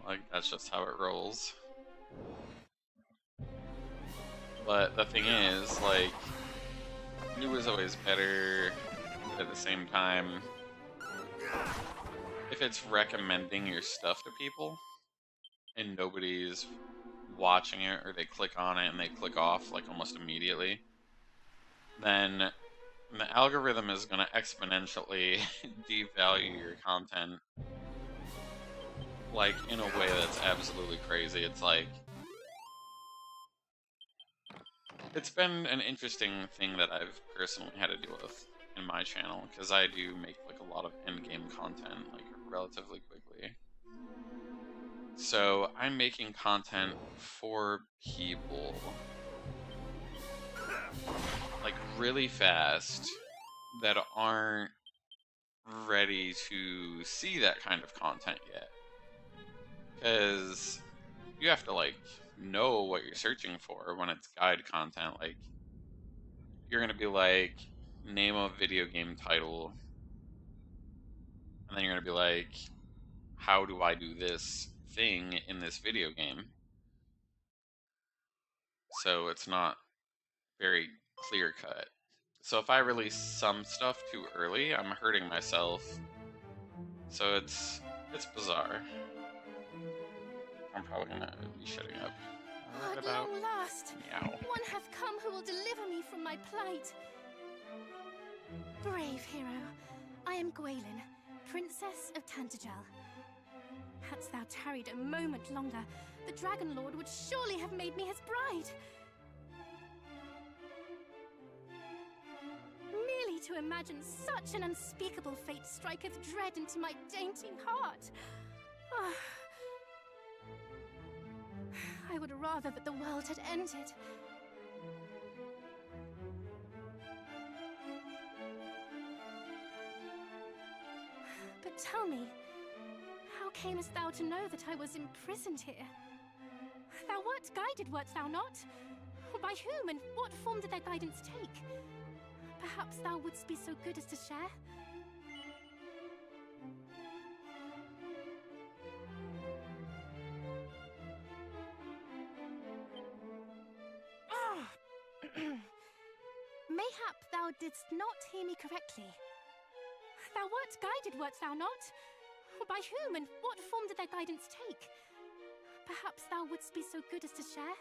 Like, that's just how it rolls. But the thing is, like, new is always better, but at the same time, if it's recommending your stuff to people, and nobody's watching it, or they click on it and they click off, like, almost immediately, then the algorithm is going to exponentially devalue your content, like, in a way that's absolutely crazy. It's like, it's been an interesting thing that I've personally had to deal with in my channel, because I do make, like, a lot of endgame content, like, relatively quickly. So I'm making content for people, really fast that aren't ready to see that kind of content yet. Because you have to, like, know what you're searching for when it's guide content. Like, you're going to be like, name a video game title, and then you're going to be like, how do I do this thing in this video game? So it's not very clear cut. So if I release some stuff too early, I'm hurting myself. So it's bizarre. I'm probably gonna be shutting up. At long last, Meow. one hath come who will deliver me from my plight. Brave hero, I am Gwaelin, Princess of Tantagel. Hadst thou tarried a moment longer, the Dragon Lord would surely have made me his bride. Merely to imagine such an unspeakable fate striketh dread into my dainty heart. Ah. I would rather that the world had ended. But tell me, how camest thou to know that I was imprisoned here? Thou wert guided, wert thou not? By whom and what form did their guidance take? Perhaps thou wouldst be so good as to share? Mayhap thou didst not hear me correctly. Thou wert guided, wert thou not? By whom and what form did their guidance take? Perhaps thou wouldst be so good as to share?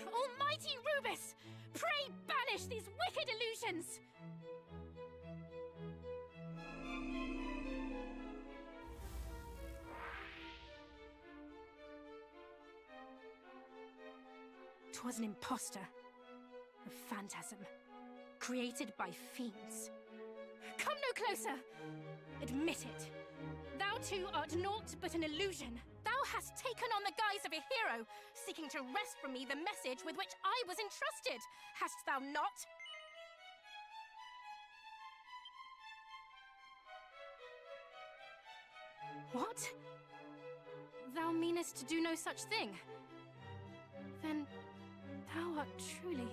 Almighty Rubus! Pray banish these wicked illusions! Twas an impostor, a phantasm, created by fiends. Come no closer! Admit it. Thou too art naught but an illusion. Thou hast taken on the guise of a hero, seeking to wrest from me the message with which I was entrusted. Hast thou not? What? Thou meanest to do no such thing? Then thou art truly...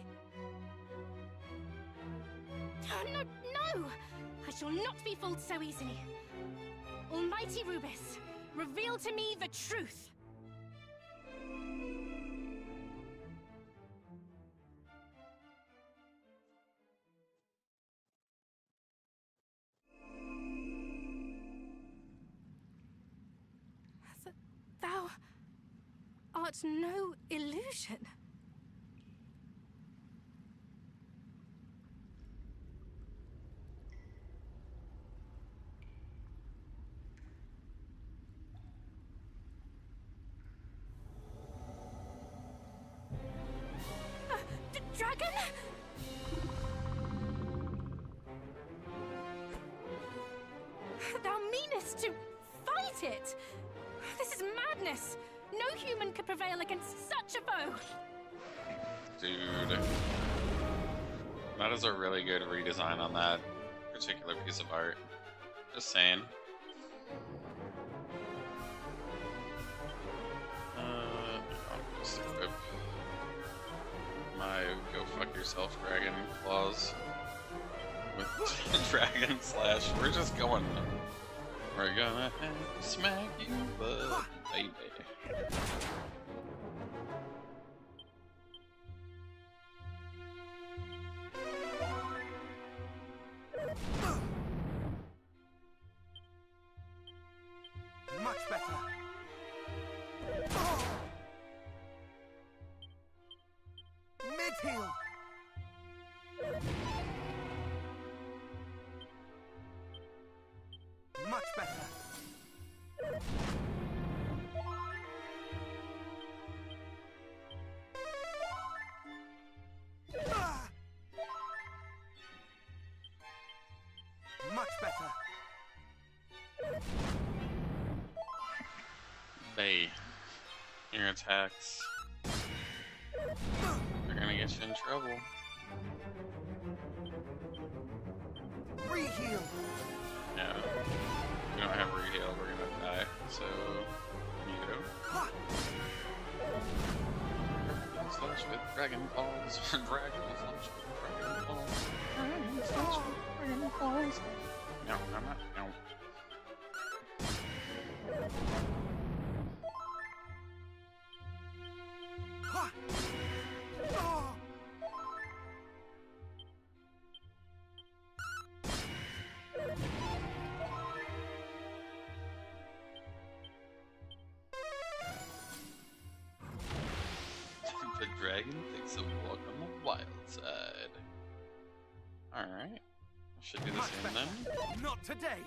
No, no! I shall not be fooled so easily. Almighty Rubus, reveal to me the truth! Thou art no illusion. Dragon? Thou meanest to fight it? This is madness! No human could prevail against such a foe! Dude. That is a really good redesign on that particular piece of art. Just saying. I'll just equip my go fuck yourself dragon claws with dragon slash. We're just going. We're gonna have to smack you, but baby. Much better. Mid-heal. Much better. Much better. attacks. They're gonna get you in trouble. Reheal! Yeah. We don't have reheal, we're gonna die. So, you Slash with Dragon Balls. Dragon Slash with Dragon Balls. Dragon Slash with Dragon Balls. No, I'm not. No. The dragon takes a walk on the wild side. Alright. Should do the same then. Not today!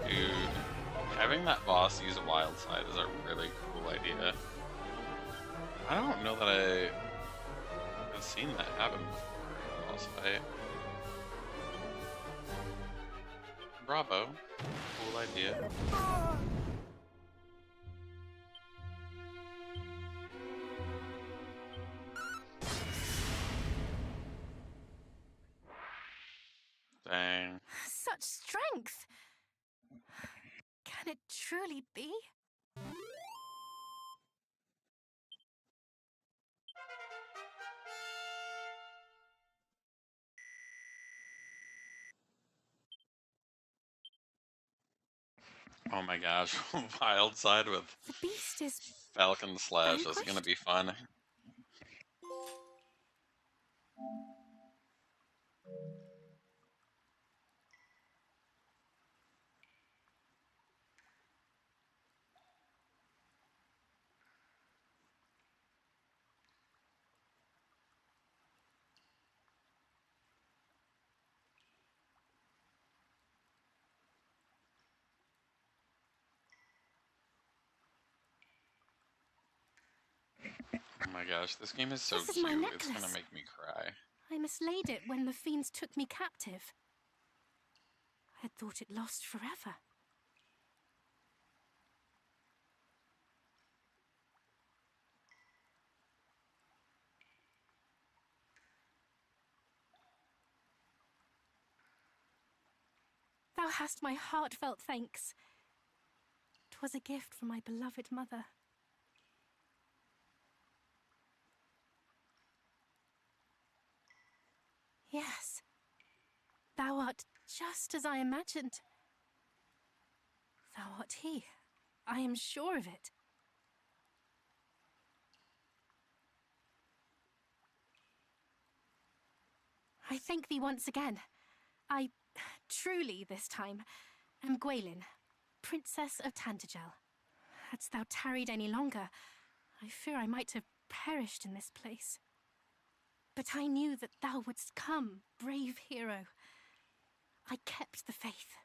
Dude, having that boss use a wild side is a really cool idea. I don't know that I've seen that happen before in a boss fight. Bravo. Cool idea. Dang. Such strength! Can it truly be? Oh my gosh, wild side with The beast is Falcon Slash. That's gonna be fun. Oh my gosh, this game is so This is cute. my It's gonna necklace. make me cry. I mislaid it when the fiends took me captive. I had thought it lost forever. Thou hast my heartfelt thanks. 'Twas a gift from my beloved mother. Yes, thou art just as I imagined. Thou art he. I am sure of it. I thank thee once again. I, truly this time, am Gwaelin, Princess of Tantagel. Hadst thou tarried any longer, I fear I might have perished in this place. But I knew that thou wouldst come, brave hero. I kept the faith.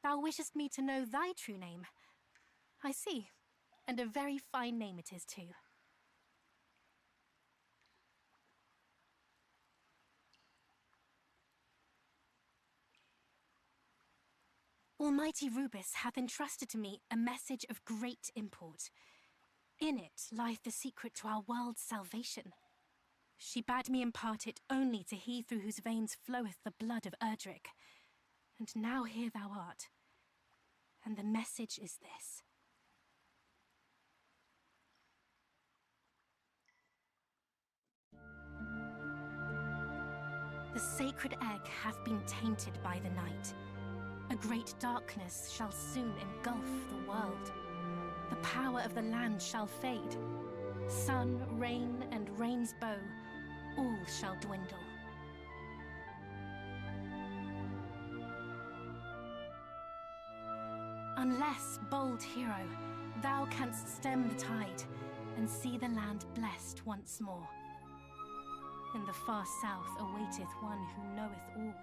Thou wishest me to know thy true name. I see, and a very fine name it is too. Almighty Rubis hath entrusted to me a message of great import. In it lieth the secret to our world's salvation. She bade me impart it only to he through whose veins floweth the blood of Erdrick. And now here thou art. And the message is this. The sacred egg hath been tainted by the night. A great darkness shall soon engulf the world. The power of the land shall fade. Sun, rain, and rain's bow, all shall dwindle. Unless, bold hero, thou canst stem the tide and see the land blessed once more. In the far south awaiteth one who knoweth all.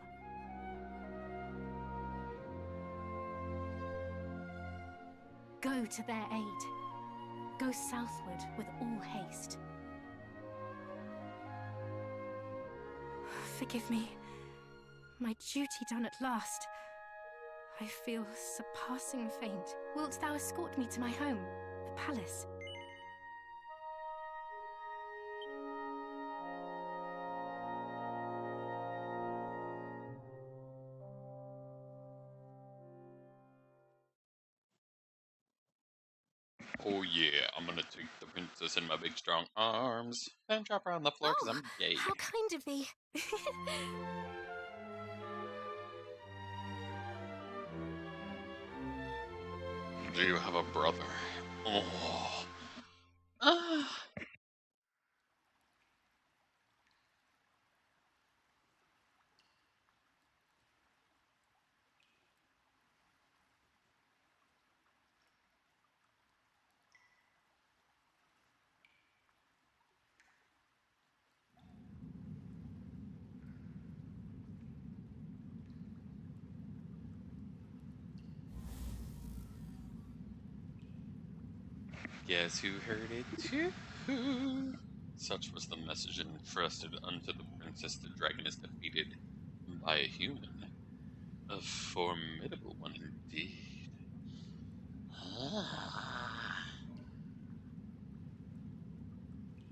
Go to their aid. Go southward with all haste. Forgive me. My duty done at last. I feel surpassing faint. Wilt thou escort me to my home, the palace? Oh yeah, I'm gonna take the princess in my big strong arms and drop her on the floor because I'm gay. How kind of thee. Do you have a brother? Oh. Ah. Guess who heard it too? Such was the message entrusted unto the princess. The dragon is defeated by a human. A formidable one indeed. Ah.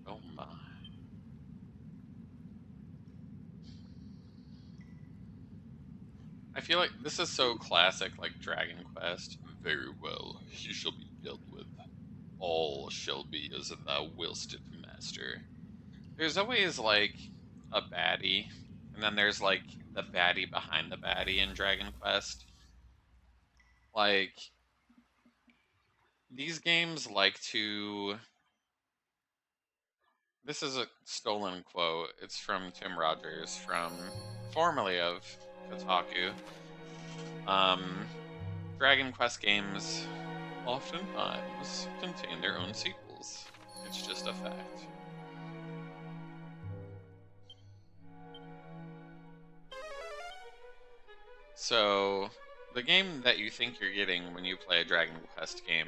Oh my. I feel like this is so classic, like Dragon Quest. Very well, he shall be dealt with. All shall be as thou willst it, master. There's always like a baddie, and then there's like the baddie behind the baddie in Dragon Quest. Like, these games like to. This is a stolen quote. It's from Tim Rogers, from formerly of Kotaku. Dragon Quest games oftentimes contain their own sequels. It's just a fact. So, the game that you think you're getting when you play a Dragon Quest game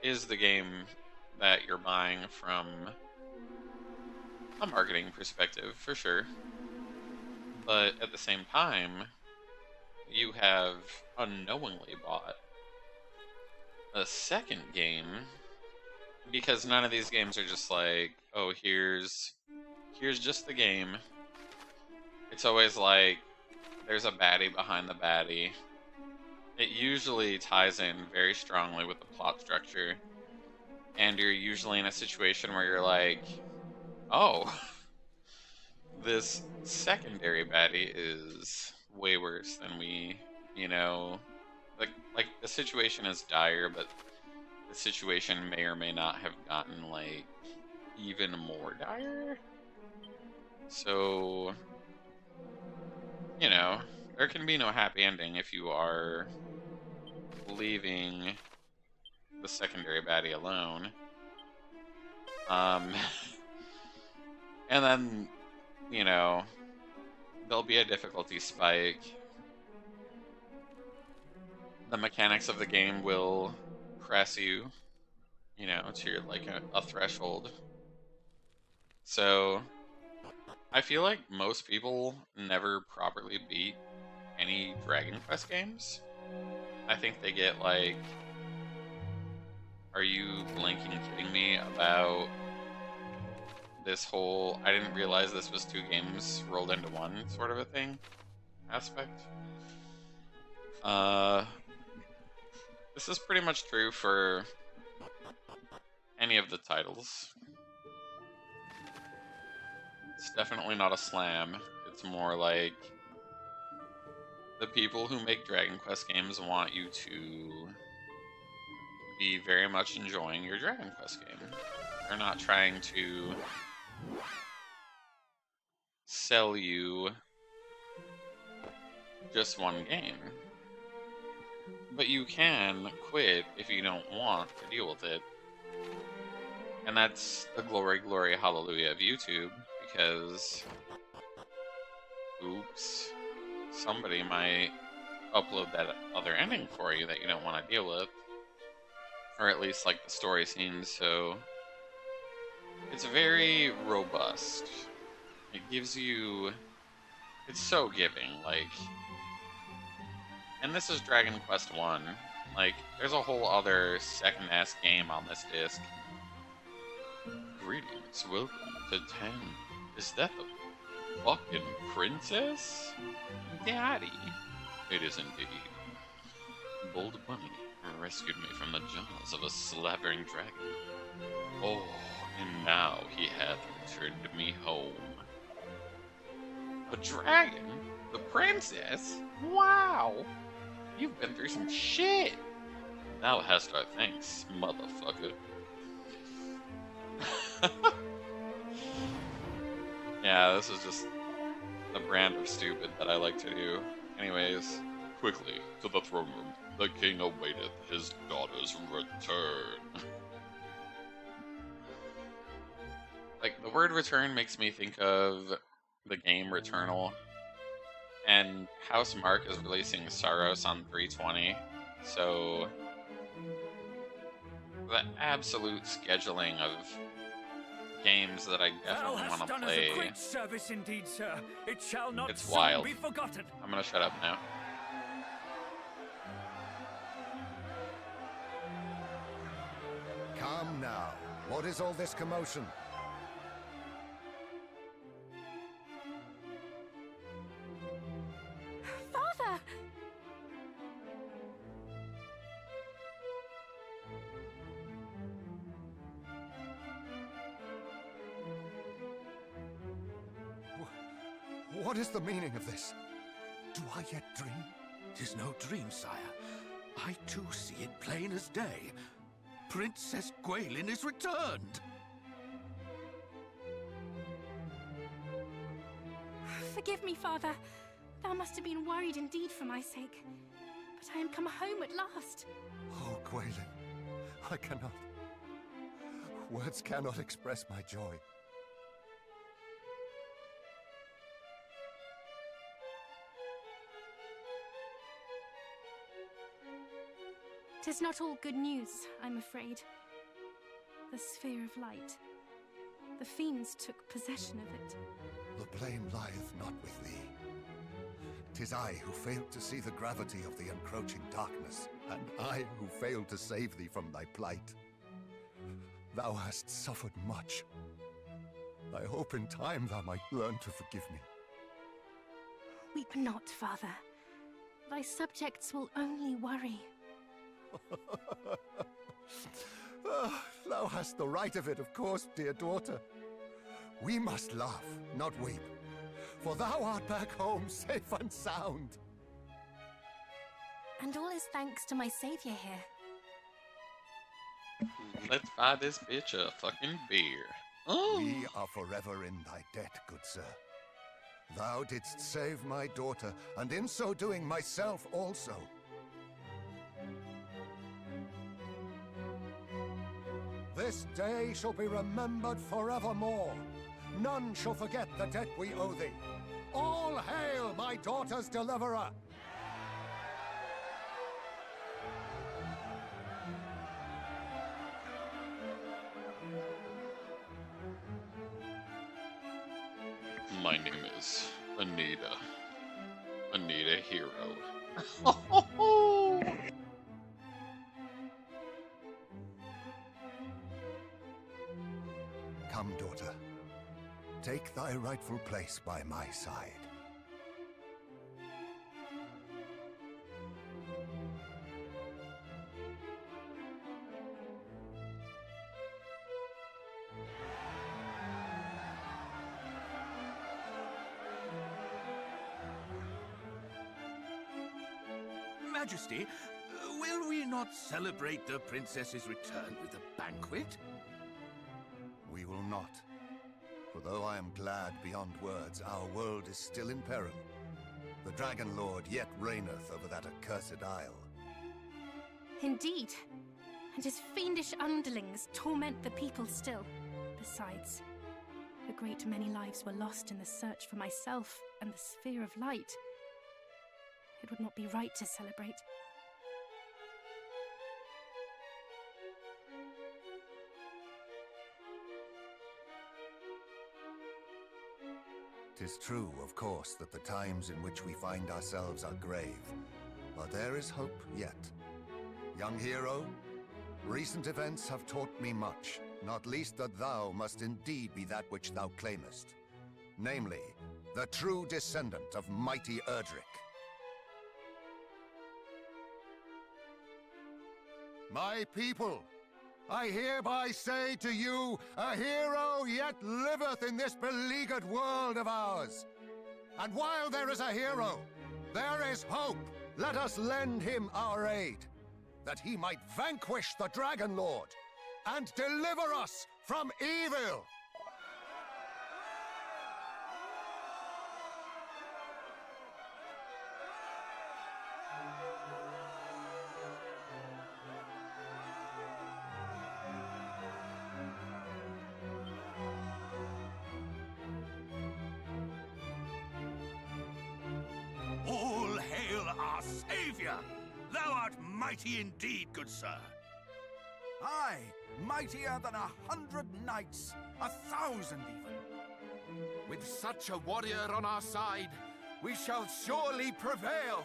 is the game that you're buying from a marketing perspective, for sure. But at the same time, you have unknowingly bought a second game, because none of these games are just like, oh, here's just the game. It's always like there's a baddie behind the baddie. It usually ties in very strongly with the plot structure, and you're usually in a situation where you're like, oh, this secondary baddie is way worse than we, like the situation is dire, but the situation may or may not have gotten like even more dire. So, there can be no happy ending if you are leaving the secondary baddie alone. And then, there'll be a difficulty spike. The mechanics of the game will press you, to like a threshold. So, I feel like most people never properly beat any Dragon Quest games. I think they get like, are you blinking kidding me about this whole, I didn't realize this was two games rolled into one sort of a thing aspect. This is pretty much true for any of the titles. It's definitely not a slam. It's more like the people who make Dragon Quest games want you to be very much enjoying your Dragon Quest game. They're not trying to sell you just one game. But you can quit if you don't want to deal with it. And that's the glory, glory, hallelujah of YouTube, because, oops, somebody might upload that other ending for you that you don't want to deal with. Or at least, like, the story scenes, so it's very robust. It gives you... It's so giving, like... And this is Dragon Quest 1. Like, there's a whole other second-ass game on this disc. Greetings, welcome to 10. Is that the fucking princess? Daddy. It is indeed. Bold Bunny rescued me from the jaws of a slavering dragon. Oh, and now he hath returned me home. A dragon? The princess? Wow! You've been through some shit! Thou hast our thanks, motherfucker. Yeah, this is just the brand of stupid that I like to do. Anyways, quickly, to the throne room. The king awaiteth his daughter's return. Like, the word return makes me think of the game Returnal. And House Mark is releasing Saros on 320, so the absolute scheduling of games that I definitely want to play. Us a great service indeed, sir. It shall not It's wild. be forgotten. I'm gonna shut up now. Come now. What is all this commotion? Father! What is the meaning of this? Do I yet dream? 'Tis no dream, sire. I too see it plain as day. Princess Gwaelin is returned! Forgive me, Father. Thou must have been worried indeed for my sake. But I am come home at last. Oh, Gwaelin, I cannot. Words cannot express my joy. 'Tis not all good news, I'm afraid. The sphere of light. The fiends took possession of it. The blame lieth not with thee. 'Tis I who failed to see the gravity of the encroaching darkness, and I who failed to save thee from thy plight. Thou hast suffered much. I hope in time thou might learn to forgive me. Weep not, Father. Thy subjects will only worry. Thou hast the right of it, of course, dear daughter. We must laugh, not weep, for thou art back home safe and sound. And all is thanks to my savior here. Let's buy this bitch a fucking beer. Oh. We are forever in thy debt, good sir. Thou didst save my daughter, and in so doing myself also. This day shall be remembered forevermore. None shall forget the debt we owe thee. All hail my daughter's deliverer! My name is Anita. Anita Hero. Come, daughter. Take thy rightful place by my side. Majesty, will we not celebrate the princess's return with a banquet? We will not. For though I am glad beyond words, our world is still in peril. The Dragon Lord yet reigneth over that accursed isle. Indeed. And his fiendish underlings torment the people still. Besides, a great many lives were lost in the search for myself and the sphere of light. It would not be right to celebrate. 'Tis true, of course, that the times in which we find ourselves are grave, but there is hope yet. Young hero, recent events have taught me much, not least that thou must indeed be that which thou claimest, namely, the true descendant of mighty Erdrick. My people, I hereby say to you, a hero yet liveth in this beleaguered world of ours. And while there is a hero, there is hope. Let us lend him our aid, that he might vanquish the Dragon Lord and deliver us from evil. All hail our savior! Thou art mighty indeed, good sir. Aye, mightier than 100 knights, 1,000 even. With such a warrior on our side, we shall surely prevail.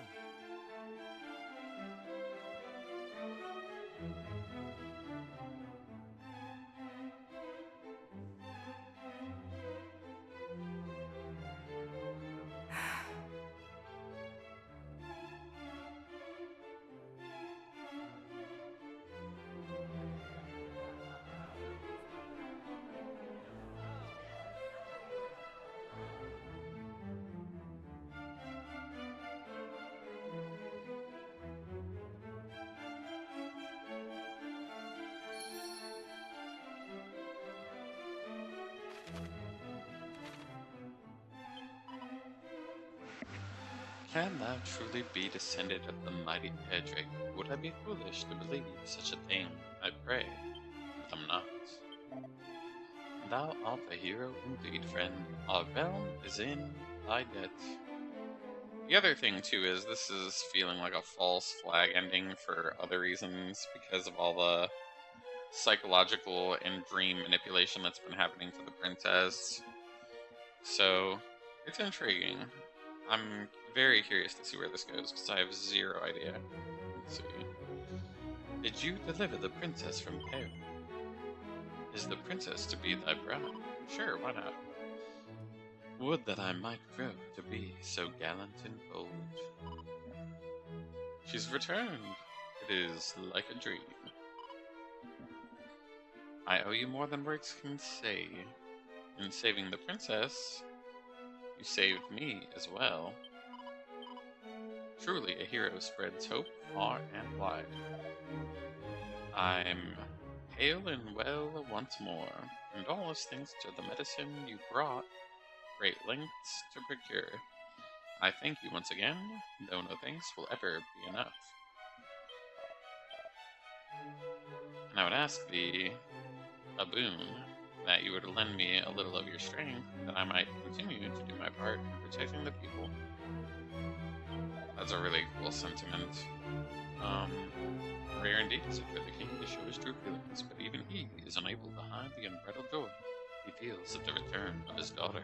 Can thou truly be descended of the mighty Erdrick? Would I be foolish to believe such a thing? I pray, but I'm not. Thou art a hero indeed, friend. Our realm is in thy debt. The other thing, too, is this is feeling like a false flag ending for other reasons because of all the psychological and dream manipulation that's been happening to the princess. So, it's intriguing. I'm very curious to see where this goes, because I have zero idea. Let's see. Did you deliver the princess from Peril? Is the princess to be thy bride? Sure, why not? Would that I might grow to be so gallant and bold. She's returned. It is like a dream. I owe you more than words can say. In saving the princess, you saved me as well. Truly, a hero spreads hope far and wide. I'm hale and well once more, and all is thanks to the medicine you brought great lengths to procure. I thank you once again, though no thanks will ever be enough. And I would ask thee a boon, that you would lend me a little of your strength, that I might continue to do my part in protecting the people. That's a really cool sentiment. Rare indeed is it for the king to show his true feelings, but even he is unable to hide the unbridled joy he feels at the return of his daughter.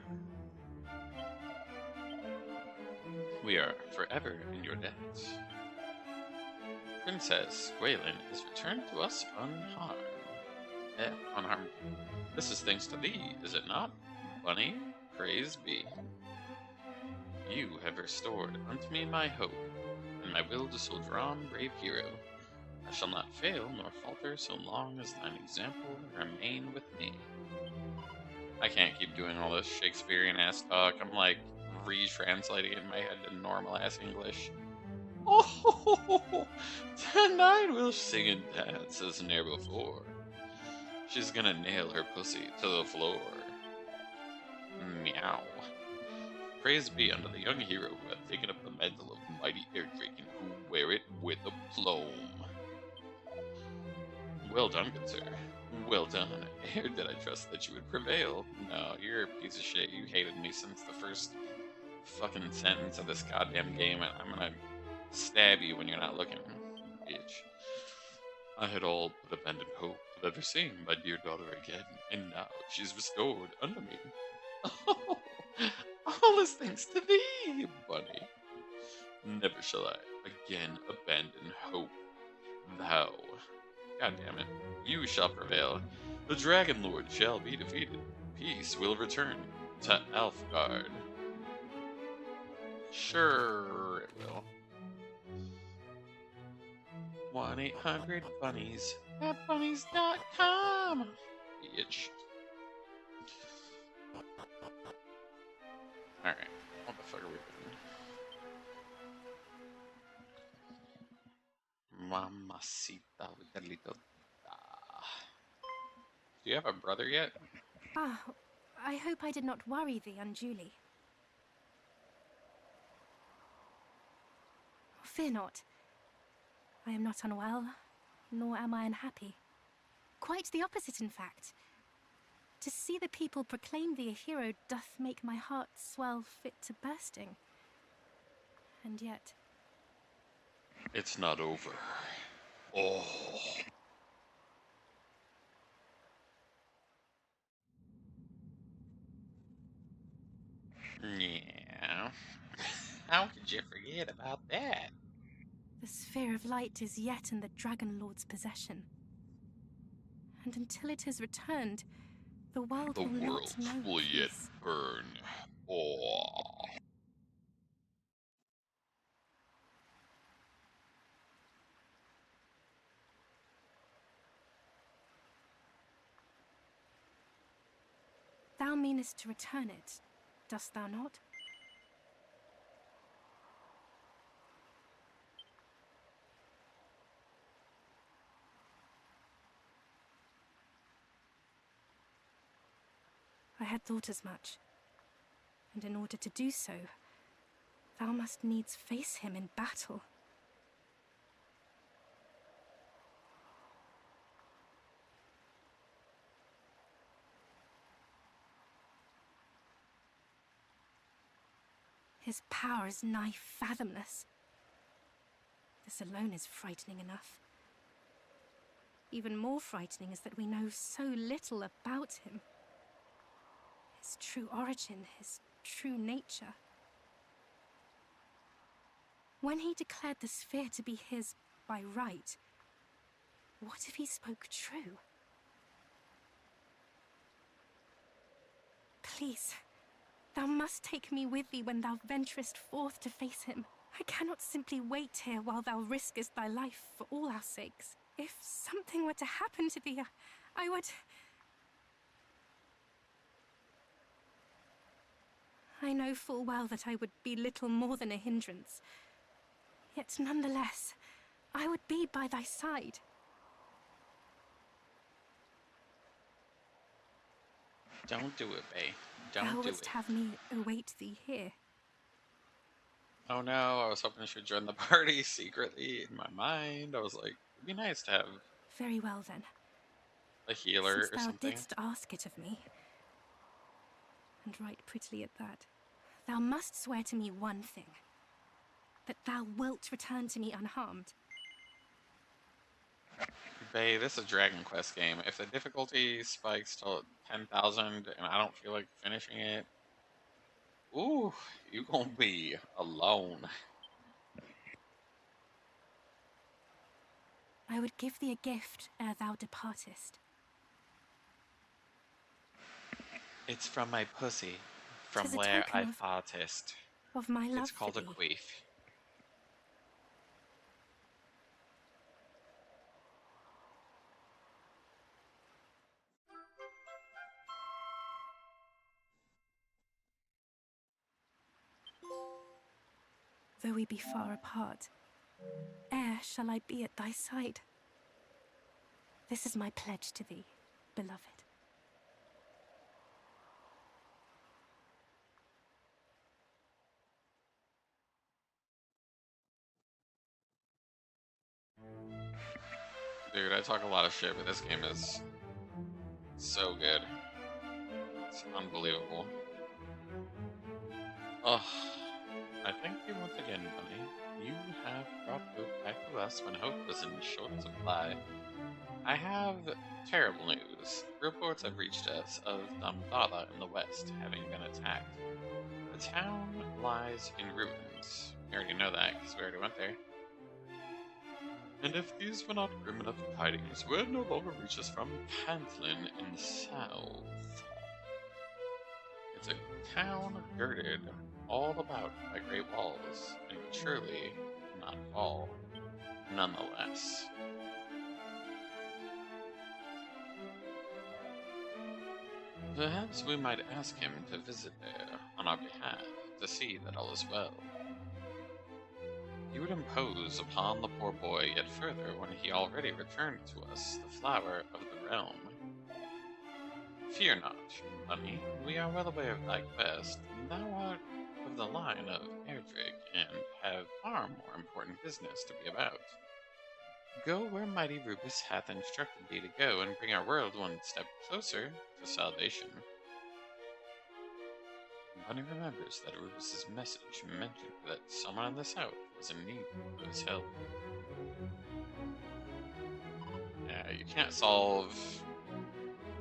We are forever in your debt. Princess Gwaelin is returned to us unharmed. Unharmed. This is thanks to thee, is it not? Bunny, praise be. You have restored unto me my hope, and my will to soldier on, brave hero. I shall not fail nor falter so long as thine example remain with me. I can't keep doing all this Shakespearean-ass talk. I'm like retranslating it in my head to normal-ass English. Oh, tonight we'll sing and dance as ne'er before. She's gonna nail her pussy to the floor. Meow. Praise be unto the young hero who hath taken up the mantle of mighty Erdrick and who wear it with aplomb. Well done, good sir. Well done. Ere did I trust that you would prevail. No, you're a piece of shit. You hated me since the first fucking sentence of this goddamn game, and I'm gonna stab you when you're not looking, bitch. I had all but abandoned hope of ever seeing my dear daughter again, and now she's restored under me. All is thanks to thee, Bunny. Never shall I again abandon hope. Thou, God damn it, you shall prevail. The Dragon Lord shall be defeated. Peace will return to Alfgard. Sure it will. 1-800-BUNNIES at bunnies.com. Bitch. Alright, what the fuck are we doing? Mamacita with a little da. Do you have a brother yet? Ah, I hope I did not worry thee unduly. Fear not. I am not unwell, nor am I unhappy. Quite the opposite, in fact. To see the people proclaim thee a hero doth make my heart swell fit to bursting. And yet... It's not over. Oh. Yeah. How could you forget about that? The sphere of light is yet in the Dragon Lord's possession. And until it is returned, the world will not know will yet peace. burn. Oh. Thou meanest to return it, dost thou not? I had thought as much, and in order to do so, thou must needs face him in battle. His power is nigh fathomless. This alone is frightening enough. Even more frightening is that we know so little about him. His true origin, his true nature. When he declared the sphere to be his by right, what if he spoke true? Please, thou must take me with thee when thou venturest forth to face him. I cannot simply wait here while thou riskest thy life for all our sakes. If something were to happen to thee, I would... I know full well that I would be little more than a hindrance. Yet nonetheless, I would be by thy side. Don't do it, bae. Don't Thou do wouldst it. have me await thee here. Oh no, I was hoping she would join the party secretly in my mind. I was like, it'd be nice to have Very well then. a healer Since or thou something. didst ask it of me, and right prettily at that, thou must swear to me one thing. That thou wilt return to me unharmed. Bae, this is a Dragon Quest game. If the difficulty spikes to 10,000 and I don't feel like finishing it, ooh, you gonna be alone. I would give thee a gift ere thou departest. It's from my pussy, from 'Tis a where I token fartest. of my love It's called for a thee. queef. Though we be far apart, e'er shall I be at thy side. This is my pledge to thee, beloved. Dude, I talk a lot of shit, but this game is so good. It's unbelievable. Oh, I thank you once again, Bunny. You have brought hope back to us when hope was in short supply. I have terrible news. Reports have reached us of Dhamdala in the west having been attacked. The town lies in ruins. We already know that because we already went there. And if these were not grim enough tidings, word no longer reaches from Pantlin in the south. It's a town girded all about by great walls, and would surely not fall, nonetheless. Perhaps we might ask him to visit there on our behalf to see that all is well. He would impose upon the poor boy yet further when he already returned to us the flower of the realm. Fear not, Bunny, we are well aware of thy quest. Thou art of the line of Erdrick, and have far more important business to be about. Go where mighty Rubus hath instructed thee to go, and bring our world one step closer to salvation. Bunny remembers that Rubus's message mentioned that someone in the south was in need of his help. Yeah, you can't solve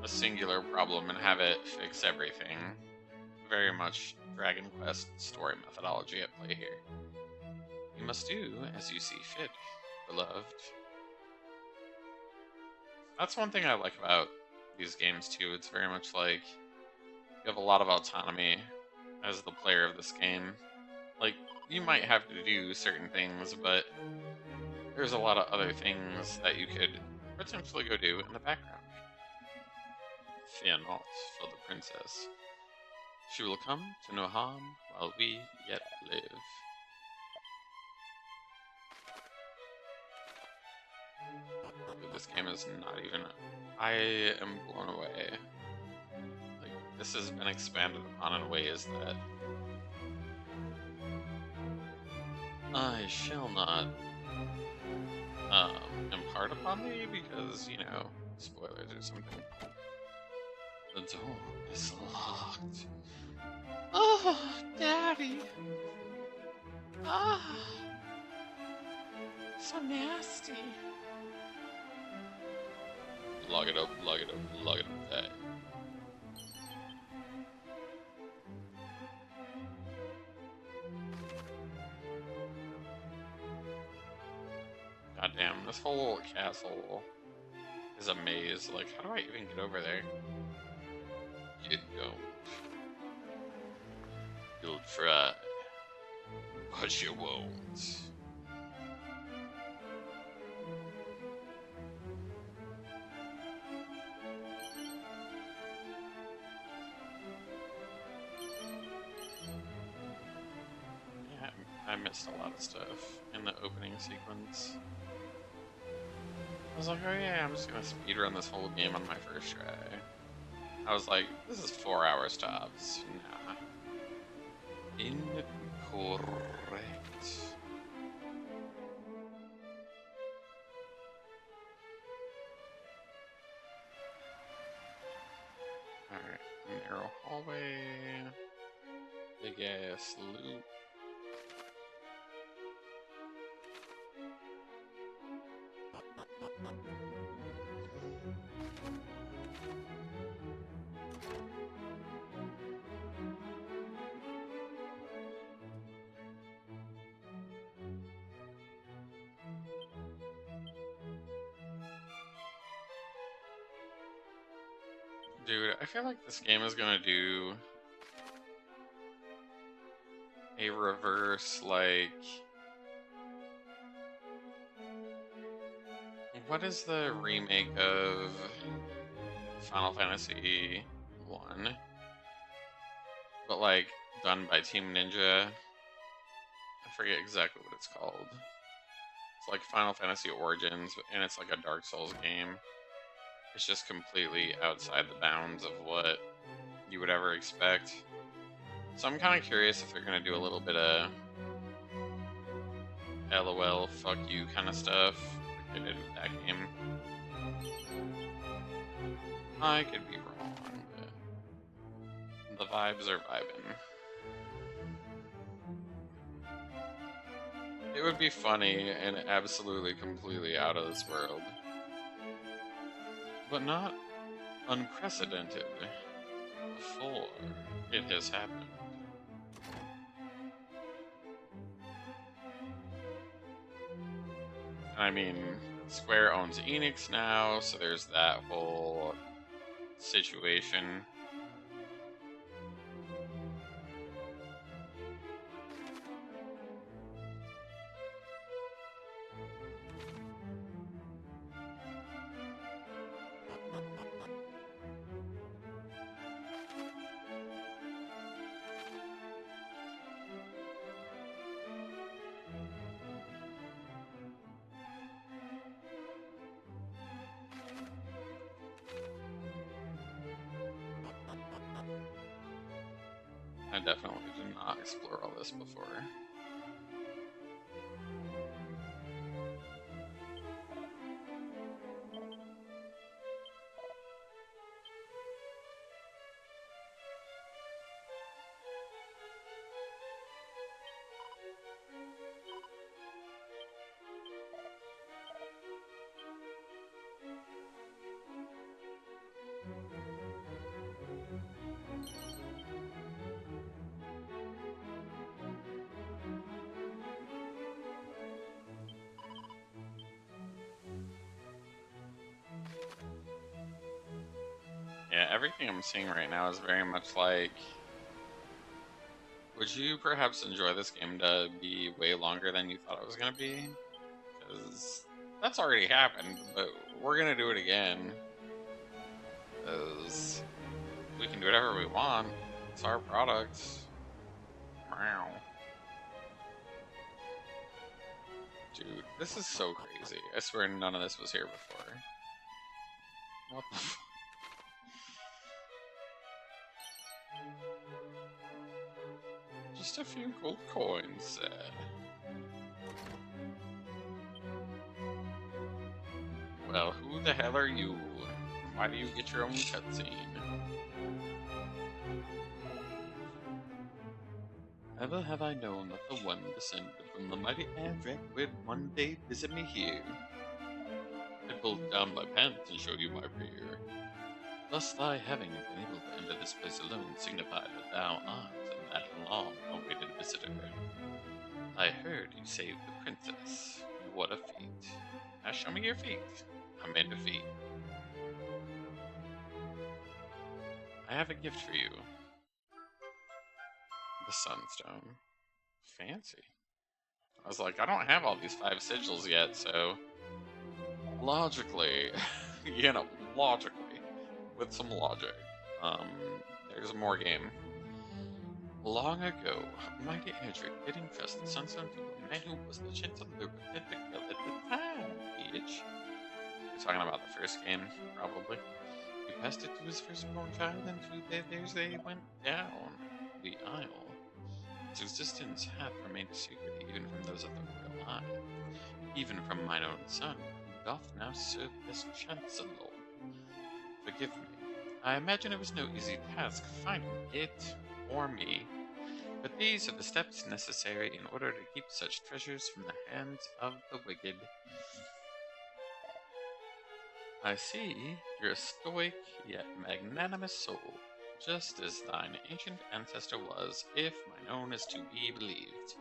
a singular problem and have it fix everything. Very much Dragon Quest story methodology at play here. You must do as you see fit, beloved. That's one thing I like about these games too. It's very much like you have a lot of autonomy as the player of this game. Like, you might have to do certain things, but there's a lot of other things that you could potentially go do in the background. Fear not for the princess. She will come to no harm while we yet live. Dude, this game is not even... I am blown away. Like, this has been expanded upon in ways that I shall not impart upon thee because, you know, spoilers or something. The door is locked. Oh, Daddy! Ah! So nasty. Log it up, log it up, log it up, Dad. Goddamn, this whole castle is a maze. Like, how do I even get over there? You don't. You'll try, but you won't. Yeah, I missed a lot of stuff in the opening sequence. I was like, oh yeah, I'm just gonna speedrun this whole game on my first try. I was like, this is 4 hours tops. Nah. Incorrect. Alright, narrow hallway. Big ass loop. Dude, I feel like this game is gonna do a reverse, like... What is the remake of Final Fantasy 1? But like, done by Team Ninja. I forget exactly what it's called. It's like Final Fantasy Origins, and it's like a Dark Souls game. It's just completely outside the bounds of what you would ever expect. So I'm kind of curious if they're going to do a little bit of LOL, fuck you kind of stuff like they did with that game. I could be wrong, but the vibes are vibing. It would be funny and absolutely completely out of this world, but not unprecedented before it has happened. I mean, Square owns Enix now, so there's that whole situation. I definitely did not explore all this before. Yeah, everything I'm seeing right now is very much like, would you perhaps enjoy this game to be way longer than you thought it was going to be? Because that's already happened, but we're going to do it again. Because we can do whatever we want. It's our product. Wow. Dude, this is so crazy. I swear none of this was here before. What the fuck? Just a few gold coins. Well, who the hell are you? Why do you get your own cutscene? Ever have I known that the one descended from the mighty Adric would one day visit me here? I pulled down my pants and showed you my rear. Thus thy having been able to enter this place alone signified that thou art that long-awaited visitor. I heard you saved the princess. What a feat. Now show me your feet. I'm in defeat. I have a gift for you. The Sunstone. Fancy. I was like, I don't have all these 5 sigils yet, so logically, logically, with some logic, there's more game. Long ago, mighty Adric did entrust the Sunstone to a man who was the chancellor of the girl at the time, bitch. You're talking about the first game, probably. He passed it to his firstborn child, and through their days they went down the aisle. Its existence hath remained a secret even from those of the royal line, even from mine own son, who doth now serve as chancellor. Forgive me. I imagine it was no easy task finding it, or me, but these are the steps necessary in order to keep such treasures from the hands of the wicked. I see you're a stoic yet magnanimous soul, just as thine ancient ancestor was, if mine own is to be believed.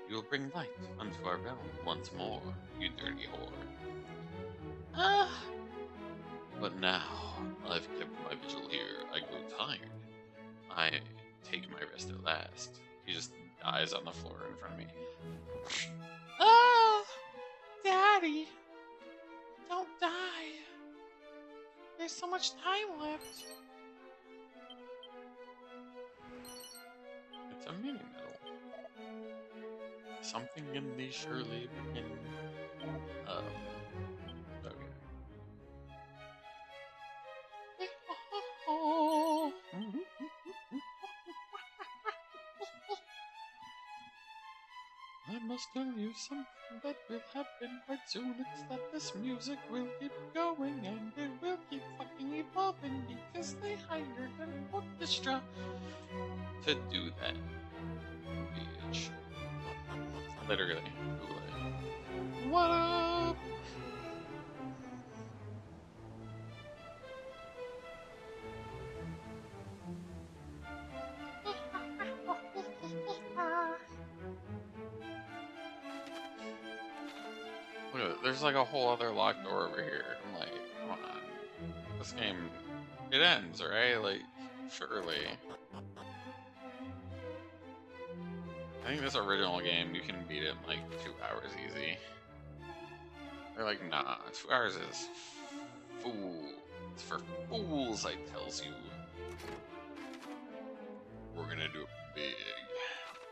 You will bring light unto our realm once more, you dirty whore. But now, I've kept my vigil here, I grow tired. I take my rest at last. He just dies on the floor in front of me. Oh, Daddy, don't die. There's so much time left. It's a mini medal. Something in thee surely begin. Okay. must tell you something that will happen quite soon. It's that this music will keep going and it will keep fucking evolving because they hired an orchestra to do that. Bitch. Literally. What up? Look at it. There's like a whole other locked door over here. I'm like, come on. This game, it ends, right? Like, surely. I think this original game, you can beat it in like 2 hours easy. They're like, nah, 2 hours is fool. It's for fools, I tells you. We're gonna do it big.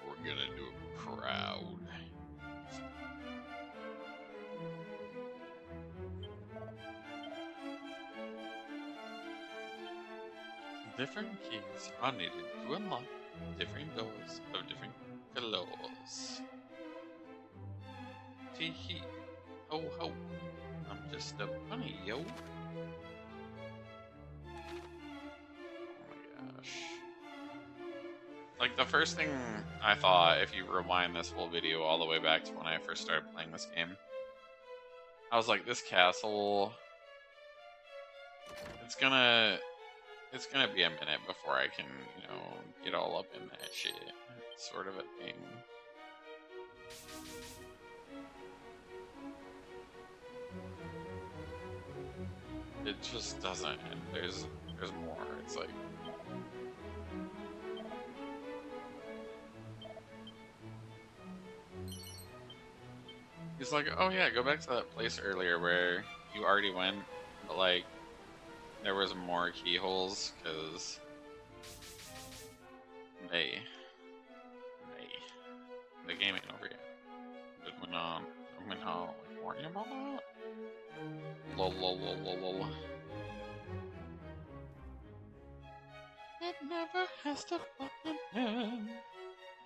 We're gonna do it proud. Different keys are needed to unlock different doors of different colors. Tee hee. Ho ho. I'm just a bunny, yo. Oh my gosh. Like, the first thing I thought, if you rewind this whole video all the way back to when I first started playing this game, I was like, this castle, it's gonna be a minute before I can, you know, get all up in that shit. Sort of a thing. It just doesn't end. There's more. It's like, he's like, oh yeah, go back to that place earlier where you already went, but like, there was more keyholes, because the game ain't over yet. Did we not like, warn you about that? Lol lol lol lol lol. It never has to fucking end.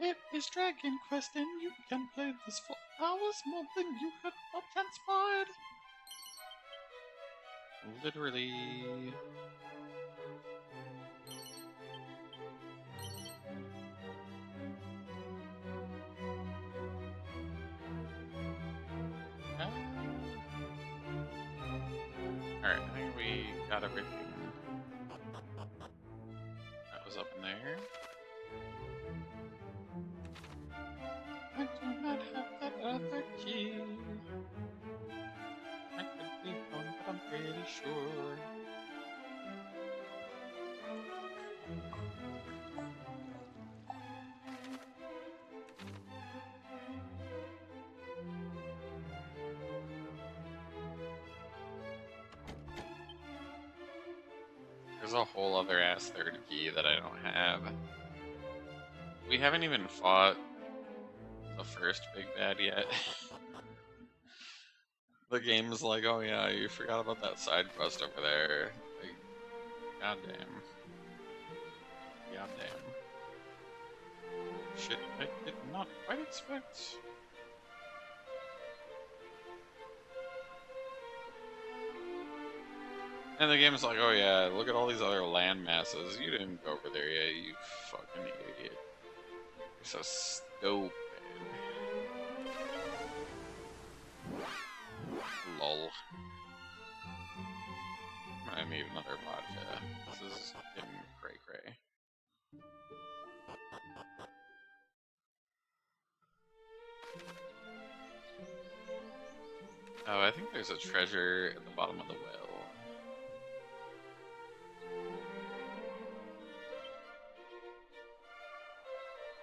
It is Dragon Quest and you can play this for hours more than you had not transpired. Literally. Alright, I think we got everything that was up in there. I do not have that other key. I could be wrong, but I'm pretty sure. There's a whole other ass third key that I don't have. We haven't even fought the first big bad yet. The game's like, oh yeah, you forgot about that side quest over there. Like, goddamn. Goddamn. Shit, I did not quite expect. And the game's like, oh yeah, look at all these other land masses. You didn't go over there yet, you fucking idiot. You're so stupid. Lol. I need another vodka. This is getting cray cray. Oh, I think there's a treasure at the bottom of the well.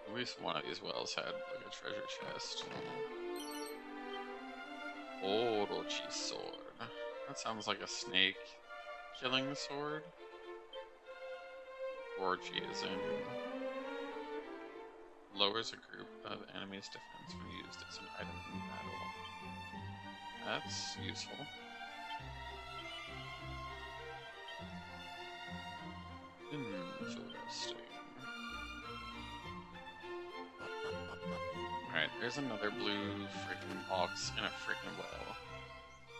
At least one of these wells had like a treasure chest. Orochi sword. That sounds like a snake killing sword. Orochi is in. Lowers a group of enemies' defense when used as an item in battle. That's useful. Interesting. Alright, There's another blue freaking box in a freaking well.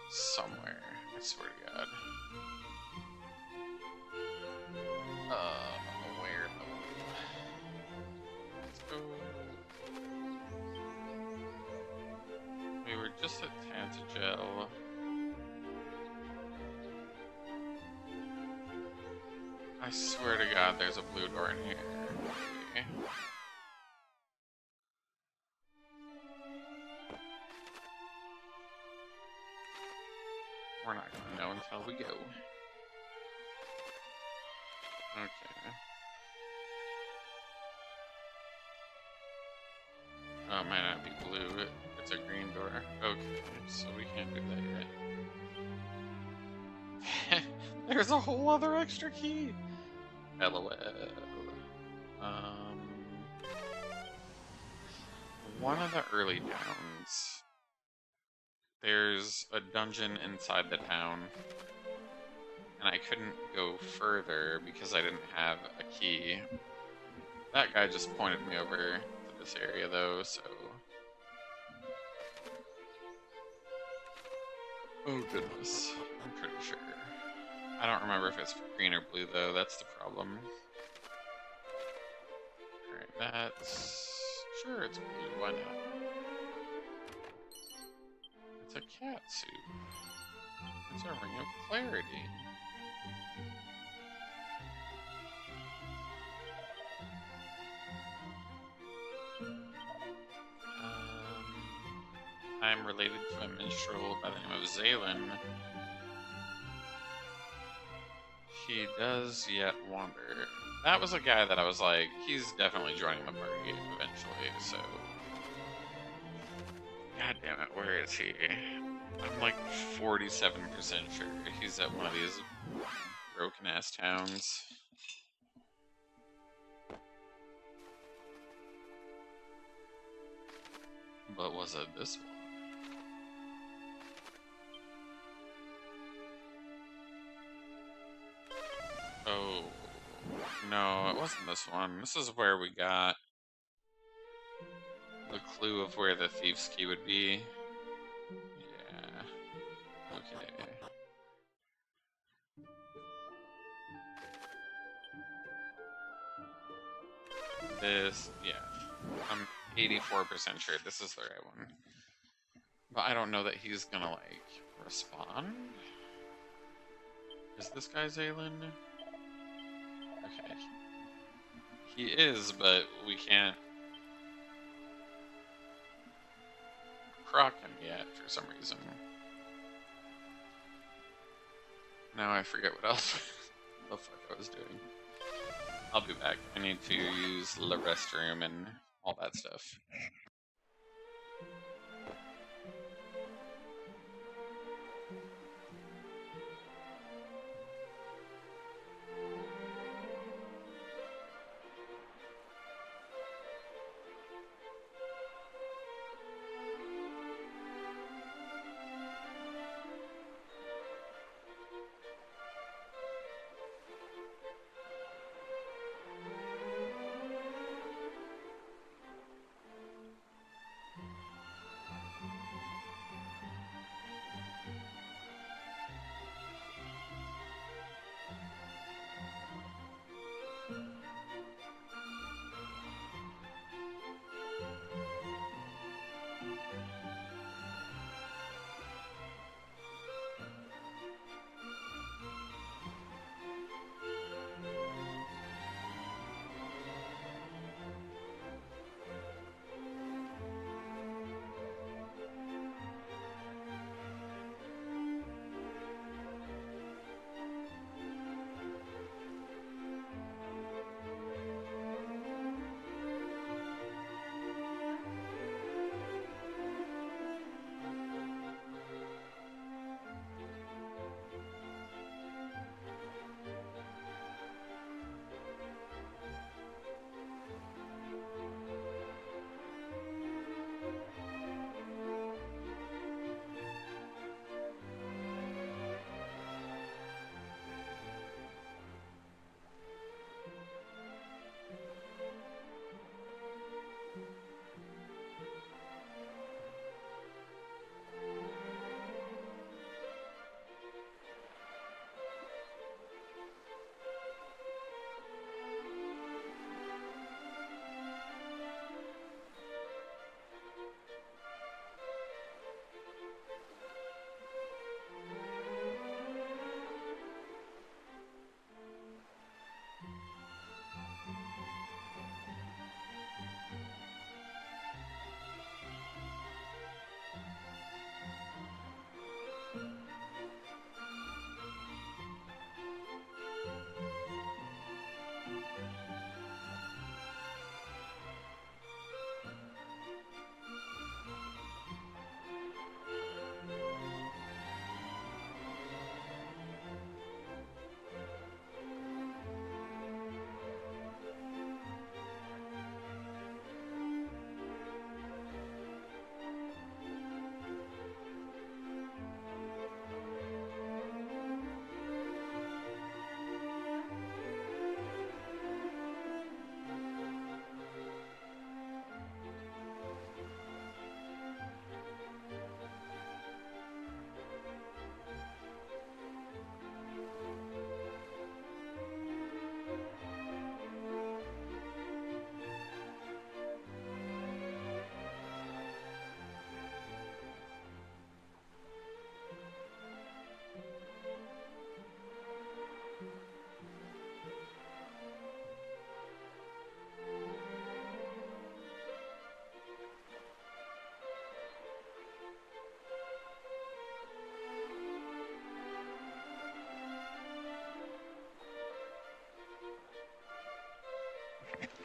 Somewhere. I swear to God. Where though? Let's go. We were just at Tantagel. I swear to God, there's a blue door in here. Okay. We're not gonna know until we go. Okay. Oh, it might not be blue. It's a green door. Okay, so we can't do that yet. There's a whole other extra key! LOL. One of the early towns. There's a dungeon inside the town. And I couldn't go further because I didn't have a key. That guy just pointed me over to this area though, so... Oh goodness, I'm pretty sure. I don't remember if it's green or blue though, that's the problem. Alright, that's... Sure, it's blue, why not? It's a cat suit. It's a ring of clarity. I'm related to a minstrel by the name of Zaylin. He does yet wander. That was a guy that I was like, he's definitely joining the party eventually, so... God damn it, where is he? I'm like 47% sure he's at one of these broken-ass towns. But was it this one? Oh, no, it wasn't this one. This is where we got the clue of where the thief's key would be. Yeah. Okay. This, yeah. I'm 84% sure this is the right one. But I don't know that he's gonna, like, respond. Is this guy Zaylin? Okay. He is, but we can't proc him yet for some reason. Now I forget what else the fuck I was doing. I'll be back. I need to use the restroom and all that stuff.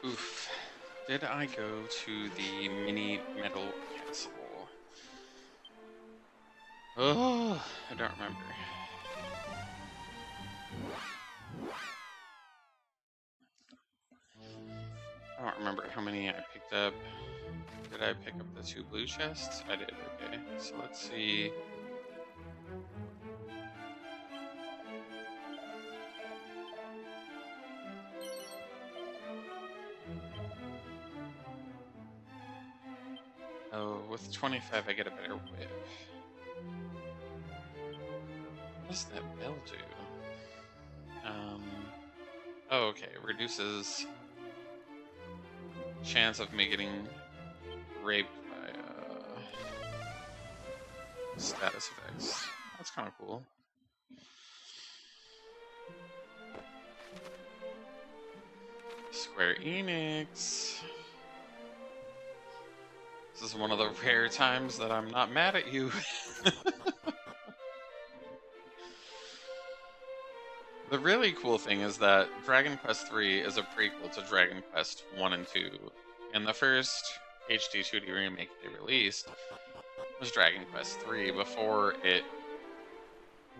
Oof. Did I go to the mini metal castle? Oh, I don't remember. I don't remember how many I picked up. Did I pick up the 2 blue chests? I did, okay. So let's see. Oh, with 25 I get a better whip. What does that bell do? Oh, okay. It reduces chance of me getting raped by status effects. That's kind of cool. Square Enix. This is one of the rare times that I'm not mad at you. The really cool thing is that Dragon Quest III is a prequel to Dragon Quest 1 and 2. And the first HD-2D remake they released was Dragon Quest III before it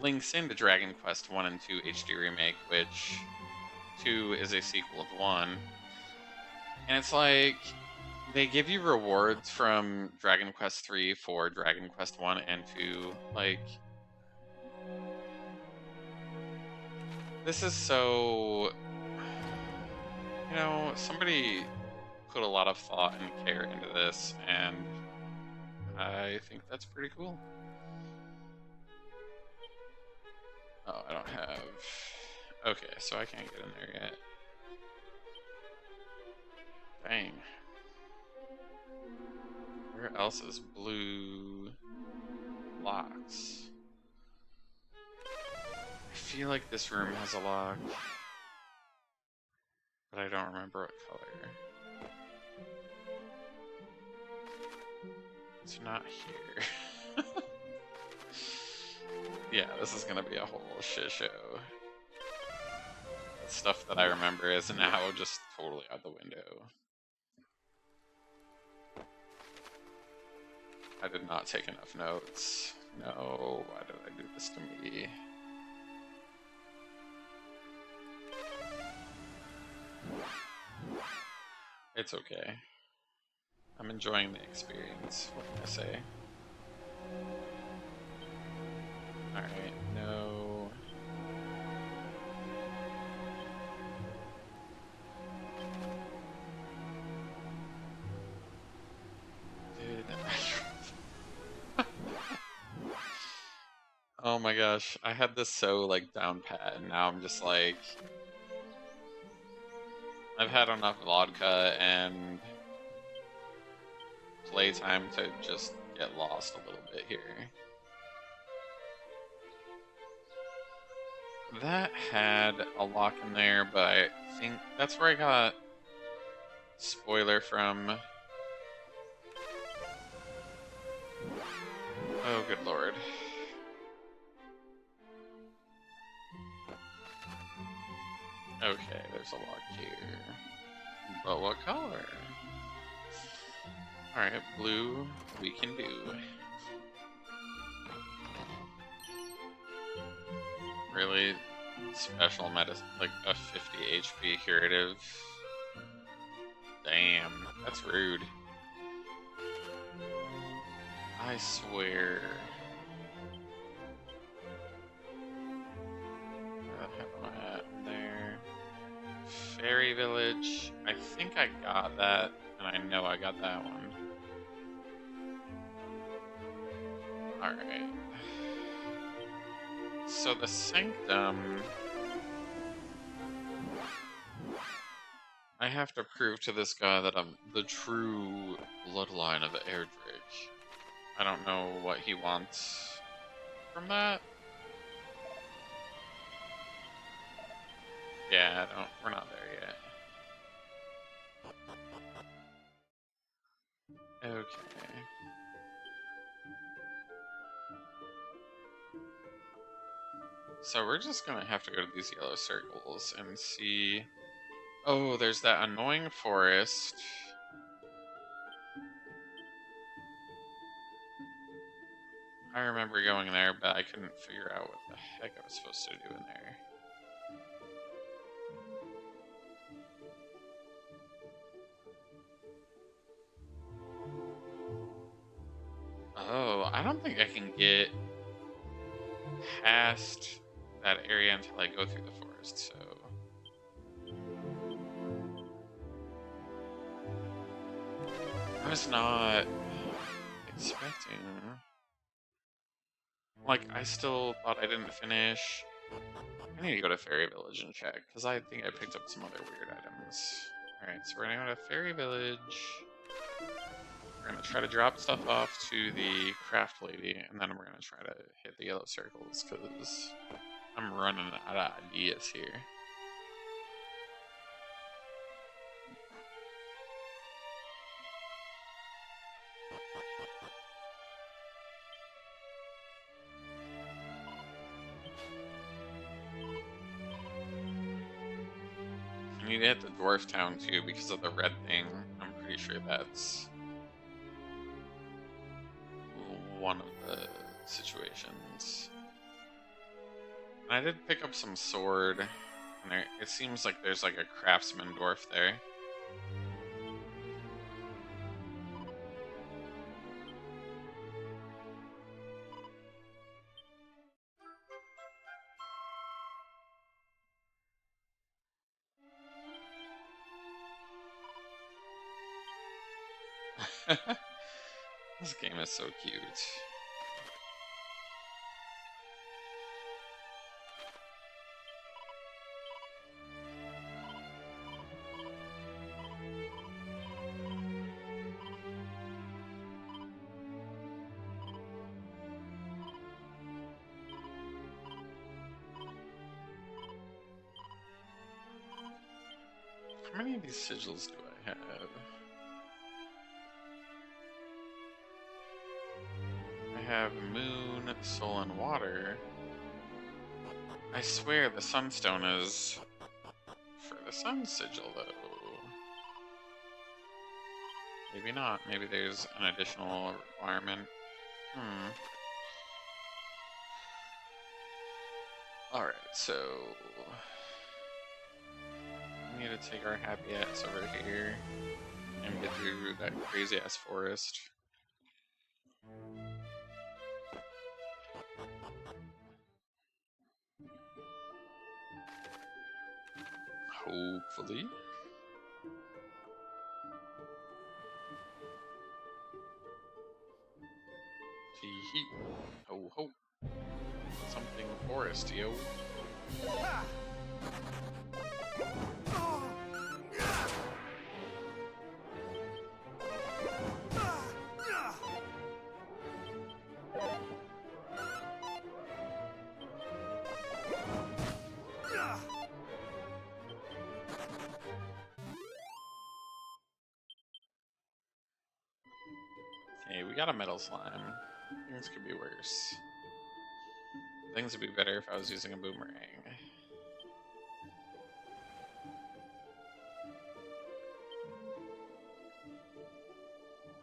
links into Dragon Quest 1 and 2 HD remake, which 2 is a sequel of 1. And it's like, they give you rewards from Dragon Quest III for Dragon Quest 1 and 2. Like, this is so... You know, somebody put a lot of thought and care into this, and I think that's pretty cool. Oh, I don't have... Okay, so I can't get in there yet. Dang. Where else is blue locks? I feel like this room has a lock, but I don't remember what color. It's not here. Yeah, this is gonna be a whole shit show. The stuff that I remember is now just totally out the window. I did not take enough notes. No, why did I do this to me? It's okay. I'm enjoying the experience, what can I say? Alright, no... Dude... Oh my gosh, I had this so, like, down pat, and now I'm just like... I've had enough vodka and playtime to just get lost a little bit here. That had a lock in there, but I think that's where I got spoiler from. Oh, good lord. Okay, there's a lock here. But what color? Alright, blue, we can do. Really special medicine, like a 50 HP curative. Damn, that's rude. I swear. Where the heck am I at? There. Fairy Village. I think I got that, and I know I got that one. Alright. So the Sanctum... I have to prove to this guy that I'm the true bloodline of Erdrick. I don't know what he wants from that. Yeah, we're not there yet. Okay. So we're just gonna have to go to these yellow circles and see Oh, there's that annoying forest. I remember going there, but I couldn't figure out what the heck I was supposed to do in there. Oh, I don't think I can get past that area until I go through the forest, so... I was not expecting... Like, I still thought I didn't finish. I need to go to Fairy Village and check, because I think I picked up some other weird items. Alright, so we're gonna go to Fairy Village. We're gonna try to drop stuff off to the craft lady, and then we're gonna try to hit the yellow circles, because I'm running out of ideas here. I need to hit the dwarf town too because of the red thing. I'm pretty sure that's one of the situations. And I did pick up some sword, and it seems like there's like a craftsman dwarf there. This game is so cute. How many of these sigils do I have? I have moon, soul, and water. I swear the sunstone is for the sun sigil, though. Maybe not. Maybe there's an additional requirement. Alright, so... we need to take our happy ass over here and get through that crazy ass forest. Hopefully. Hee. Ho ho. Something forest, yo. Hey, we got a metal slime. Things could be worse. Things would be better if I was using a boomerang.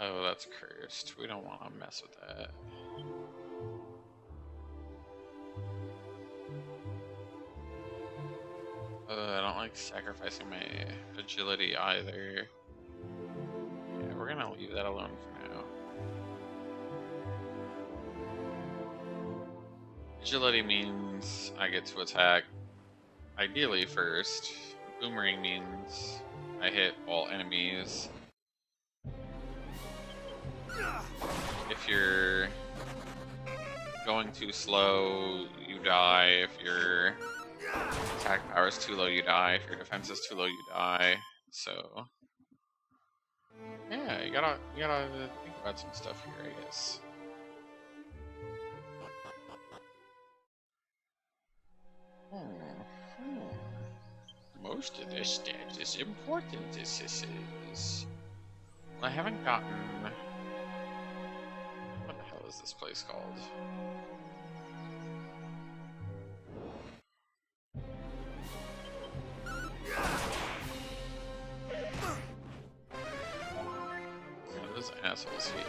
Oh, that's cursed. We don't want to mess with that. I don't like sacrificing my agility either. Yeah, we're gonna leave that alone for now. Agility means I get to attack ideally first. Boomerang means I hit all enemies. If you're going too slow, you die. If your attack power is too low, you die. If your defense is too low, you die. So yeah, you gotta think about some stuff here, I guess. Most of this stat is important. This is. I haven't gotten. What the hell is this place called? assholes heal.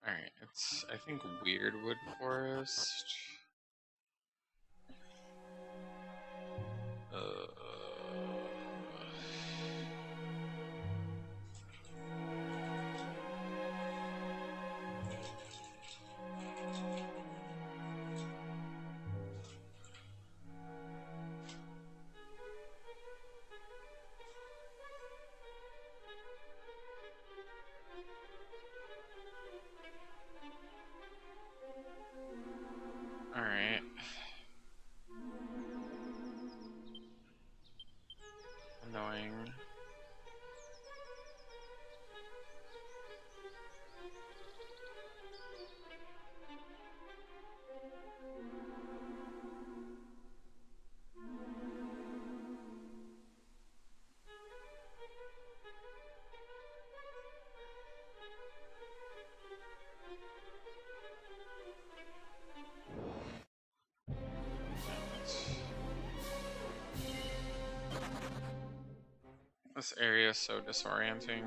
Alright, it's, I think, Weirdwood Forest. Alright. Annoying. This area is so disorienting.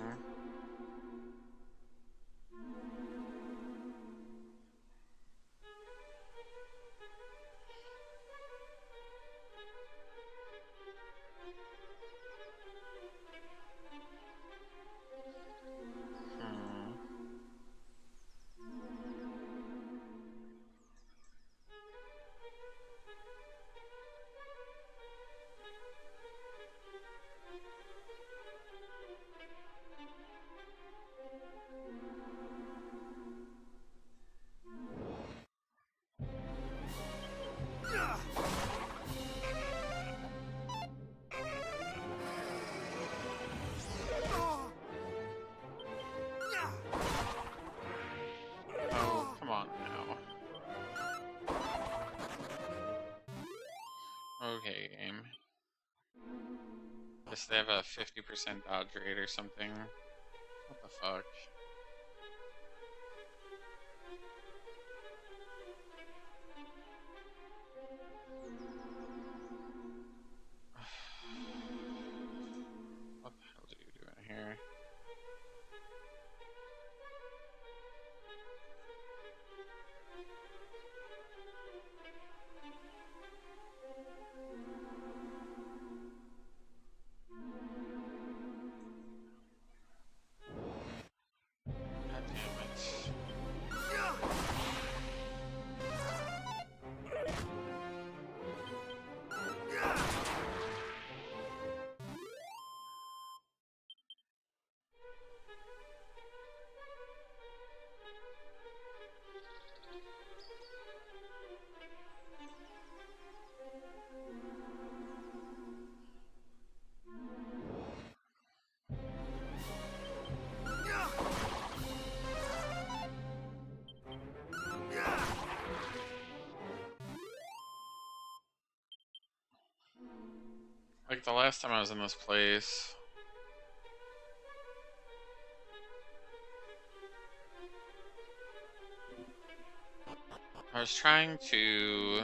Oh, come on now. Okay, game. Guess they have a 50% dodge rate or something. What the fuck? What the hell are you doing here? God damn it. Like the last time I was in this place, I was trying to...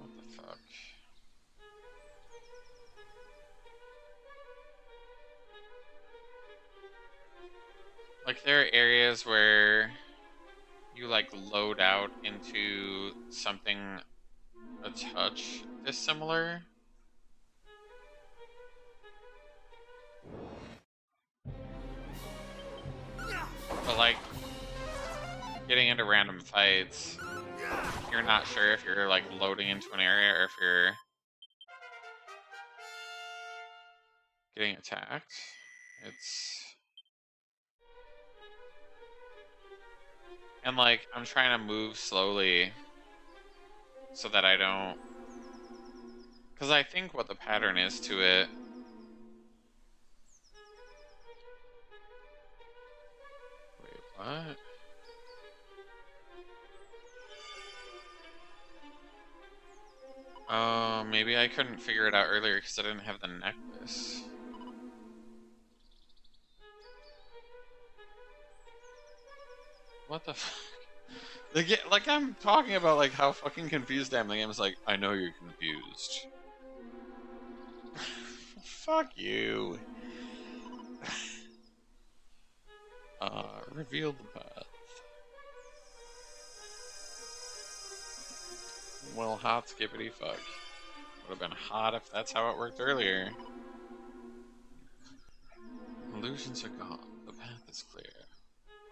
What the fuck? Like there are areas where you like load out into something a touch dissimilar. But like getting into random fights, you're not sure if you're like loading into an area or if you're getting attacked. It's... And like I'm trying to move slowly so that I don't... Because I think what the pattern is to it... Wait, what? Oh, maybe I couldn't figure it out earlier because I didn't have the necklace. What the fuck? Like, I'm talking about, like, how fucking confused I am. The game's like, I know you're confused. Fuck you. Reveal the path. Well, hot skippity fuck. Would have been hot if that's how it worked earlier. Illusions are gone. The path is clear.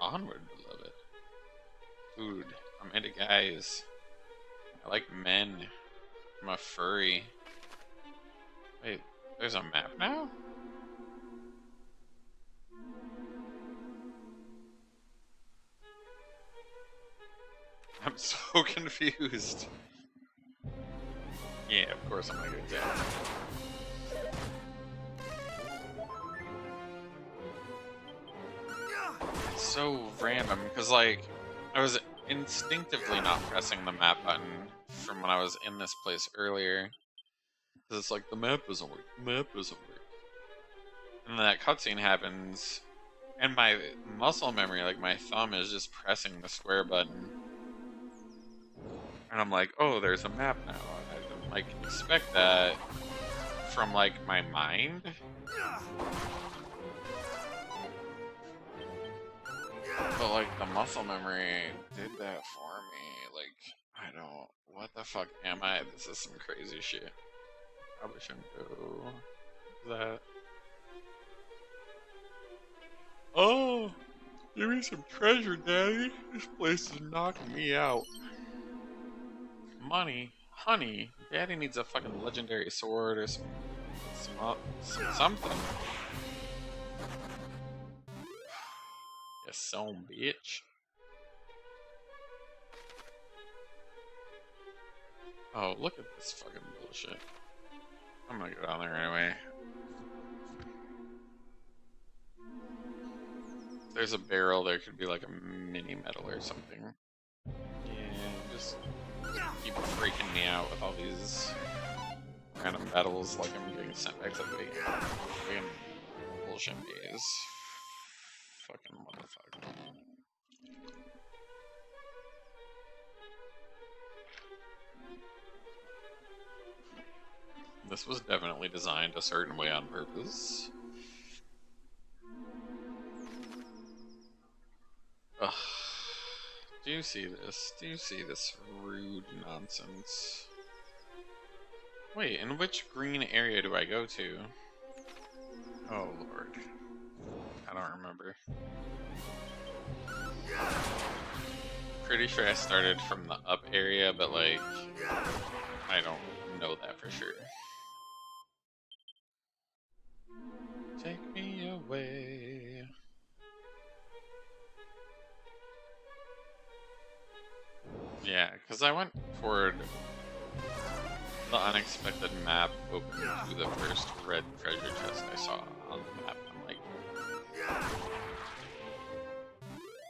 Onward, beloved. Food. I'm into guys. I like men. I'm a furry. Wait, there's a map now? I'm so confused. Yeah, of course I'm gonna get down. It's so random, because, like, I was instinctively not pressing the map button from when I was in this place earlier. Because it's like, the map doesn't work, the map doesn't work. And then that cutscene happens, and my muscle memory, like, my thumb is just pressing the square button. And I'm like, oh, there's a map now. I didn't, like, expect that from, like, my mind. But, like, the muscle memory did that for me. Like, I don't... What the fuck am I? This is some crazy shit. Probably shouldn't go... that... Oh! Give me some treasure, Daddy. This place is knocking me out. Money? Honey? Daddy needs a fucking legendary sword or some something. You son bitch. Oh, look at this fucking bullshit. I'm gonna go down there anyway. If there's a barrel, there could be like a mini medal or something. Yeah, just keep freaking me out with all these random battles like I'm getting sent back to the fucking bullshit maze. Fucking motherfucker. This was definitely designed a certain way on purpose. Ugh. Do you see this? Do you see this rude nonsense? Wait, in which green area do I go to? Oh lord. I don't remember. Pretty sure I started from the up area, but like, I don't know that for sure. Take me away. Yeah, because I went toward the unexpected map open to the first red treasure chest I saw on the map. I'm like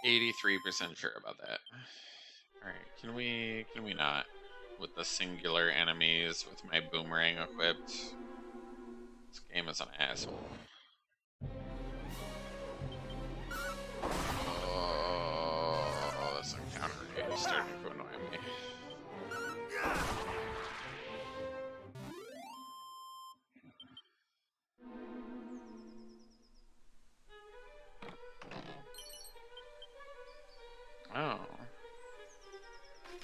83% sure about that. Alright, can we not? With the singular enemies with my boomerang equipped. This game is an asshole. Oh, this encounter is starting to annoy me. Oh.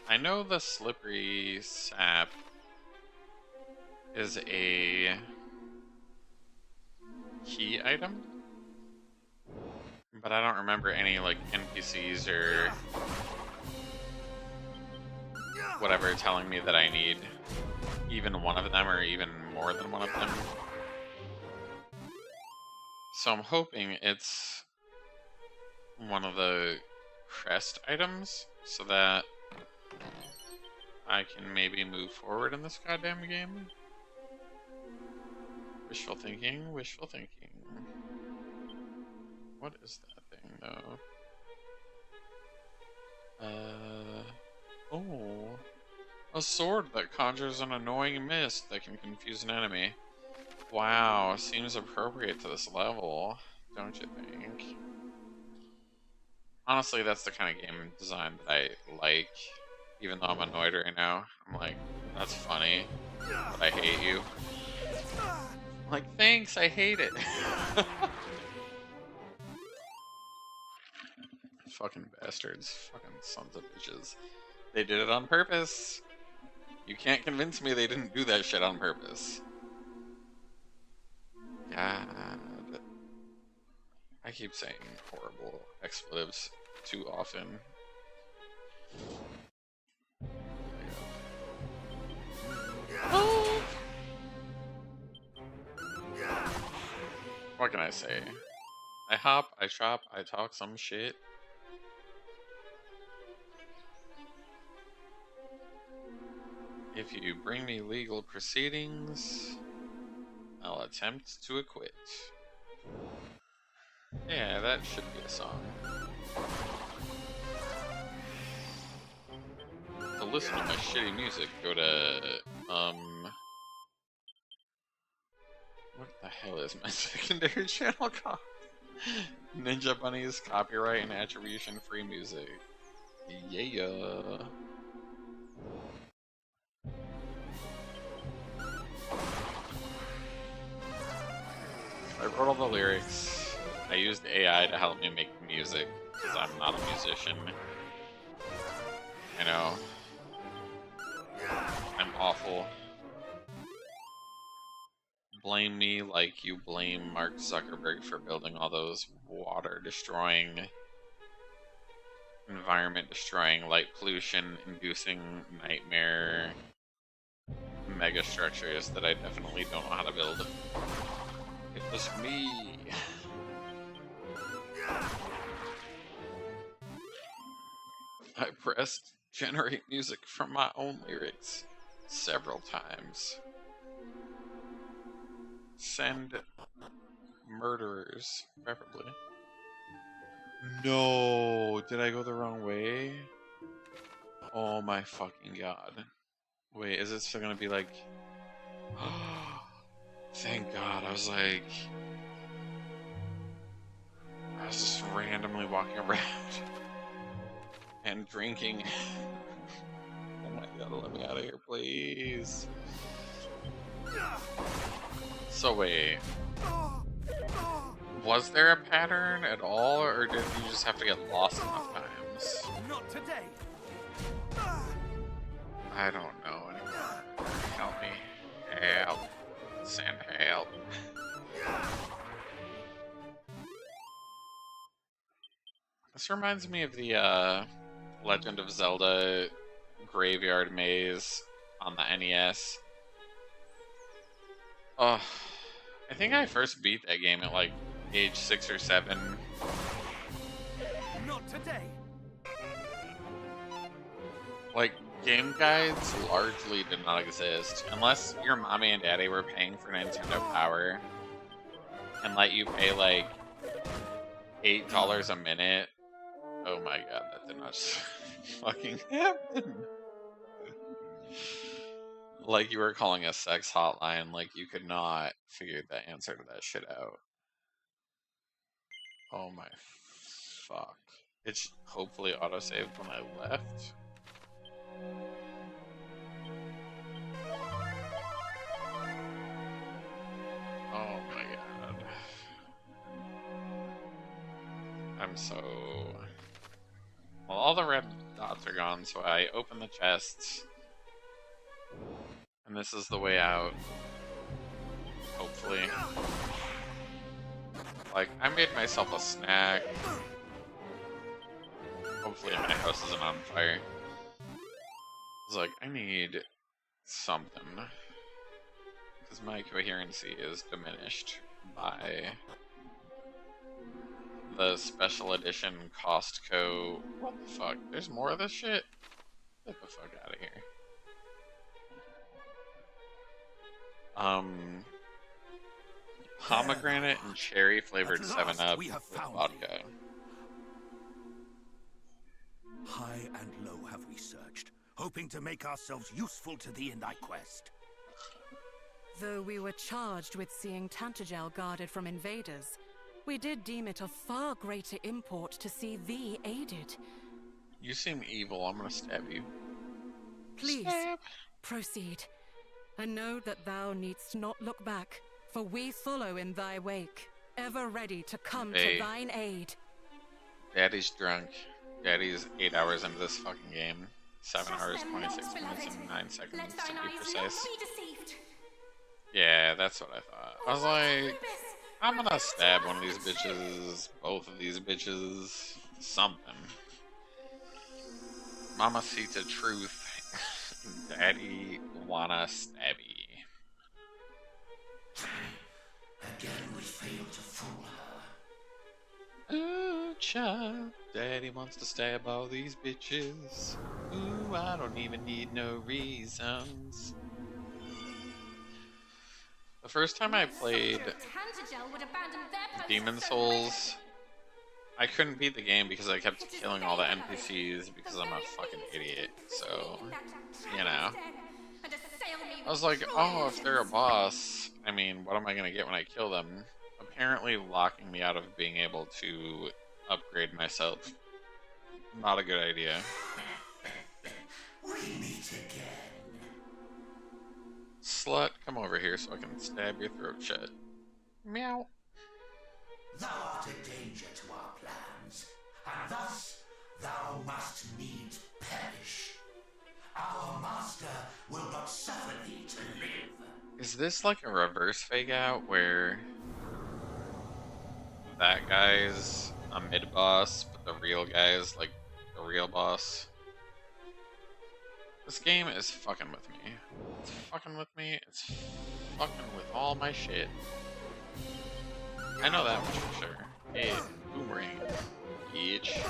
I know the slippery sap is a key item, but I don't remember any like NPCs or whatever telling me that I need even one of them or even more than one of them. So I'm hoping it's one of the crest items so that I can maybe move forward in this goddamn game. Wishful thinking, wishful thinking. What is that thing, though? Oh. A sword that conjures an annoying mist that can confuse an enemy. Wow, seems appropriate to this level, don't you think? Honestly, that's the kind of game design that I like. Even though I'm annoyed right now, I'm like, that's funny, but I hate you. I'm like, thanks, I hate it. Fucking bastards. Fucking sons of bitches. They did it on purpose. You can't convince me they didn't do that shit on purpose. God. I keep saying horrible expletives too often. Oh. What can I say? I hop, I chop, I talk some shit. If you bring me legal proceedings, I'll attempt to acquit. Yeah, that should be a song. To listen to my shitty music, go to, what the hell is my secondary channel called? Ninja Bunny's copyright and attribution free music. Yeah. I wrote all the lyrics. I used AI to help me make music, because I'm not a musician. I know. I'm awful. Blame me like you blame Mark Zuckerberg for building all those water-destroying, environment-destroying, light pollution-inducing nightmare mega structures that I definitely don't know how to build. It was me. I pressed generate music from my own lyrics several times. Send murderers, preferably. No, did I go the wrong way? Oh my fucking god. Wait, is it still gonna be like... Thank god, I was like... I was just randomly walking around and drinking. Oh my god, let me out of here, please. So wait, was there a pattern at all, or did you just have to get lost enough times? Not today. I don't know anymore. Help me. Help. Send help. This reminds me of the Legend of Zelda Graveyard Maze on the NES. Oh, I think I first beat that game at like age 6 or 7. Not today. Like, game guides largely did not exist unless your mommy and daddy were paying for Nintendo Power and let you pay like $8 a minute. Oh my god, that did not just fucking happen. Like you were calling a sex hotline, like you could not figure the answer to that shit out. Oh my fuck. It's hopefully autosaved when I left. Oh my god. I'm so... Well, all the red dots are gone, so I open the chests. And this is the way out. Hopefully. Like, I made myself a snack. Hopefully my house isn't on fire. I was like, I need something. Because my coherency is diminished by the special edition Costco. What the fuck? There's more of this shit? Get the fuck out of here. Pomegranate and cherry flavored 7-Up with vodka. High and low have we searched, hoping to make ourselves useful to thee in thy quest. Though we were charged with seeing Tantagel guarded from invaders, We did deem it of far greater import to see thee aided. You seem evil. I'm gonna stab you. Please, Stab. proceed. And know that thou needst not look back, for we follow in thy wake, ever ready to come Hey. to thine aid. Daddy's drunk. Daddy's 8 hours into this fucking game. 7 hours, 26 minutes, and 9 seconds to be precise. Yeah, that's what I thought. I was like, I'm gonna stab one of these bitches, both of these bitches, something. Mamacita truth. Daddy wanna stabby. Again we failed to fool her. Ooh, child. Daddy wants to stab all these bitches. Ooh, I don't even need no reasons. The first time I played Demon Souls, I couldn't beat the game because I kept killing all the NPCs because I'm a fucking idiot. So, you know. I was like, oh, if they're a boss, I mean, what am I gonna get when I kill them? Apparently locking me out of being able to upgrade myself. Not a good idea. We meet again. Slut, come over here so I can stab your throat shut. Meow. Thou art a danger to our plans, and thus thou must needs perish. Our master will not suffer thee to live. Is this like a reverse fake out where that guy's a mid boss, but the real guy's like the real boss? This game is fucking with me. It's fucking with me. It's fucking with all my shit. I know that much for sure. Hey, boomerang, bitch.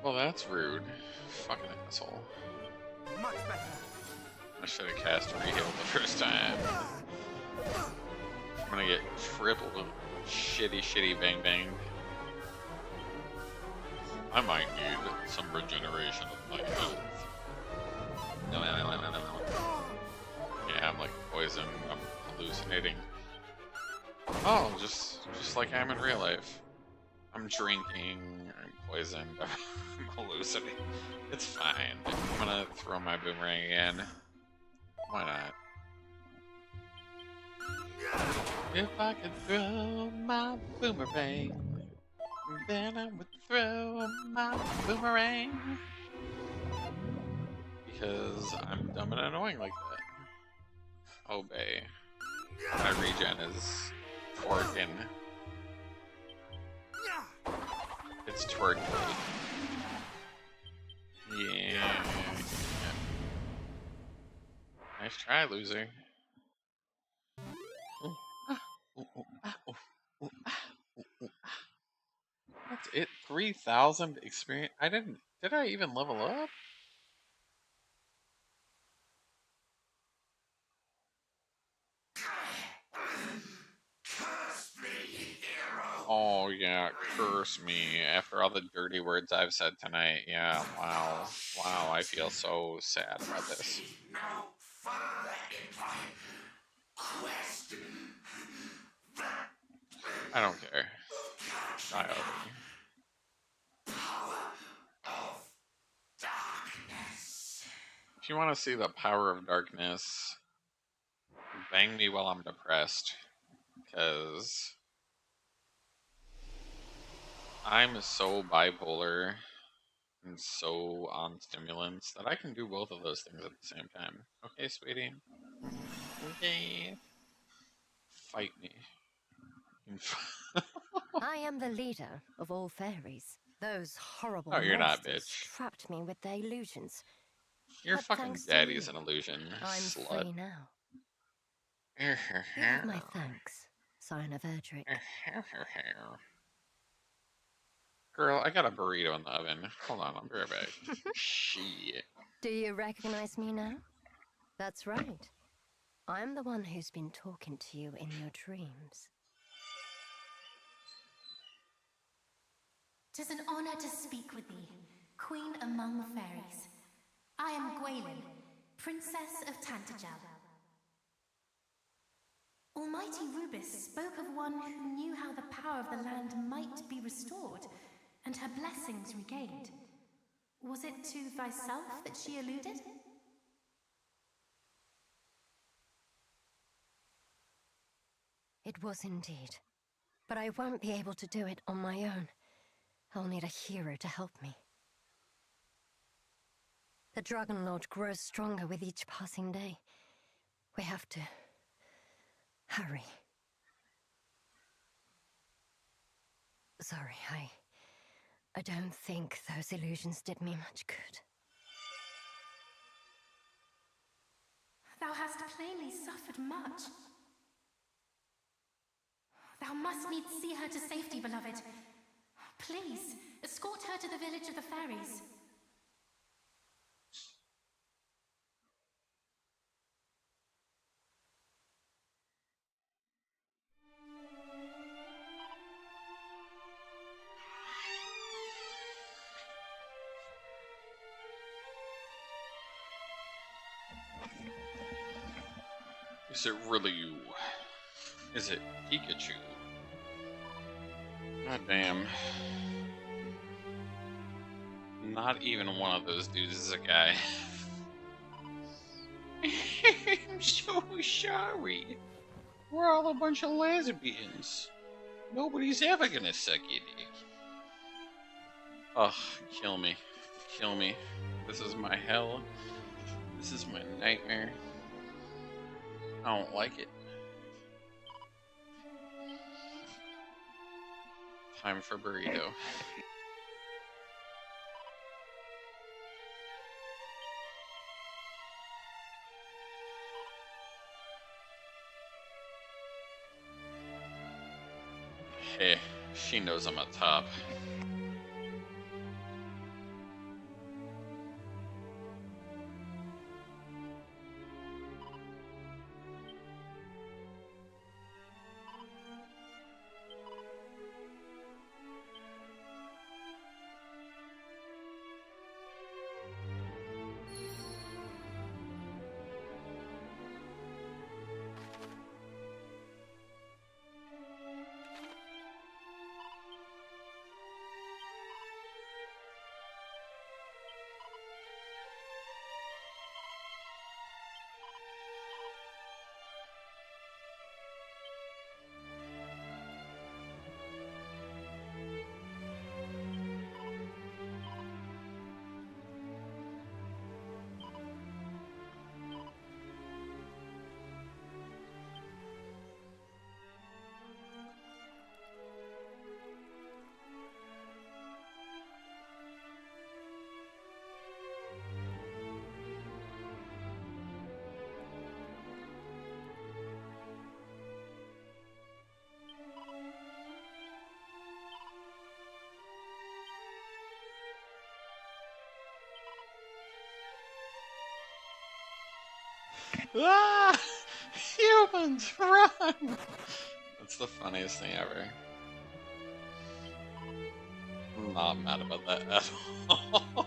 Well, that's rude. Fucking asshole. Much better. I should have cast Reheal the first time. I'm gonna get triple shitty bang bang. I might need some regeneration of my health. Yeah, I'm like poisoned. I'm hallucinating. Oh, just like I am in real life. I'm drinking. I'm poisoned. I'm hallucinating. It's fine. I'm gonna throw my boomerang again. Why not? If I could throw my boomerang, then I would throw my boomerang. Because I'm dumb and annoying like that. Obey. My regen is twerking. It's twerking. Yeah. Nice try, loser. That's it. 3,000 experience. Did I even level up? Oh yeah, curse me. After all the dirty words I've said tonight, yeah, wow. Wow, I feel so sad about this. No further in my quest. I don't care. I owe you. Power of darkness. If you want to see the power of darkness, bang me while I'm depressed. Because I'm so bipolar and so on stimulants that I can do both of those things at the same time. Okay, sweetie? Okay. Fight me. I am the leader of all fairies. Those horrible No, you're not, monsters bitch. trapped me with their illusions. Your But fucking thanks to daddy's you, an illusion, I'm slut. free now. You have my thanks, Sign of Erdrick. Girl, I got a burrito in the oven. Hold on, I'll be right back. Shit. Do you recognize me now? That's right. I'm the one who's been talking to you in your dreams. 'Tis an honor to speak with thee, Queen among the fairies. I am Gwaelin, Princess of Tantagel. Almighty Rubis spoke of one who knew how the power of the land might be restored, and her blessings regained. Was it to thyself that she alluded? It was indeed. But I won't be able to do it on my own. I'll need a hero to help me. The Dragon Lord grows stronger with each passing day. We have to hurry. Sorry, I don't think those illusions did me much good. Thou hast plainly suffered much. Thou must needs see her to safety, beloved. Please, escort her to the village of the fairies. Is it really you? Is it Pikachu? God damn. Not even one of those dudes is a guy. I'm so sorry. We're all a bunch of lesbians. Nobody's ever gonna suck your dick. Ugh, kill me. Kill me. This is my hell. This is my nightmare. I don't like it. Time for burrito. Hey, she knows I'm at top. Ah! Humans, run! That's the funniest thing ever. I'm not mad about that at all.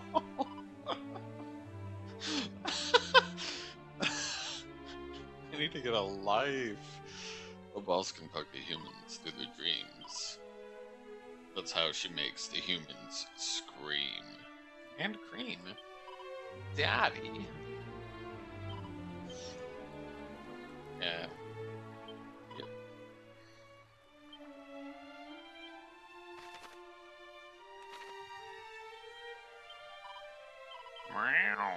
I need to get a life. The boss can talk to humans through their dreams. That's how she makes the humans scream. And cream. Daddy. Yeah. Yep. Meow.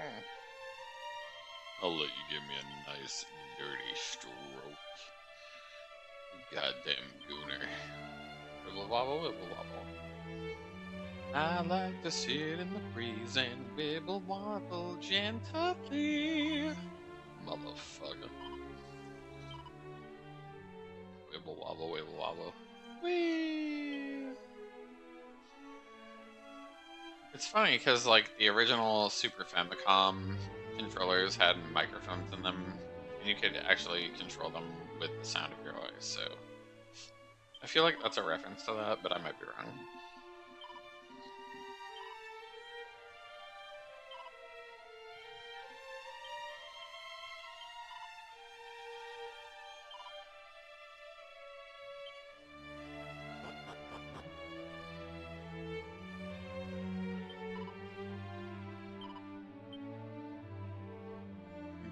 I'll let you give me a nice, dirty stroke. Goddamn gooner. Wibble wobble, wibble wobble. I like to sit in the breeze and wibble wobble gently. Motherfucker. Wibble wobble, wibble wobble. Whee! It's funny because, like, the original Super Famicom controllers had microphones in them, and you could actually control them with the sound of your voice, so I feel like that's a reference to that, but I might be wrong.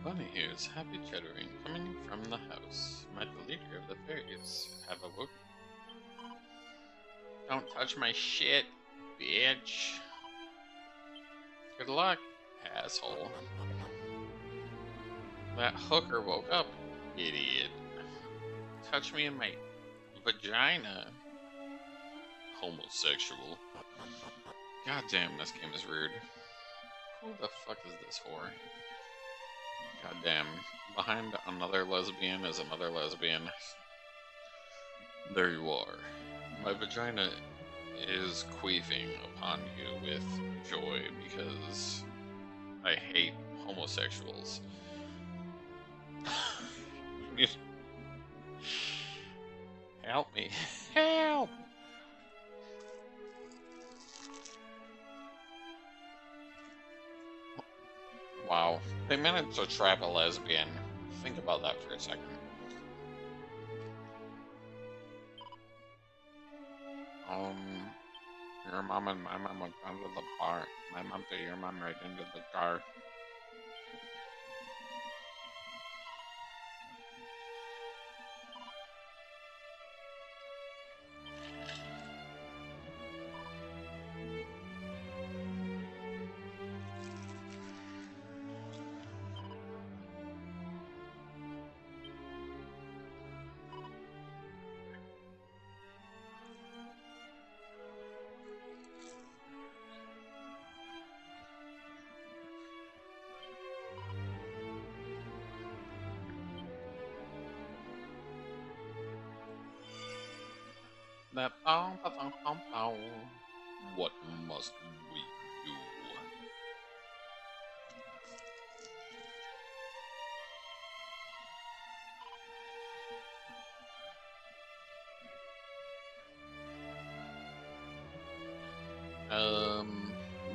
Bunny ears, happy chattering, coming from the house. Met the leader of the fairies. Have awoken. Don't touch my shit, bitch. Good luck, asshole. That hooker woke up, idiot. Touch me in my vagina. Homosexual. God damn, this game is rude. Who the fuck is this whore? God damn. Behind another lesbian is another lesbian. There you are. My vagina is queefing upon you with joy because I hate homosexuals. Help me. Help! Wow. They managed to trap a lesbian. Think about that for a second. Your mom and my mom went down to the bar. My mom threw your mom right into the car. That what must we do?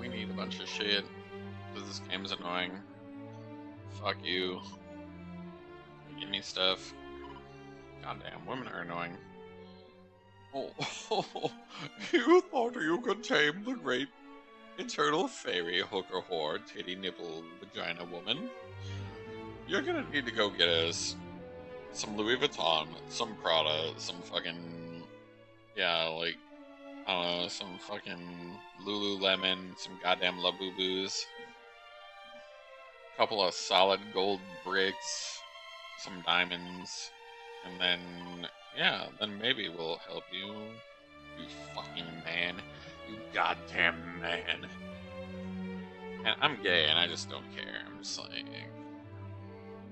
We need a bunch of shit because this game's annoying. Fuck you. Give me stuff. Goddamn, women are annoying. Oh, you thought you could tame the great eternal fairy hooker whore, titty nipple vagina woman? You're gonna need to go get us some Louis Vuitton, some Prada, some fucking, yeah, like, I don't know, some fucking Lululemon, some goddamn Labubu's, couple of solid gold bricks, some diamonds, and then, yeah, then maybe we'll help you, you fucking man, you goddamn man. And I'm gay and I just don't care, I'm just like,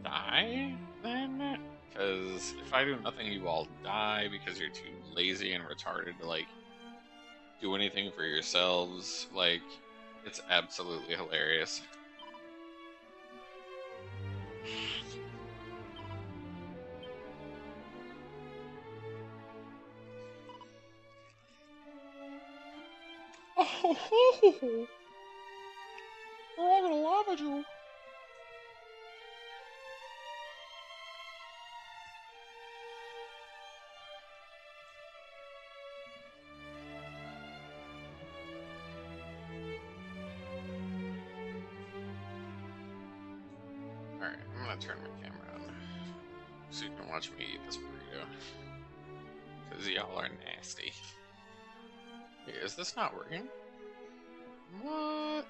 die, then? Because if I do nothing, you all die because you're too lazy and retarded to, like, do anything for yourselves. Like, it's absolutely hilarious. Oh, we're all gonna laugh at you. Alright, I'm gonna turn my camera on so you can watch me eat this burrito. Because y'all are nasty. Wait, is this not working? What?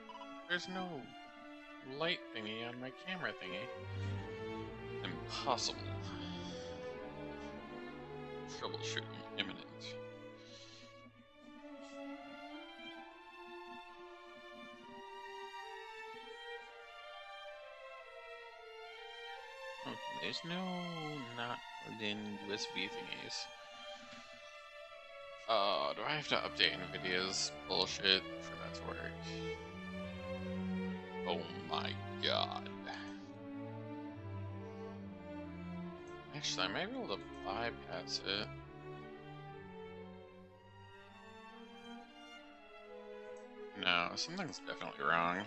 There's no light thingy on my camera thingy. Impossible. Troubleshooting imminent. Okay, there's no not plugged in USB thingies. Do I have to update NVIDIA's bullshit for that to work? Oh my god. Actually, I may be able to bypass it. No, something's definitely wrong.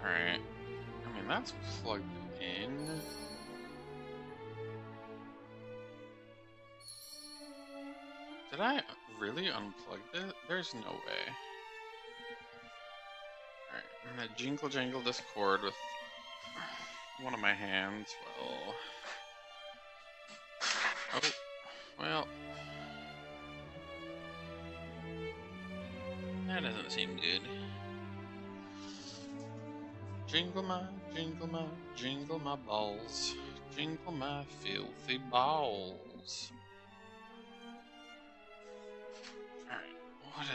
Alright. I mean, that's plugged in. Did I really unplug it? There's no way. Alright, I'm gonna jingle jangle this cord with one of my hands. Well, that doesn't seem good. Jingle my balls. Jingle my filthy balls. Alright, what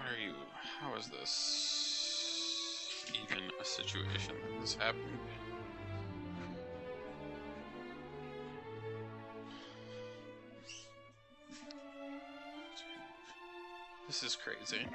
are you? How is this even a situation that this happened? This is crazy.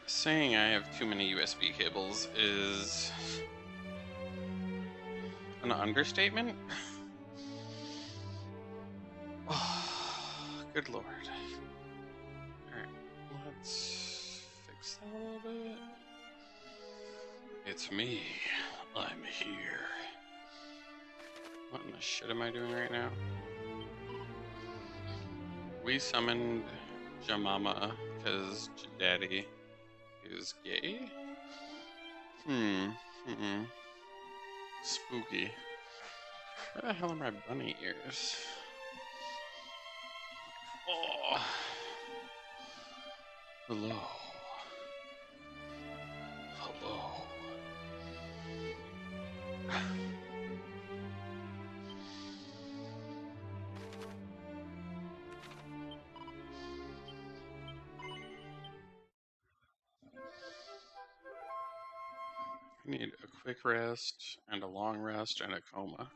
Saying I have too many USB cables is an understatement. Oh, good lord. Alright, let's fix that a little bit. It's me. I'm here. What in the shit am I doing right now? We summoned Jamama because Daddy is gay? Spooky. Where the hell are my bunny ears? Oh. Hello. Hello. I need a quick rest and a long rest and a coma.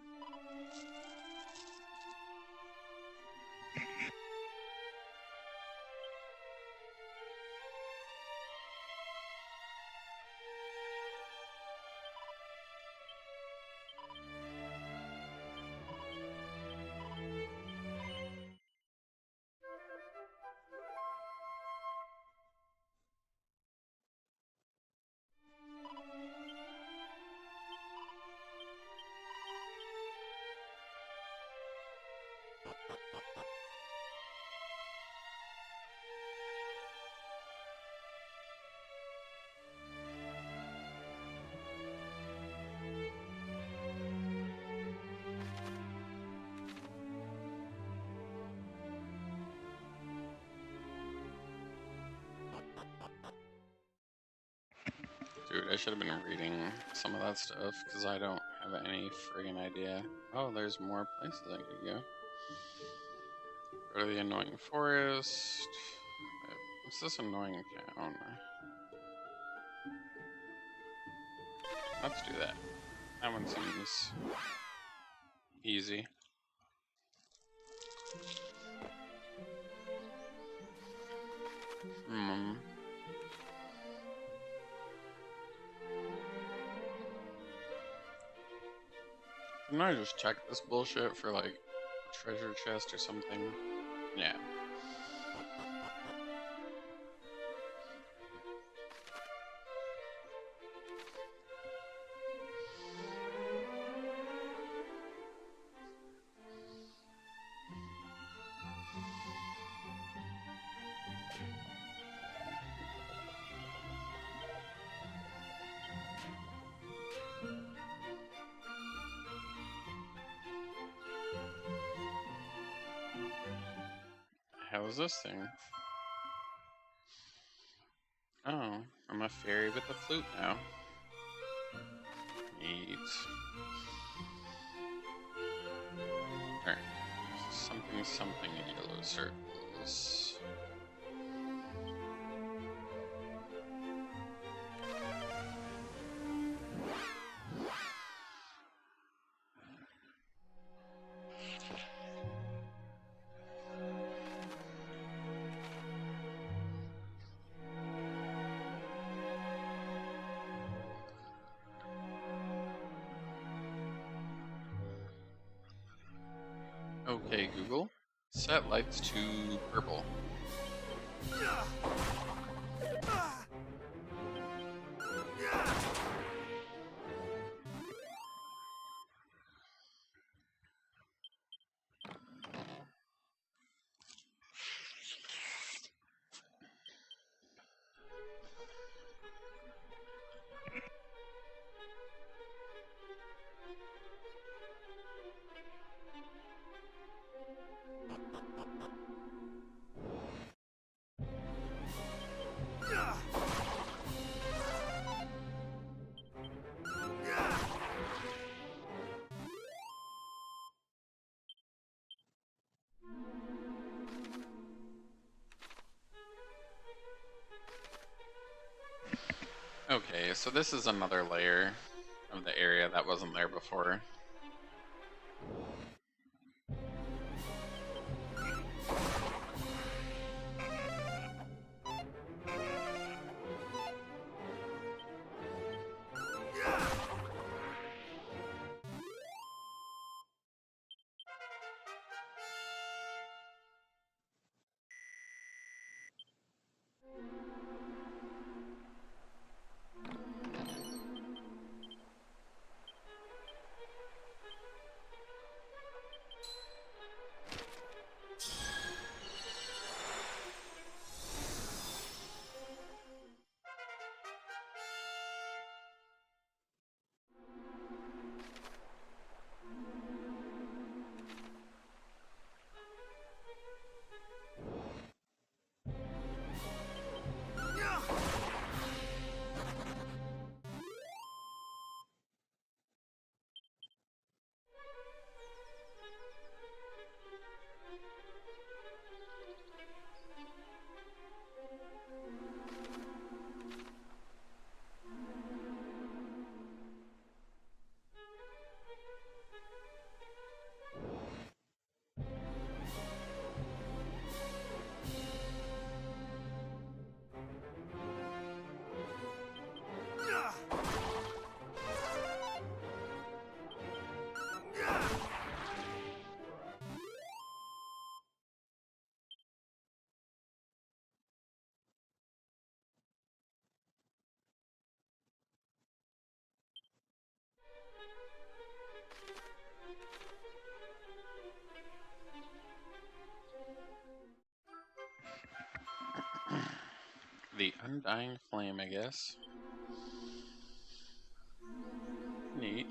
Dude, I should have been reading some of that stuff, because I don't have any friggin' idea. Oh, there's more places I could go. Go to the annoying forest. Wait, what's this annoying town? Let's do that. That one seems easy. Can I just check this bullshit for like a treasure chest or something? Yeah. How is this thing? Oh, I'm a fairy with a flute now. Neat. Alright. Something in yellow circles. Okay, Google. Set lights to purple. Okay, so this is another layer of the area that wasn't there before. The Undying Flame, I guess. Neat.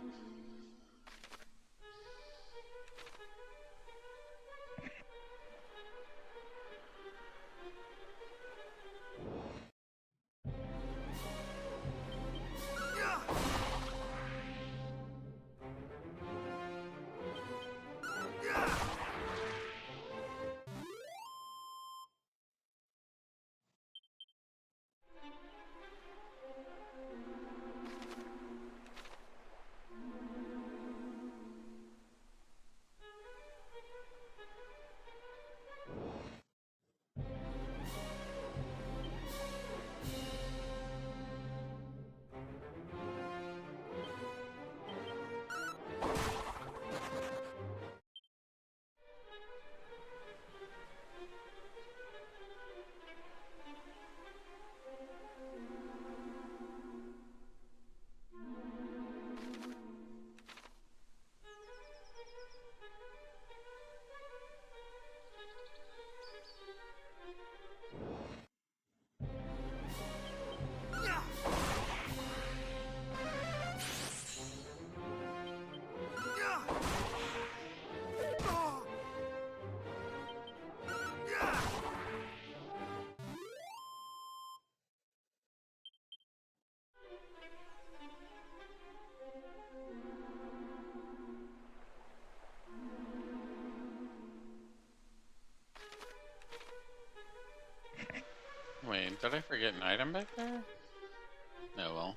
Wait, did I forget an item back there? Oh well.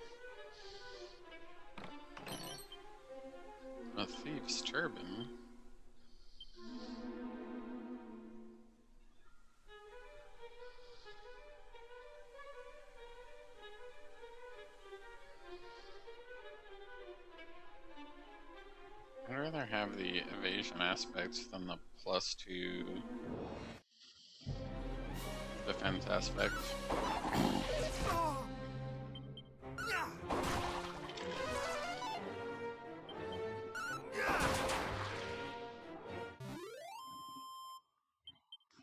A thief's turban. I'd rather have the evasion aspects than the +2 defense aspect.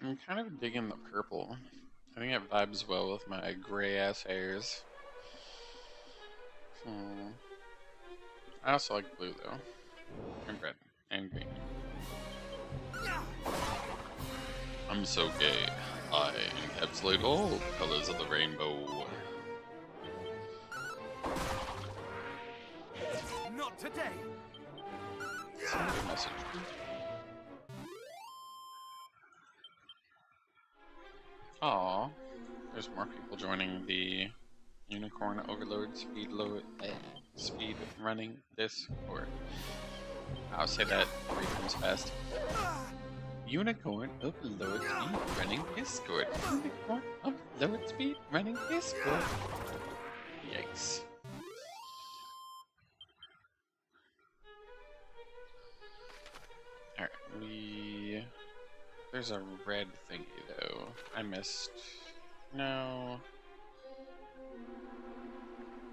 I'm kind of digging the purple. I think it vibes well with my gray ass hairs. I also like blue though. And red. And green. I'm so gay. I encapsulate all colors of the rainbow. Not today. Somebody messaged me. Aw, there's more people joining the Unicorn Overload speed running Discord. I'll say that 3 times fast. Unicorn Overload speed running Discord. Unicorn Overload speed running Discord. Yikes. Alright, there's a red thingy though. I missed. No.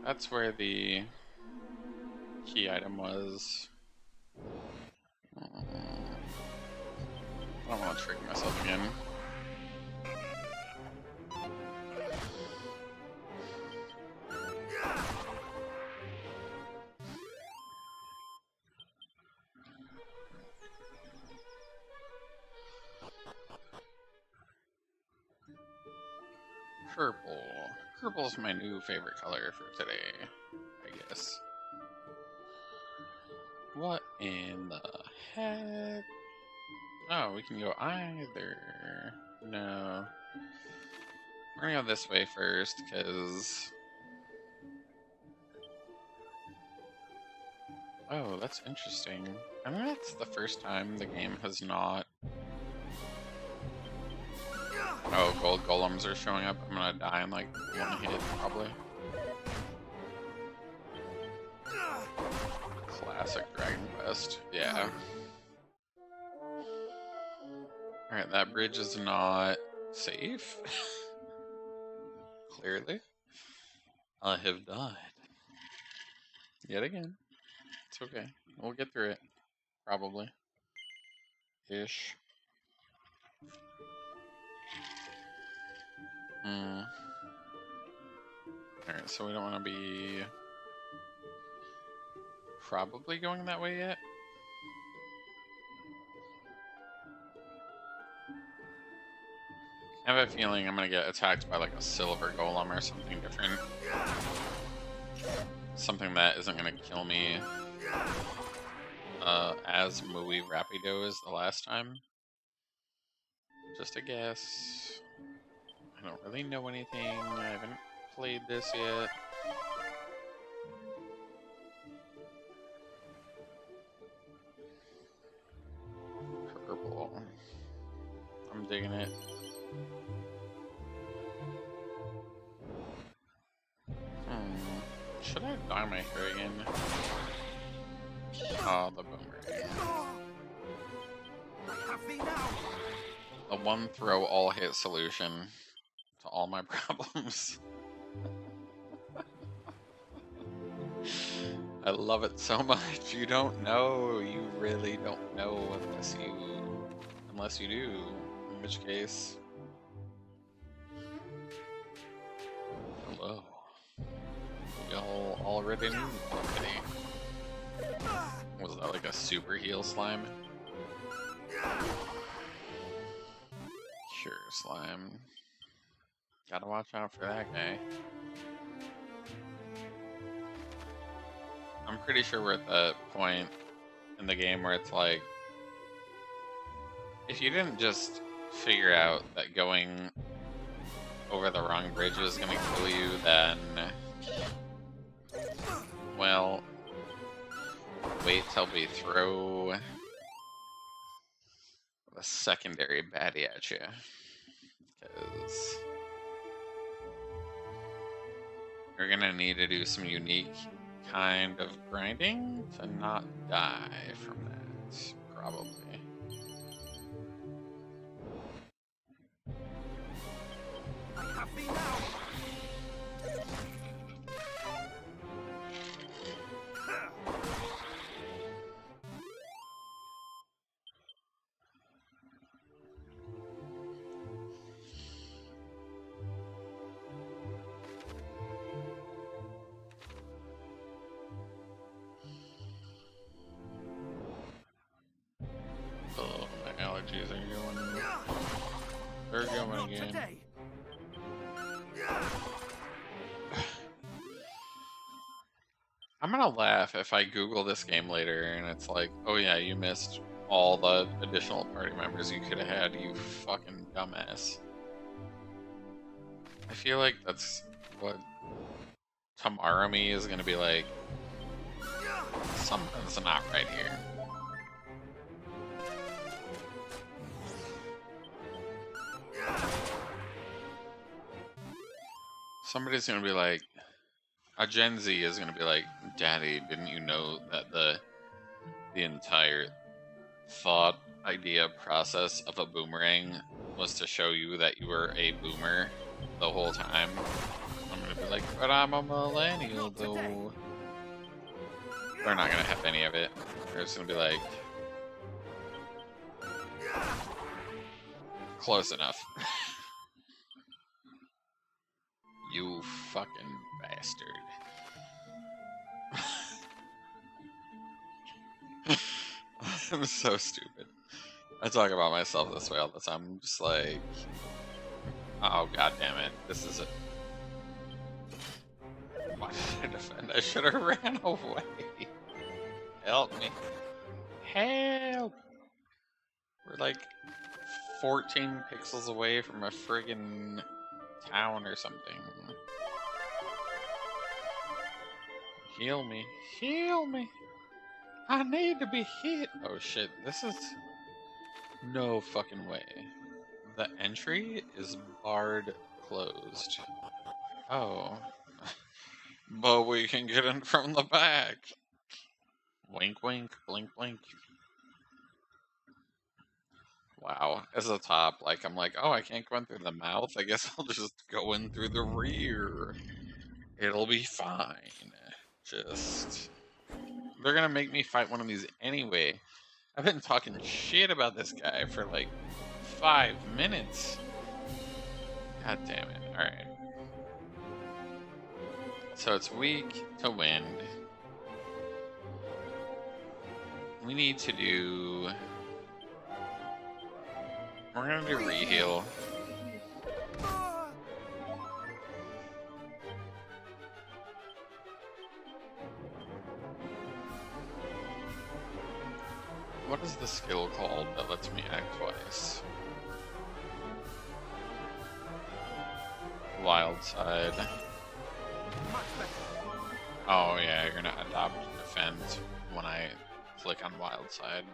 That's where the key item was. I don't want to trick myself again. Purple. Purple's my new favorite color for today, I guess. What in the heck? Oh, we can go either. No. We're gonna go this way first, because... Oh, that's interesting. I think that's the first time the game has not... Oh, gold golems are showing up. I'm gonna die in like one hit, probably. Classic Dragon Quest. Yeah. Alright, that bridge is not safe. Clearly. I have died. Yet again. It's It's okay. We'll get through it. Probably. Ish. Alright, so we don't want to be probably going that way yet. I have a feeling I'm gonna get attacked by like a silver golem or something different. Something that isn't gonna kill me as muy rapido as the last time. Just a guess. I don't really know anything. I haven't played this yet. Purple. I'm digging it. Should I dye my hair again? Oh, the boomerang. The one throw all hit solution to all my problems. I love it so much. You don't know. You really don't know unless you do. In which case, hello. Y'all already knew already. Was that like a super heal slime? Sure, slime. Gotta watch out for that guy. I'm pretty sure we're at that point in the game where it's like, if you didn't just figure out that going over the wrong bridge was gonna kill you, then, well, wait till we throw the secondary baddie at you, because you're gonna need to do some unique kind of grinding to not die from that, probably. Oh, my allergies are going. They're going again. I'm gonna laugh if I Google this game later and it's like, oh yeah, you missed all the additional party members you could have had, you fucking dumbass. I feel like that's what tomorrow me is gonna be like. Something's not right here. Somebody's gonna be like, a Gen Z is gonna be like, Daddy, didn't you know that the entire thought, idea, process of a boomerang was to show you that you were a boomer the whole time? I'm gonna be like, but I'm a millennial though. They're not gonna have any of it. They're just gonna be like, close enough. You fucking bastard. I'm so stupid. I talk about myself this way all the time. I'm just like, oh god damn it. This is it. Why did I defend? I should have ran away. Help me. Help! We're like 14 pixels away from a friggin' town or something. Heal me. Heal me! I need to be hit! Oh shit, this is... no fucking way. The entry is barred closed. Oh. But we can get in from the back. Wink wink, blink blink. Wow, as a top, like, I'm like, oh, I can't go in through the mouth, I guess I'll just go in through the rear. It'll be fine. Just They're gonna make me fight one of these anyway. I've been talking shit about this guy for like 5 minutes. God damn it. Alright. So it's weak to wind. We need to do... We're gonna do re-heal. What is the skill called that lets me act twice? Wild side. Oh yeah, you're gonna adopt defend when I click on wild side.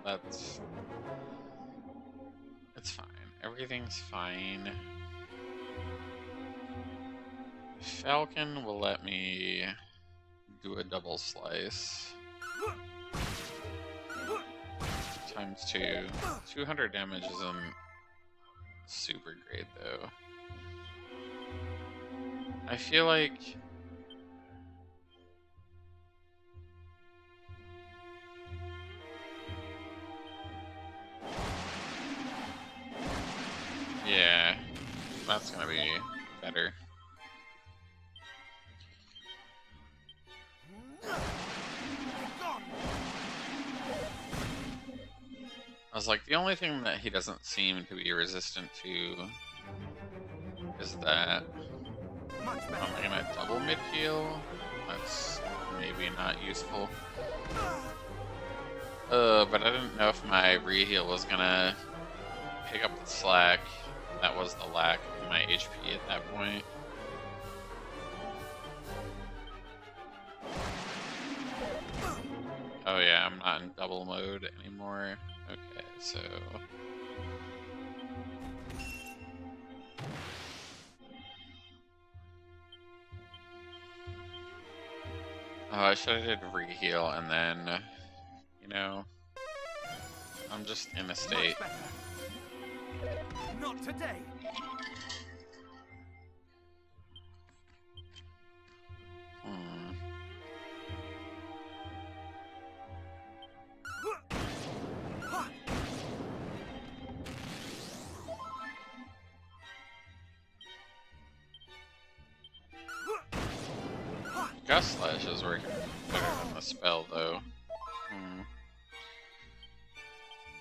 It's fine. Everything's fine. Falcon will let me do a double slice. Times 2. 200 damage isn't super great though. I feel like yeah, that's gonna be better. I was like, the only thing that he doesn't seem to be resistant to is that I'm gonna double mid heal. That's maybe not useful. But I didn't know if my re-heal was gonna pick up the slack. That was the lack of my HP at that point. Oh yeah, I'm not in double mode anymore. Okay, so... Oh, I should have did re-heal and then, you know, I'm just in a state. Not today. Gust Slash is working better than the spell, though.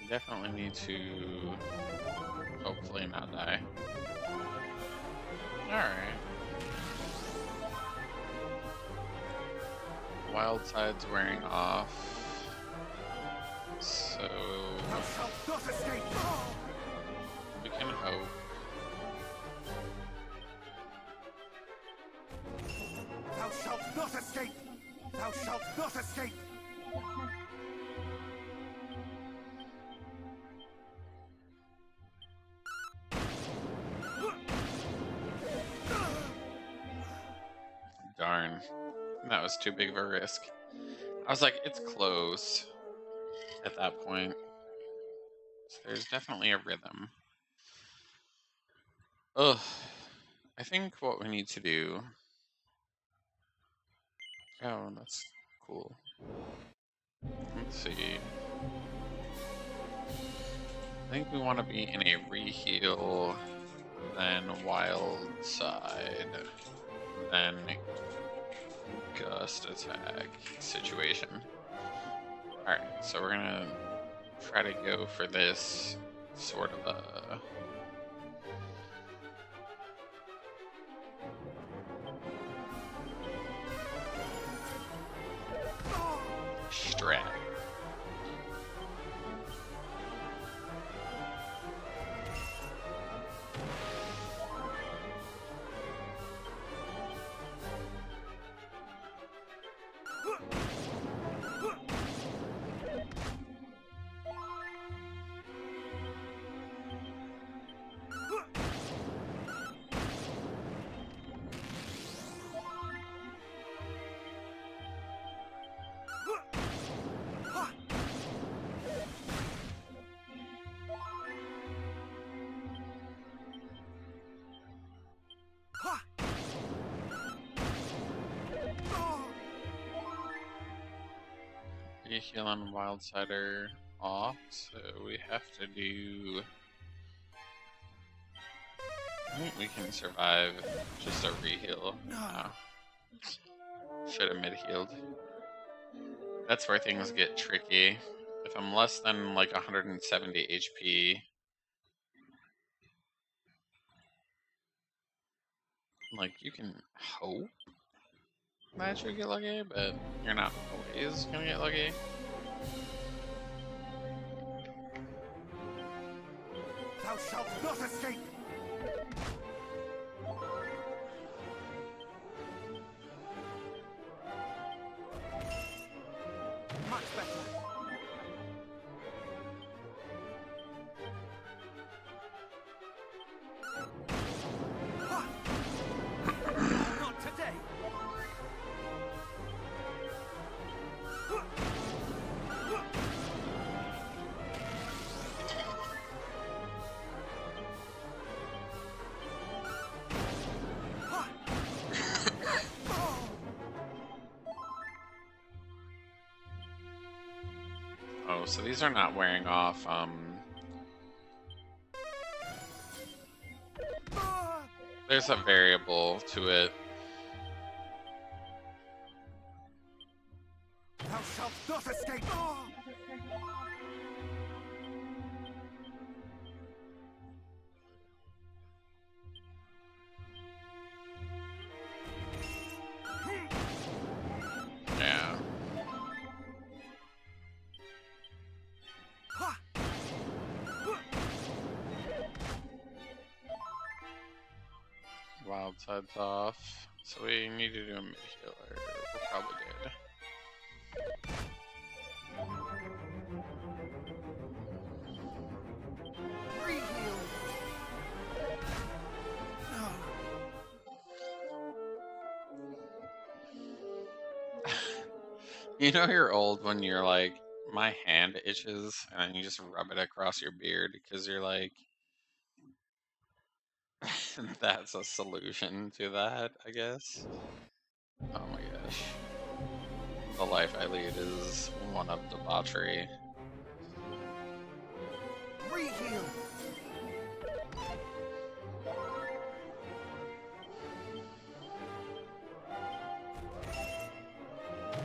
You definitely need to hopefully not die. Alright. Wild Side's wearing off. So... we can hope. Thou shalt not escape! Thou shalt not escape! Darn. That was too big of a risk. I was like, it's close at that point. So there's definitely a rhythm. Ugh. I think what we need to do... Oh, that's cool. Let's see. I think we want to be in a re-heal, then wild side, then gust attack situation. Alright, so we're gonna try to go for this sort of a... strat. Reheal and Wildsider are off, so we have to do. I think we can survive just a reheal. No. Should have mid-healed. That's where things get tricky. If I'm less than like 170 HP, like you can hope that you get lucky, but you're not always gonna get lucky. Thou shalt not escape! Much better. Not today. Oh, so these are not wearing off, there's a variable to it. Thou shalt not escape! Yeah. Wild side's off, so we need to do a mid healer. We're probably good. You know you're old when you're like, my hand itches, and then you just rub it across your beard because you're like, that's a solution to that, I guess. Oh my gosh. The life I lead is one of debauchery. Reheal!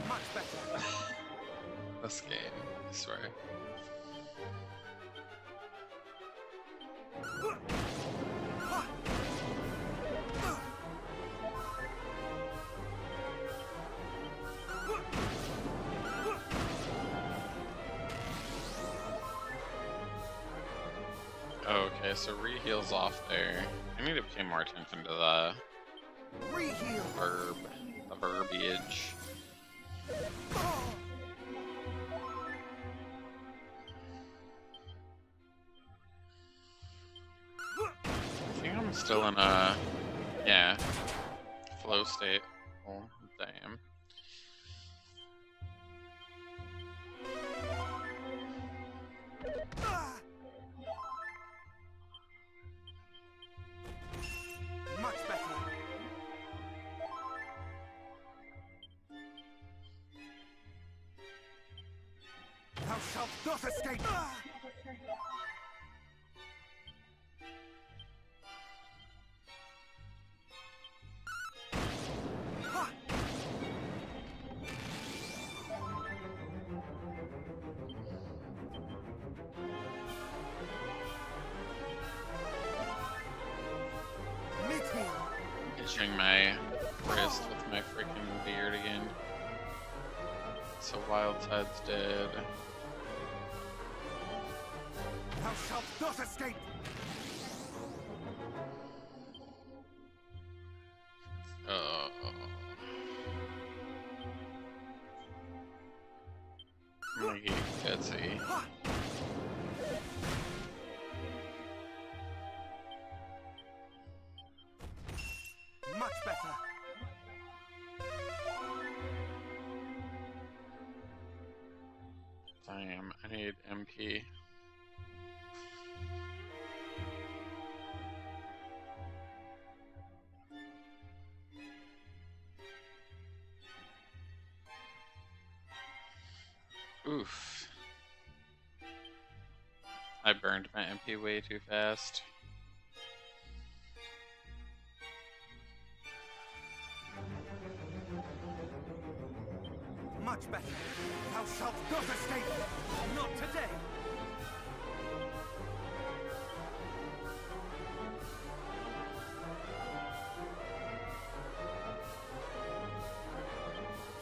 Much better. This game, I swear. Okay, so reheal's off there. I need to pay more attention to the verbiage. I think I'm still in a, yeah, flow state. Oh, damn. Much better. Thou shalt not escape! Itching my wrist with my freaking beard again. So Wildside's dead. Thou shalt not escape! I'm gonna get gutsy. Much better. Damn, I need MP. Oof. I burned my MP way too fast. Much better. Thou shalt not escape. Not today.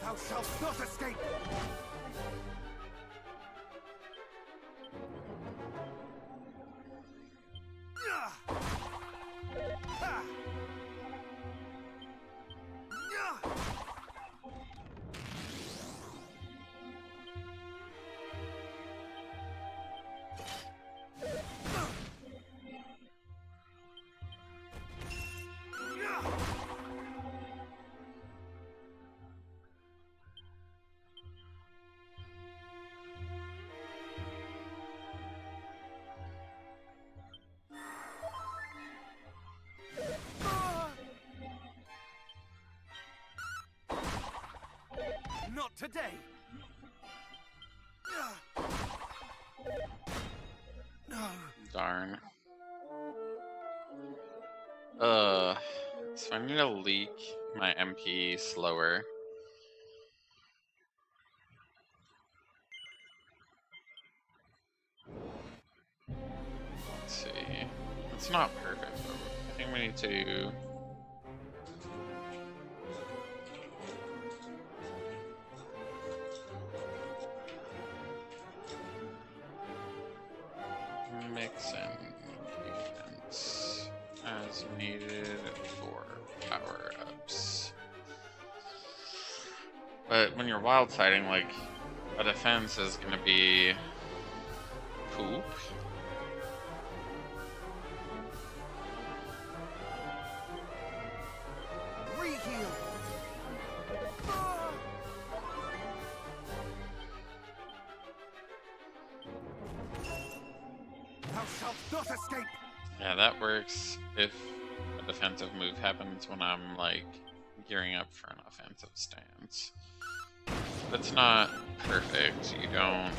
Thou shalt not escape. Not today. No. Darn. So I need to leak my MP slower. Let's see. It's not perfect, but I think we need to... mix in defense as needed for power-ups. But when you're wild fighting, like, a defense is gonna be poop. Reheal. Thou shalt not escape. Yeah, that works if a defensive move happens when I'm, like, gearing up for an offensive stance. But it's not perfect. You don't...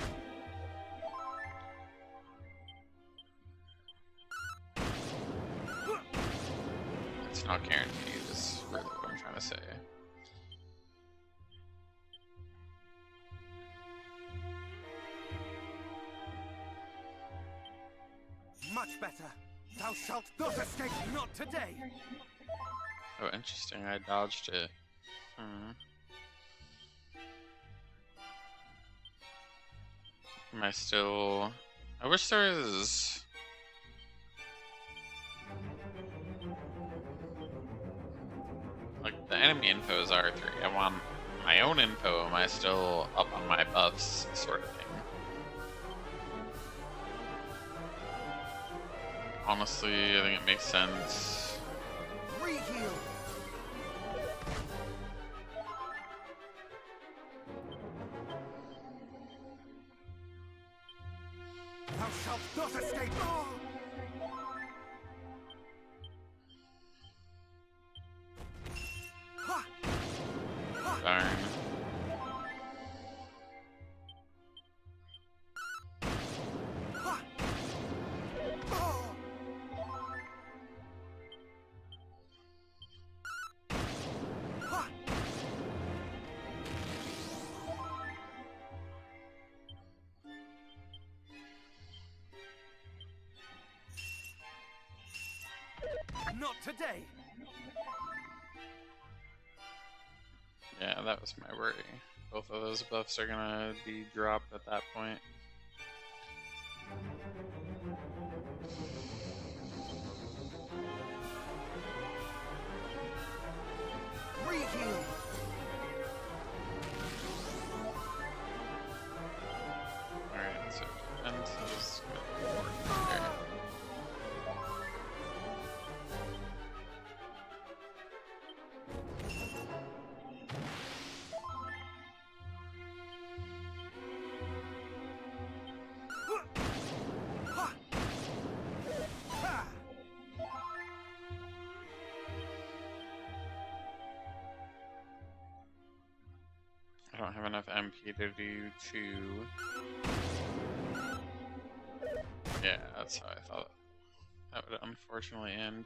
It's not guaranteed, is really what I'm trying to say. Much better. Thou shalt not escape. Not today. Oh, interesting. I dodged it. Am I still... I wish there was... Like, the enemy info is R3. I want my own info. Am I still up on my buffs, sort of thing? Honestly, I think it makes sense. Reheal. Thou shalt not escape. Darn. Not today. Yeah, that was my worry. Both of those buffs are gonna be dropped at that point. Reheal. Alright, so defense is gonna work there. have enough MP to do 2. Yeah, that's how I thought that would unfortunately end.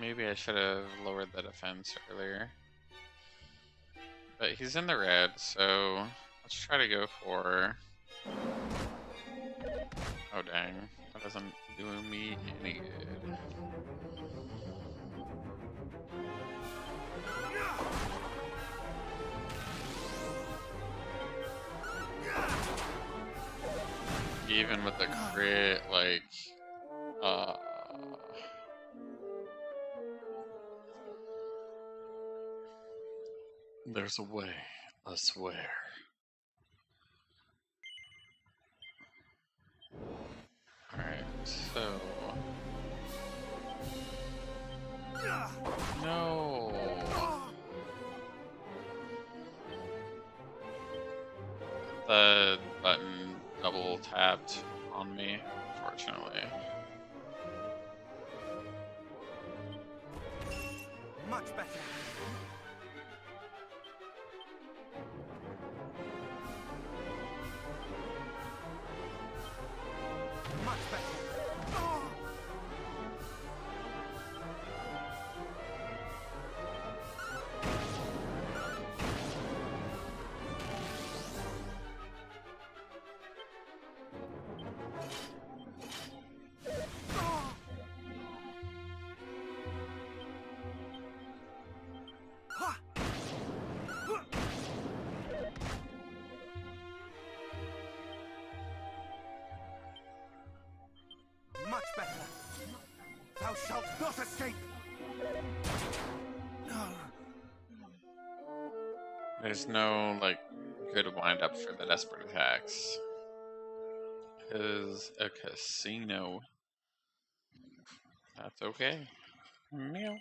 Maybe I should have lowered the defense earlier. But he's in the red, so let's try to go for... Oh dang, that doesn't do me any good. Even with the crit, like, there's a way, I swear. Alright, so... No! The button double tapped on me, unfortunately. Much better. Much better. Oh! Much better. Thou shalt not escape. No. There's no, like, good wind up for the desperate attacks. Because a casino. That's okay. Meow.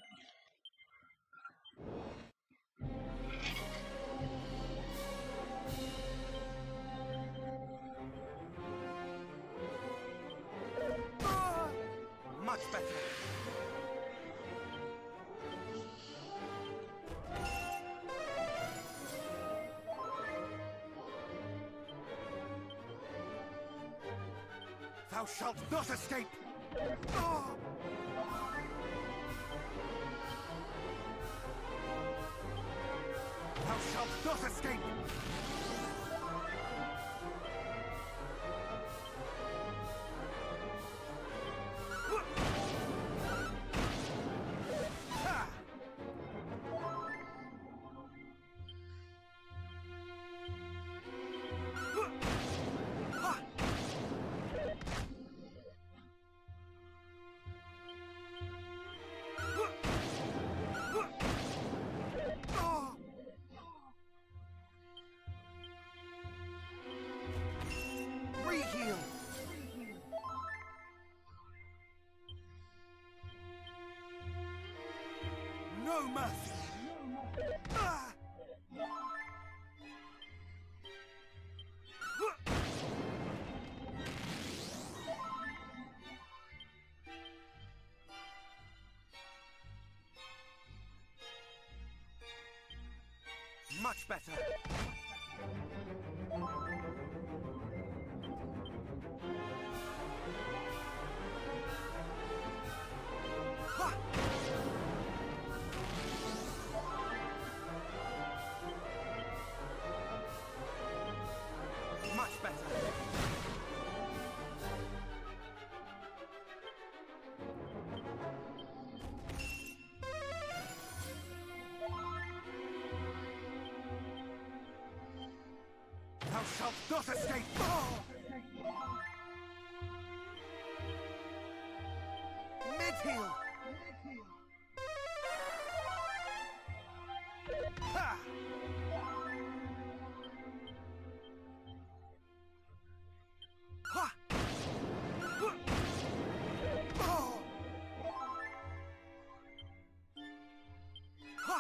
Much better. Thou shalt not escape. Thou shalt not escape. Reheal. No mercy. Much better. Much better. Thou shalt not escape! Oh! Mid-heal! Ha! Ha! Oh! Ha!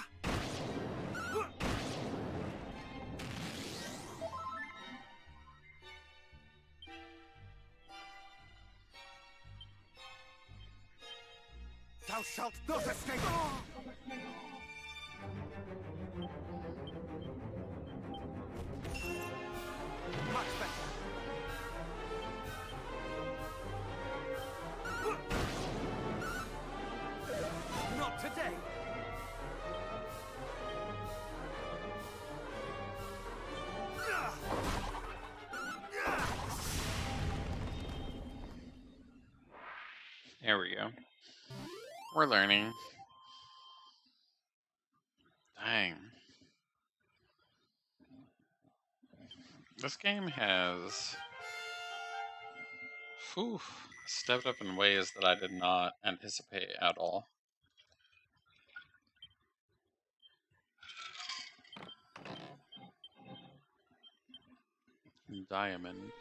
Thou shalt not escape! Much better. Not today! There we go. We're learning. Dang. This game has stepped up in ways that I did not anticipate at all. Diamond.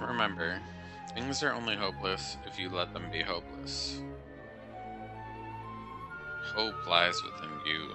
Remember, things are only hopeless if you let them be hopeless. Hope lies within you.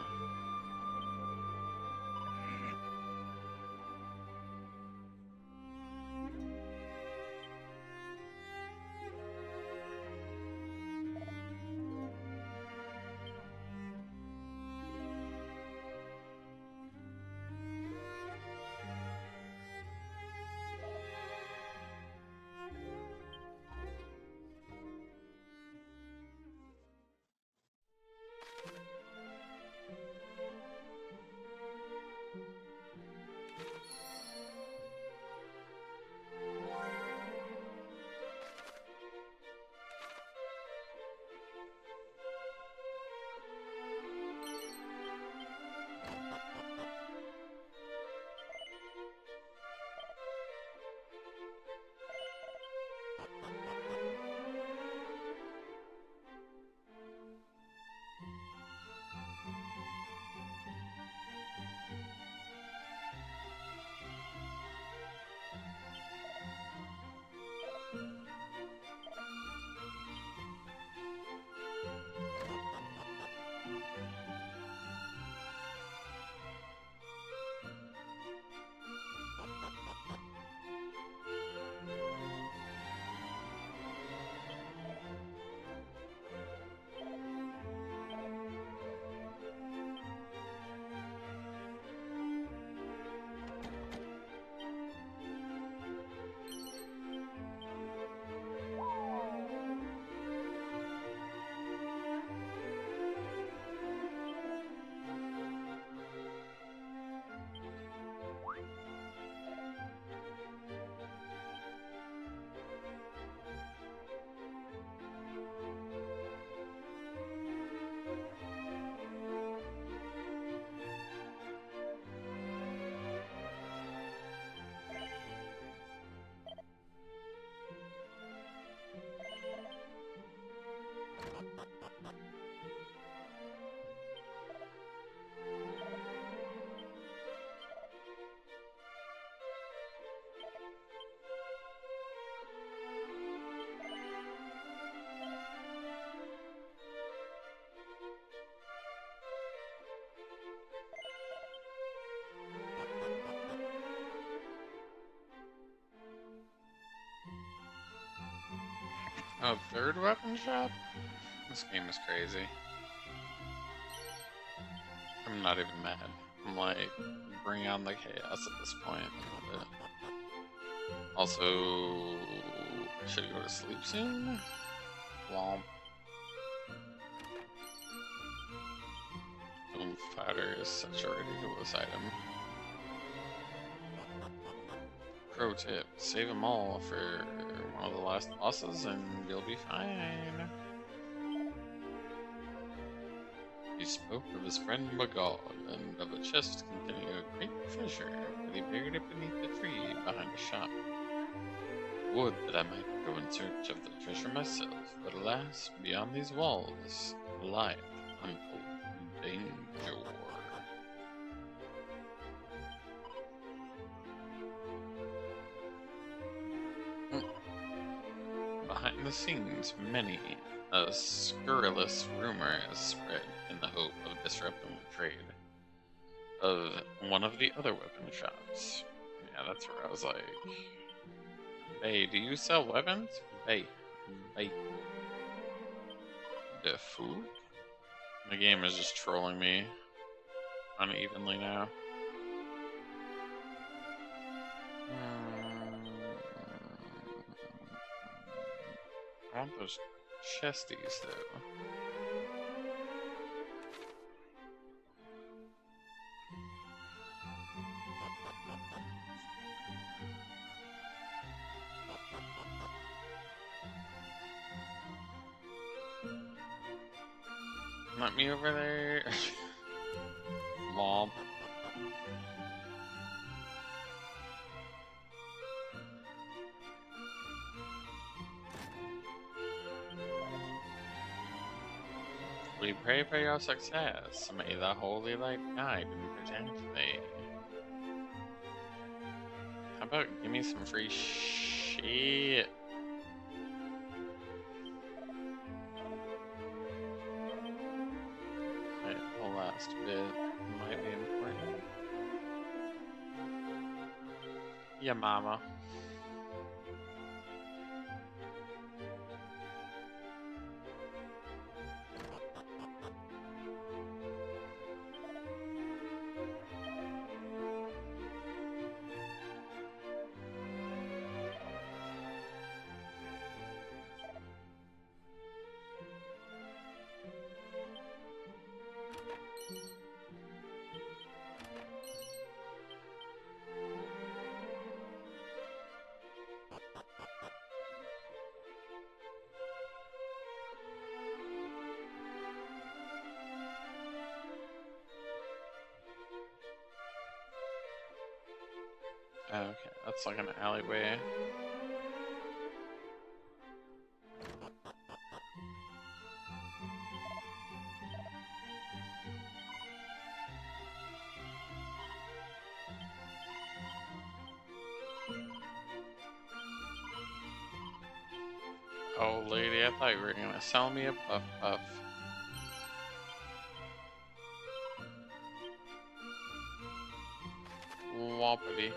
A third weapon shop? This game is crazy. I'm not even mad. I'm like, bring on the chaos at this point. But also, should I go to sleep soon? Womp. Boom Fighter is such a ridiculous item. Pro tip, save them all for one of the last bosses and you'll be fine. He spoke of his friend Magog and of a chest containing a great treasure that he buried it beneath the tree behind the shop. Would that I might go in search of the treasure myself, but alas, beyond these walls lieth untold danger. Behind the scenes, many a scurrilous rumor has spread in the hope of disrupting the trade of one of the other weapon shops. Yeah, that's where I was like, hey, do you sell weapons? Hey, the food? The game is just trolling me unevenly now. I want those chesties though. Let me over there. Mob. We pray for your success. May the holy light guide and protect thee. How about give me some free shit? Right, the last bit might be important. Yeah, mama. Okay, that's like an alleyway. Oh, lady, I thought you were gonna sell me a puff puff. Whoppity.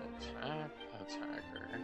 Attack, attacker.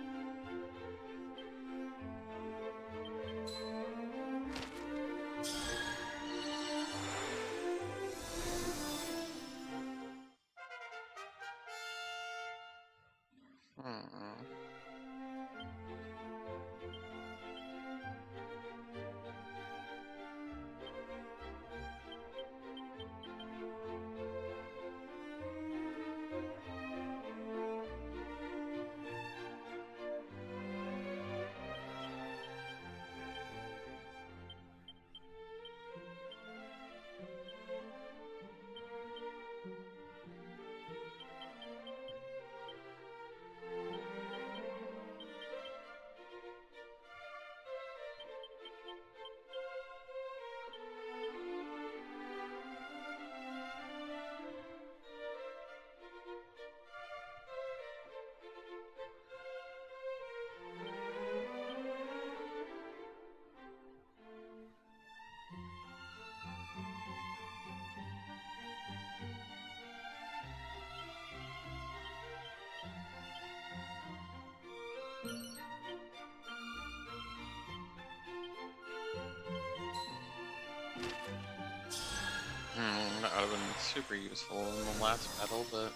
been super useful in the last battle, but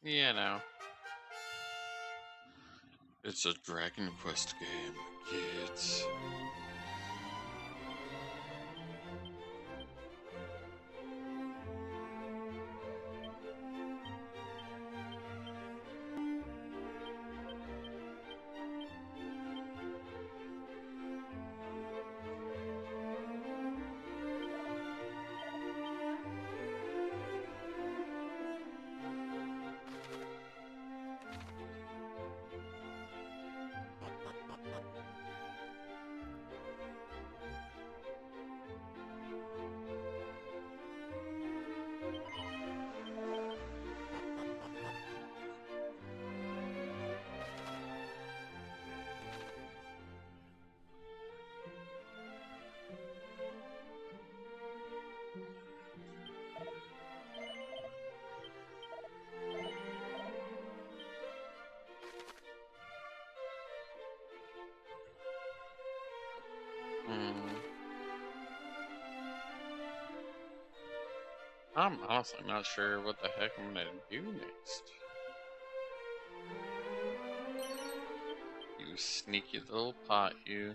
you know. It's a Dragon Quest game, kids. I'm honestly not sure what the heck I'm gonna do next. You sneaky little pot, you.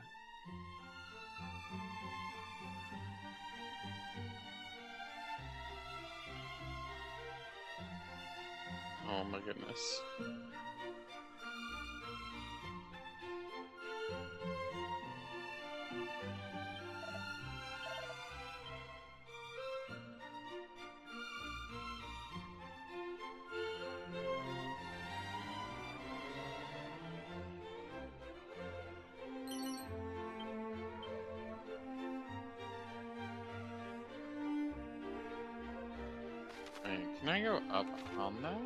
Oh my goodness. Wait, can I go up on that?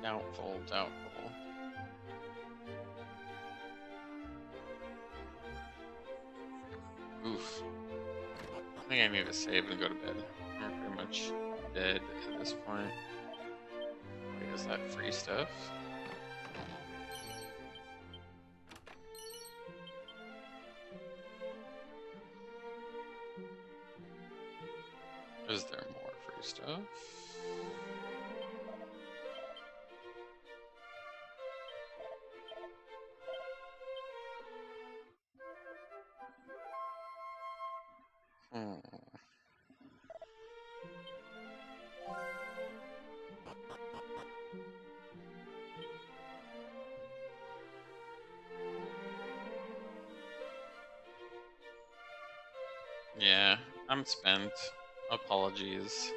Doubtful, doubtful. Oof. I think I need to save and go to bed. I'm pretty much dead at this point. Wait, is that free stuff? Is there more free stuff? Yeah, I'm spent. Apologies.